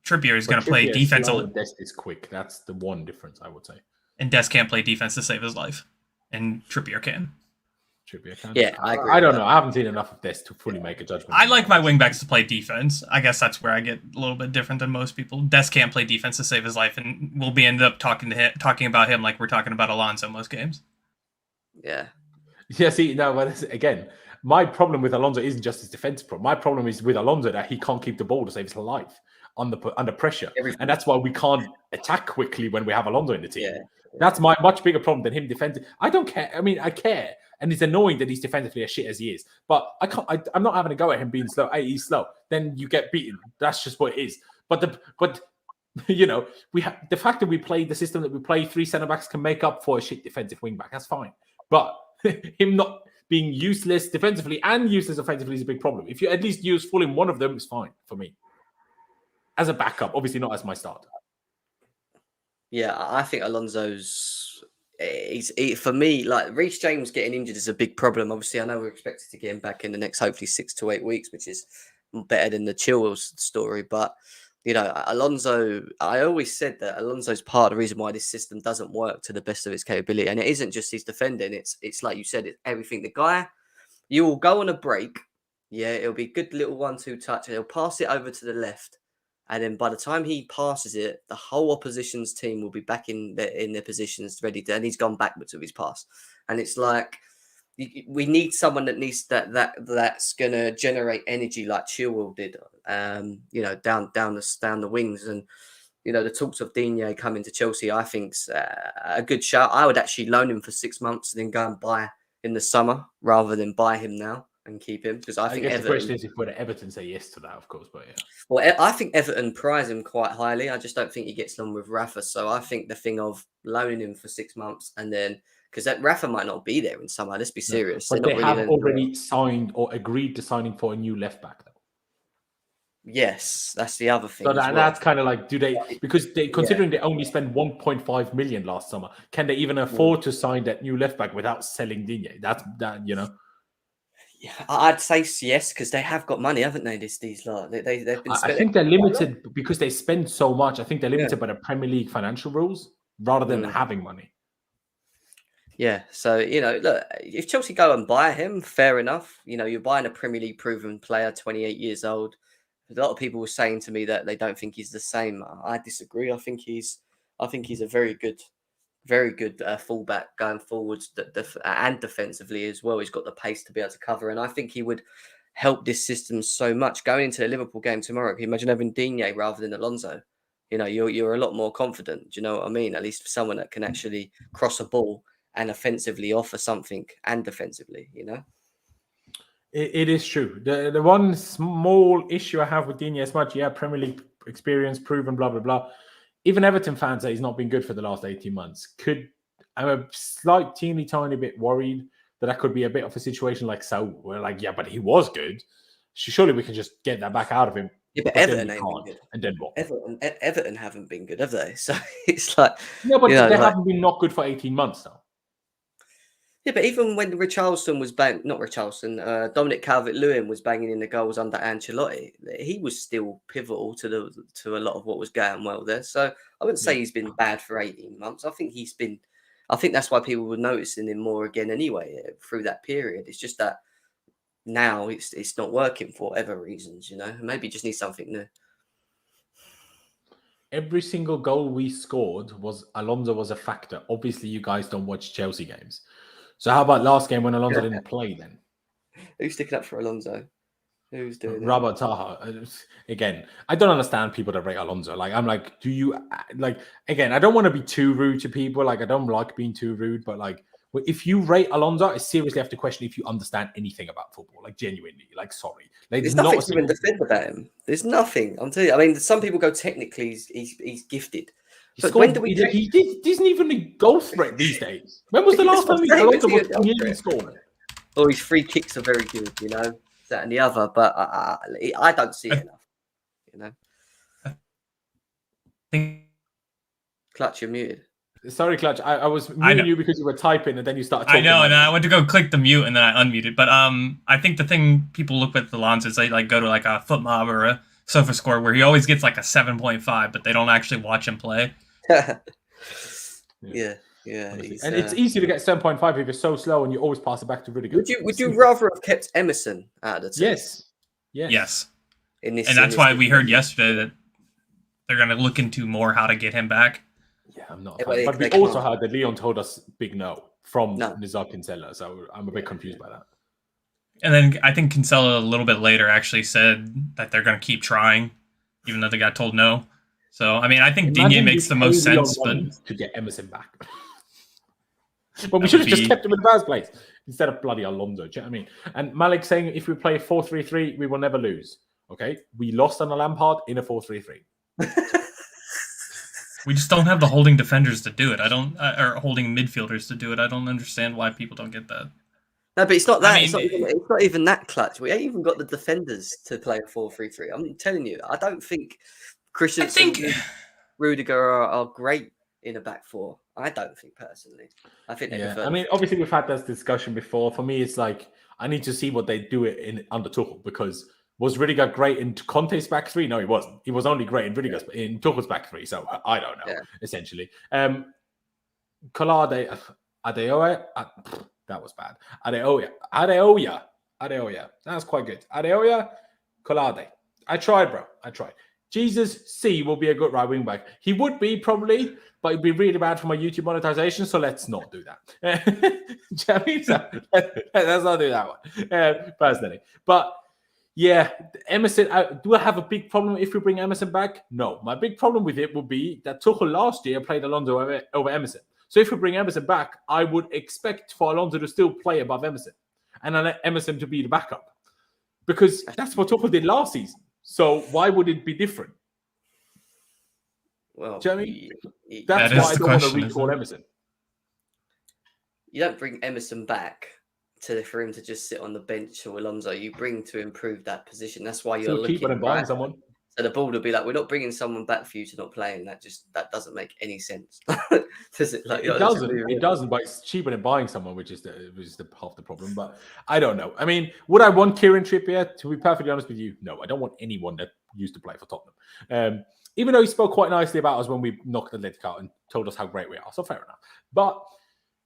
Speaker 3: Trippier is going to play defense.
Speaker 1: Dest is quick. That's the one difference, I would say.
Speaker 3: And Dest can't play defense to save his life, and Trippier can.
Speaker 4: Yeah, I agree.
Speaker 1: I don't know. I haven't seen enough of Dest to fully make a judgment.
Speaker 3: I like my wingbacks to play defense. I guess that's where I get a little bit different than most people. Dest can't play defense to save his life, and we'll be end up talking about him like we're talking about Alonso most games.
Speaker 4: Yeah.
Speaker 1: Yeah. See, no, but again, my problem with Alonso isn't just his defense problem. My problem is with Alonso that he can't keep the ball to save his life under pressure, and that's why we can't attack quickly when we have Alonso in the team. Yeah. That's my much bigger problem than him defending. I don't care. I mean, I care, and it's annoying that he's defensively as shit as he is. But I'm not having a go at him being slow. Hey, he's slow. Then you get beaten. That's just what it is. But we have the fact that we play the system that we play. 3 centre backs can make up for a shit defensive wing back. That's fine. But him not being useless defensively and useless offensively is a big problem. If you at least use full in one of them, it's fine for me. As a backup, obviously not as my starter.
Speaker 4: Yeah, I think Alonso's for me, like Reece James getting injured is a big problem. Obviously, I know we're expected to get him back in the next hopefully 6 to 8 weeks, which is better than the Chilwell story. But Alonso, I always said that Alonso's part of the reason why this system doesn't work to the best of its capability, and it isn't just his defending. It's like you said, it's everything. The guy, you will go on a break, yeah, it'll be a good little 1-2 touch, and he'll pass it over to the left. And then by the time he passes it, the whole opposition's team will be back in their positions ready to, and he's gone backwards with his pass. And it's like we need someone that's going to generate energy like Chilwell did, down the wings. And the talks of Digne coming to Chelsea, I think's a good shout. I would actually loan him for 6 months and then go and buy in the summer rather than buy him now and keep him, because I think
Speaker 1: guess the question is if would Everton say yes to that, of course, but yeah.
Speaker 4: Well, I think Everton prize him quite highly. I just don't think he gets along with Rafa. So I think the thing of loaning him for 6 months and then, because that Rafa might not be there in summer. Let's be serious.
Speaker 1: But they have already signed or agreed to signing for a new left back, though.
Speaker 4: Yes, that's the other thing.
Speaker 1: So that's kind of like, considering they only spent 1.5 million last summer, can they even afford to sign that new left back without selling Digne? That's that.
Speaker 4: Yeah, I'd say yes, because they have got money, haven't they? These lot, they've been.
Speaker 1: I think they're limited because they spend so much. I think they're limited by the Premier League financial rules rather than having money.
Speaker 4: Yeah, so look, if Chelsea go and buy him, fair enough. You're buying a Premier League proven player, 28 years old. A lot of people were saying to me that they don't think he's the same. I disagree. I think he's a very good fullback going forwards and defensively as well. He's got the pace to be able to cover, and I think he would help this system so much going into the Liverpool game tomorrow. Can you imagine having Digne rather than Alonso? You're a lot more confident. Do you know what I mean? At least for someone that can actually cross a ball and offensively offer something and defensively.
Speaker 1: It is true. The one small issue I have with Digne, as much, Premier League experience, proven, blah, blah, blah. Even Everton fans say he's not been good for the last 18 months. I'm a tiny bit worried that could be a bit of a situation like so, where like, yeah, but he was good. Surely we can just get that back out of him.
Speaker 4: Yeah, but Everton ain't been good.
Speaker 1: And then what?
Speaker 4: Everton haven't been good, have they? So it's like...
Speaker 1: Yeah, but they haven't been not good for 18 months, though.
Speaker 4: Yeah, but even when Richarlison was Dominic Calvert-Lewin was banging in the goals under Ancelotti, he was still pivotal to a lot of what was going well there. So I wouldn't say he's been bad for 18 months. I think that's why people were noticing him more again anyway through that period. It's just that now it's not working for whatever reasons, Maybe just need something new.
Speaker 1: Every single goal we scored Alonso was a factor. Obviously, you guys don't watch Chelsea games. So how about last game when Alonso didn't play then?
Speaker 4: Who's sticking up for Alonso? Who's doing
Speaker 1: Robert Taha. Again, I don't understand people that rate Alonso. Like, I'm like, do you... Like, again, I don't want to be too rude to people. Like, I don't like being too rude. But, like, if you rate Alonso, I seriously have to question if you understand anything about football. Like, genuinely. Like, sorry. Like,
Speaker 4: there's nothing to even defend about him. There's nothing. I'm telling you. I mean, some people go technically he's gifted. But when do we...
Speaker 1: He isn't even a goal threat these days. When was the last time Alonso was nearly scoring?
Speaker 4: Or his free kicks are very good, that and the other. But I don't see it enough,
Speaker 3: I think...
Speaker 4: Clutch, you're muted.
Speaker 1: Sorry, Clutch. I was muting you because you were typing and then you started talking.
Speaker 3: I know, and I went to go click the mute and then I unmuted. But I think the thing people look at Alonso is they like go to like a foot mob or a sofa score where he always gets like a 7.5, but they don't actually watch him play.
Speaker 4: Yeah.
Speaker 1: And it's easy to get 7.5 if you're so slow and you always pass it back to Rudiger.
Speaker 4: Would you rather have kept Emerson out of the team?
Speaker 1: Yes.
Speaker 3: And that's why we heard yesterday that they're going to look into more how to get him back.
Speaker 1: Yeah, I'm not. But we also heard that Leon told us big no from Nizar Kinsella, so I'm a bit confused by that.
Speaker 3: And then I think Kinsella a little bit later actually said that they're going to keep trying, even though they got told no. So, I mean, I think Digne makes the most sense, but
Speaker 1: to get Emerson back. But we should have just kept him in the first place instead of bloody Alonso. Do you know what I mean? And Malik saying if we play 4-3-3, we will never lose. Okay, we lost on a Lampard in a 4-3-3.
Speaker 3: We just don't have the holding defenders to do it. Or holding midfielders to do it. I don't understand why people don't get that.
Speaker 4: No, but it's not that. It's not even that clutch. We ain't even got the defenders to play a 4-3-3. I'm telling you, I don't think Christensen and Rudiger are great in a back four. I don't think personally. I think they prefer.
Speaker 1: I mean, obviously we've had this discussion before. For me, it's like I need to see what they do it under Tuchel, because was Rudiger great in Conte's back three? No, he wasn't. He was only great in in Tuchel's back three. So I don't know. Essentially, Collade, Adeoye, that was bad. Adeoya. That's quite good. Adeoya, Collade. I tried, bro. I tried. Jesus C will be a good right wing back. He would be probably, but it'd be really bad for my YouTube monetization. So let's not do that. Let's not do that one personally. But yeah, Emerson. Do I have a big problem if we bring Emerson back? No. My big problem with it would be that Tuchel last year played Alonso over Emerson. So if we bring Emerson back, I would expect for Alonso to still play above Emerson, and I let Emerson to be the backup, because that's what Tuchel did last season. So why would it be different?
Speaker 4: Well,
Speaker 1: do you know what I mean? That's why I don't want to recall Emerson.
Speaker 4: You don't bring Emerson back for him to just sit on the bench or Alonso. You bring to improve that position. That's why you're looking
Speaker 1: at buying someone.
Speaker 4: So the board will be like, we're not bringing someone back for you to not play, and that doesn't make any sense. Does it? Like,
Speaker 1: it doesn't. It doesn't. But it's cheaper than buying someone, which is half the problem. But I don't know. I mean, would I want Kieran Trippier? To be perfectly honest with you, no. I don't want anyone that used to play for Tottenham. Even though he spoke quite nicely about us when we knocked Atletico out and told us how great we are, so fair enough. But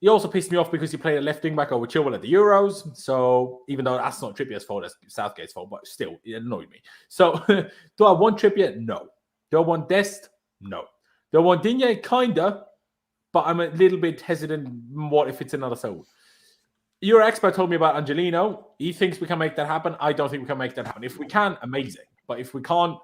Speaker 1: he also pissed me off because he played a left wing back over Chilwell at the Euros. So even though that's not Trippier's fault, that's Southgate's fault, but still, it annoyed me. So do I want Trippier? No. Do I want Dest? No. Do I want Digne? Kinda, but I'm a little bit hesitant. What if it's another soul? Your expert told me about Angelino. He thinks we can make that happen. I don't think we can make that happen. If we can, amazing. But if we can't,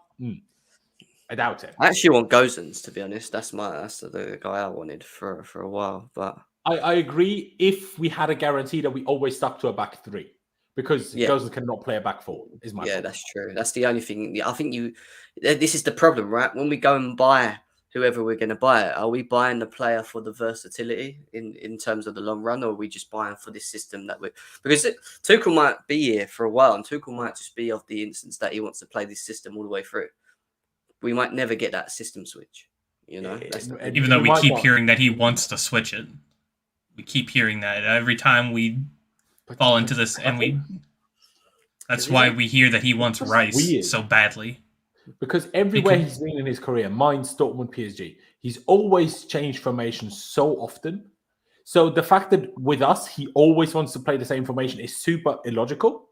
Speaker 1: I doubt it.
Speaker 4: I actually want Gozens, to be honest. That's the guy I wanted for a while, but.
Speaker 1: I agree if we had a guarantee that we always stuck to a back three. because Gosling cannot play a back four. Is my problem.
Speaker 4: That's true. That's the only thing. I think this is the problem, right? When we go and buy whoever we're going to buy, are we buying the player for the versatility in terms of the long run, or are we just buying for this system that because Tuchel might be here for a while, and Tuchel might just be of the instance that he wants to play this system all the way through. We might never get that system switch,
Speaker 3: even though we keep hearing that he wants to switch it. We keep hearing that every time we fall into this, and that's why we hear that he wants Rice so badly.
Speaker 1: Because everywhere he's been in his career, Mainz, Dortmund, PSG, he's always changed formation so often. So the fact that with us, he always wants to play the same formation is super illogical.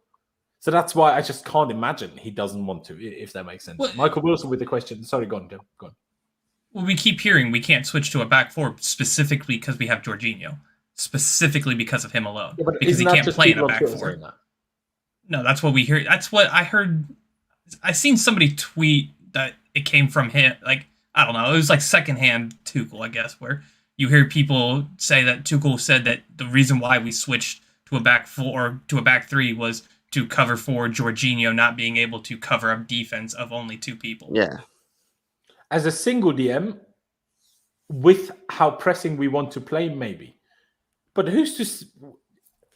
Speaker 1: So that's why I just can't imagine he doesn't want to, if that makes sense. Well, Michael Wilson with the question. Sorry, go on, Jim. Go on.
Speaker 3: Well, we keep hearing we can't switch to a back four specifically because we have Jorginho. Specifically because of him alone.
Speaker 1: Yeah,
Speaker 3: because he can't play in a back four. No, that's what we hear. That's what I heard. I seen somebody tweet that it came from him. Like, I don't know. It was like secondhand Tuchel, I guess, where you hear people say that Tuchel said that the reason why we switched to a back four to a back three was to cover for Jorginho not being able to cover up defense of only two people.
Speaker 4: Yeah.
Speaker 1: As a single DM, with how pressing we want to play, maybe. But who's to...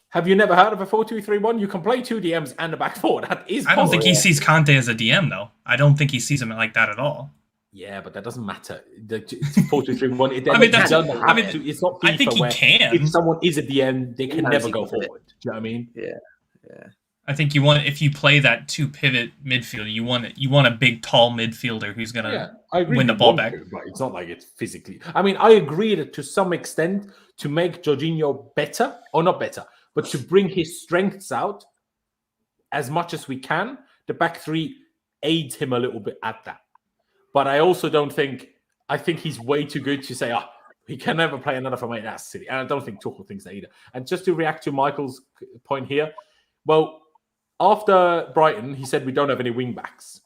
Speaker 1: Have you never heard of a 4-2-3-1? You can play two DMs and a back four. That is possible.
Speaker 3: I don't think he sees Conte as a DM, though. I don't think he sees him like that at all.
Speaker 1: Yeah, but that doesn't matter. It's 4-2-3-1. It's not FIFA
Speaker 3: I think he can.
Speaker 1: If someone is a DM, they can never go forward. Do you know what I mean?
Speaker 4: Yeah.
Speaker 3: I think if you play that two pivot midfield, you want a big, tall midfielder who's going to win the ball back.
Speaker 1: But it's not like it's physically... I mean, I agree that to some extent, to make Jorginho better, or not better, but to bring his strengths out as much as we can, the back three aids him a little bit at that. But I also don't think... I think he's way too good to say, he can never play another formation. That's silly. And I don't think Tuchel thinks that either. And just to react to Michael's point here, well, after Brighton, he said we don't have any wing backs.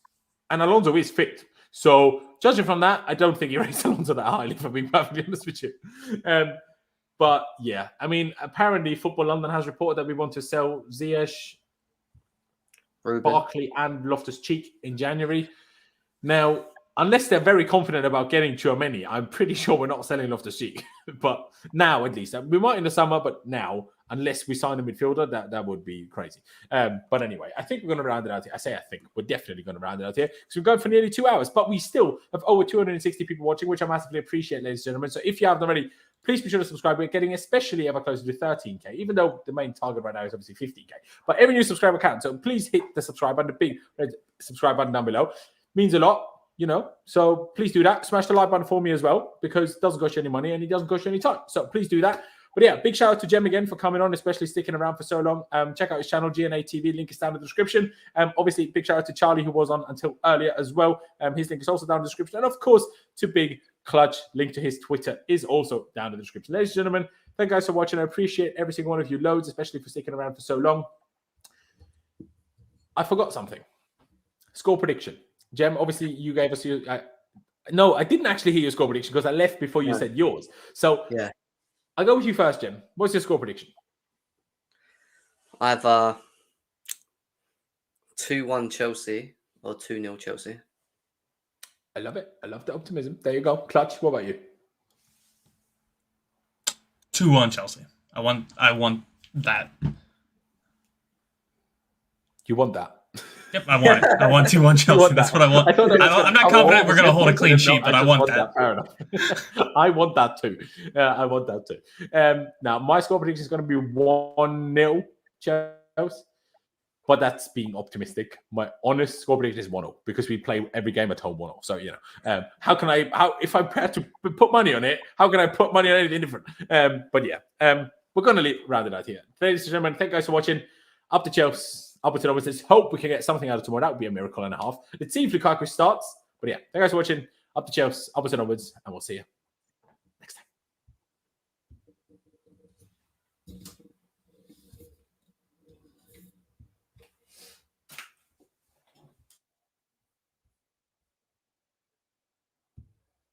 Speaker 1: And Alonso is fit. So, judging from that, I don't think he rates Alonso that highly, if I'm being perfectly honest with you. But, yeah, I mean, apparently Football London has reported that we want to sell Ziyech, Barkley and Loftus-Cheek in January. Now, unless they're very confident about getting Tchouaméni, I'm pretty sure we're not selling Loftus-Cheek. But now, at least. We might in the summer, but now, unless we sign a midfielder, that would be crazy. But anyway, I think we're going to round it out here. I say I think. We're definitely going to round it out here because we're going for nearly 2 hours. But we still have over 260 people watching, which I massively appreciate, ladies and gentlemen. So if you haven't already, please be sure to subscribe. We're getting especially ever closer to 13K, even though the main target right now is obviously 50K. But every new subscriber counts. So please hit the subscribe button, the big red subscribe button down below. Means a lot. So please do that. Smash the like button for me as well, because it doesn't cost you any money and it doesn't cost you any time. So please do that. But yeah, big shout out to Jem again for coming on, especially sticking around for so long. Check out his channel, GNA TV. Link is down in the description. Obviously, big shout out to Charlie, who was on until earlier as well. His link is also down in the description. And of course, to Big Clutch, link to his Twitter is also down in the description. Ladies and gentlemen, thank you guys for watching. I appreciate every single one of you loads, especially for sticking around for so long. I forgot something. Score prediction. Jem, obviously, you gave us your... No, I didn't actually hear your score prediction because I left before you said yours. So
Speaker 4: yeah,
Speaker 1: I'll go with you first, Jem. What's your score prediction?
Speaker 4: Either 2-1 Chelsea or 2-0 Chelsea.
Speaker 1: I love it. I love the optimism. There you go. Clutch, what about you?
Speaker 3: 2-1 Chelsea. I want that.
Speaker 1: You want that?
Speaker 3: Yep, I want it. I want 2-1 Chelsea. That's what I want. I'm not confident we're going to hold a clean sheet, but I want that.
Speaker 1: Fair enough. I want that too. I want that too. Now, my score prediction is going to be 1-0 Chelsea, but that's being optimistic. My honest score prediction is 1-0 because we play every game at home 1-0. So, if I had to put money on it, how can I put money on anything different? But yeah, we're going to round it out here. Ladies and gentlemen, thank you guys for watching. Up to Chelsea. Up to Let's hope we can get something out of tomorrow. That would be a miracle and a half. Let's see if Lukaku starts. But yeah, thank you guys for watching. Up to Chelsea, upwards and onwards, and we'll see you.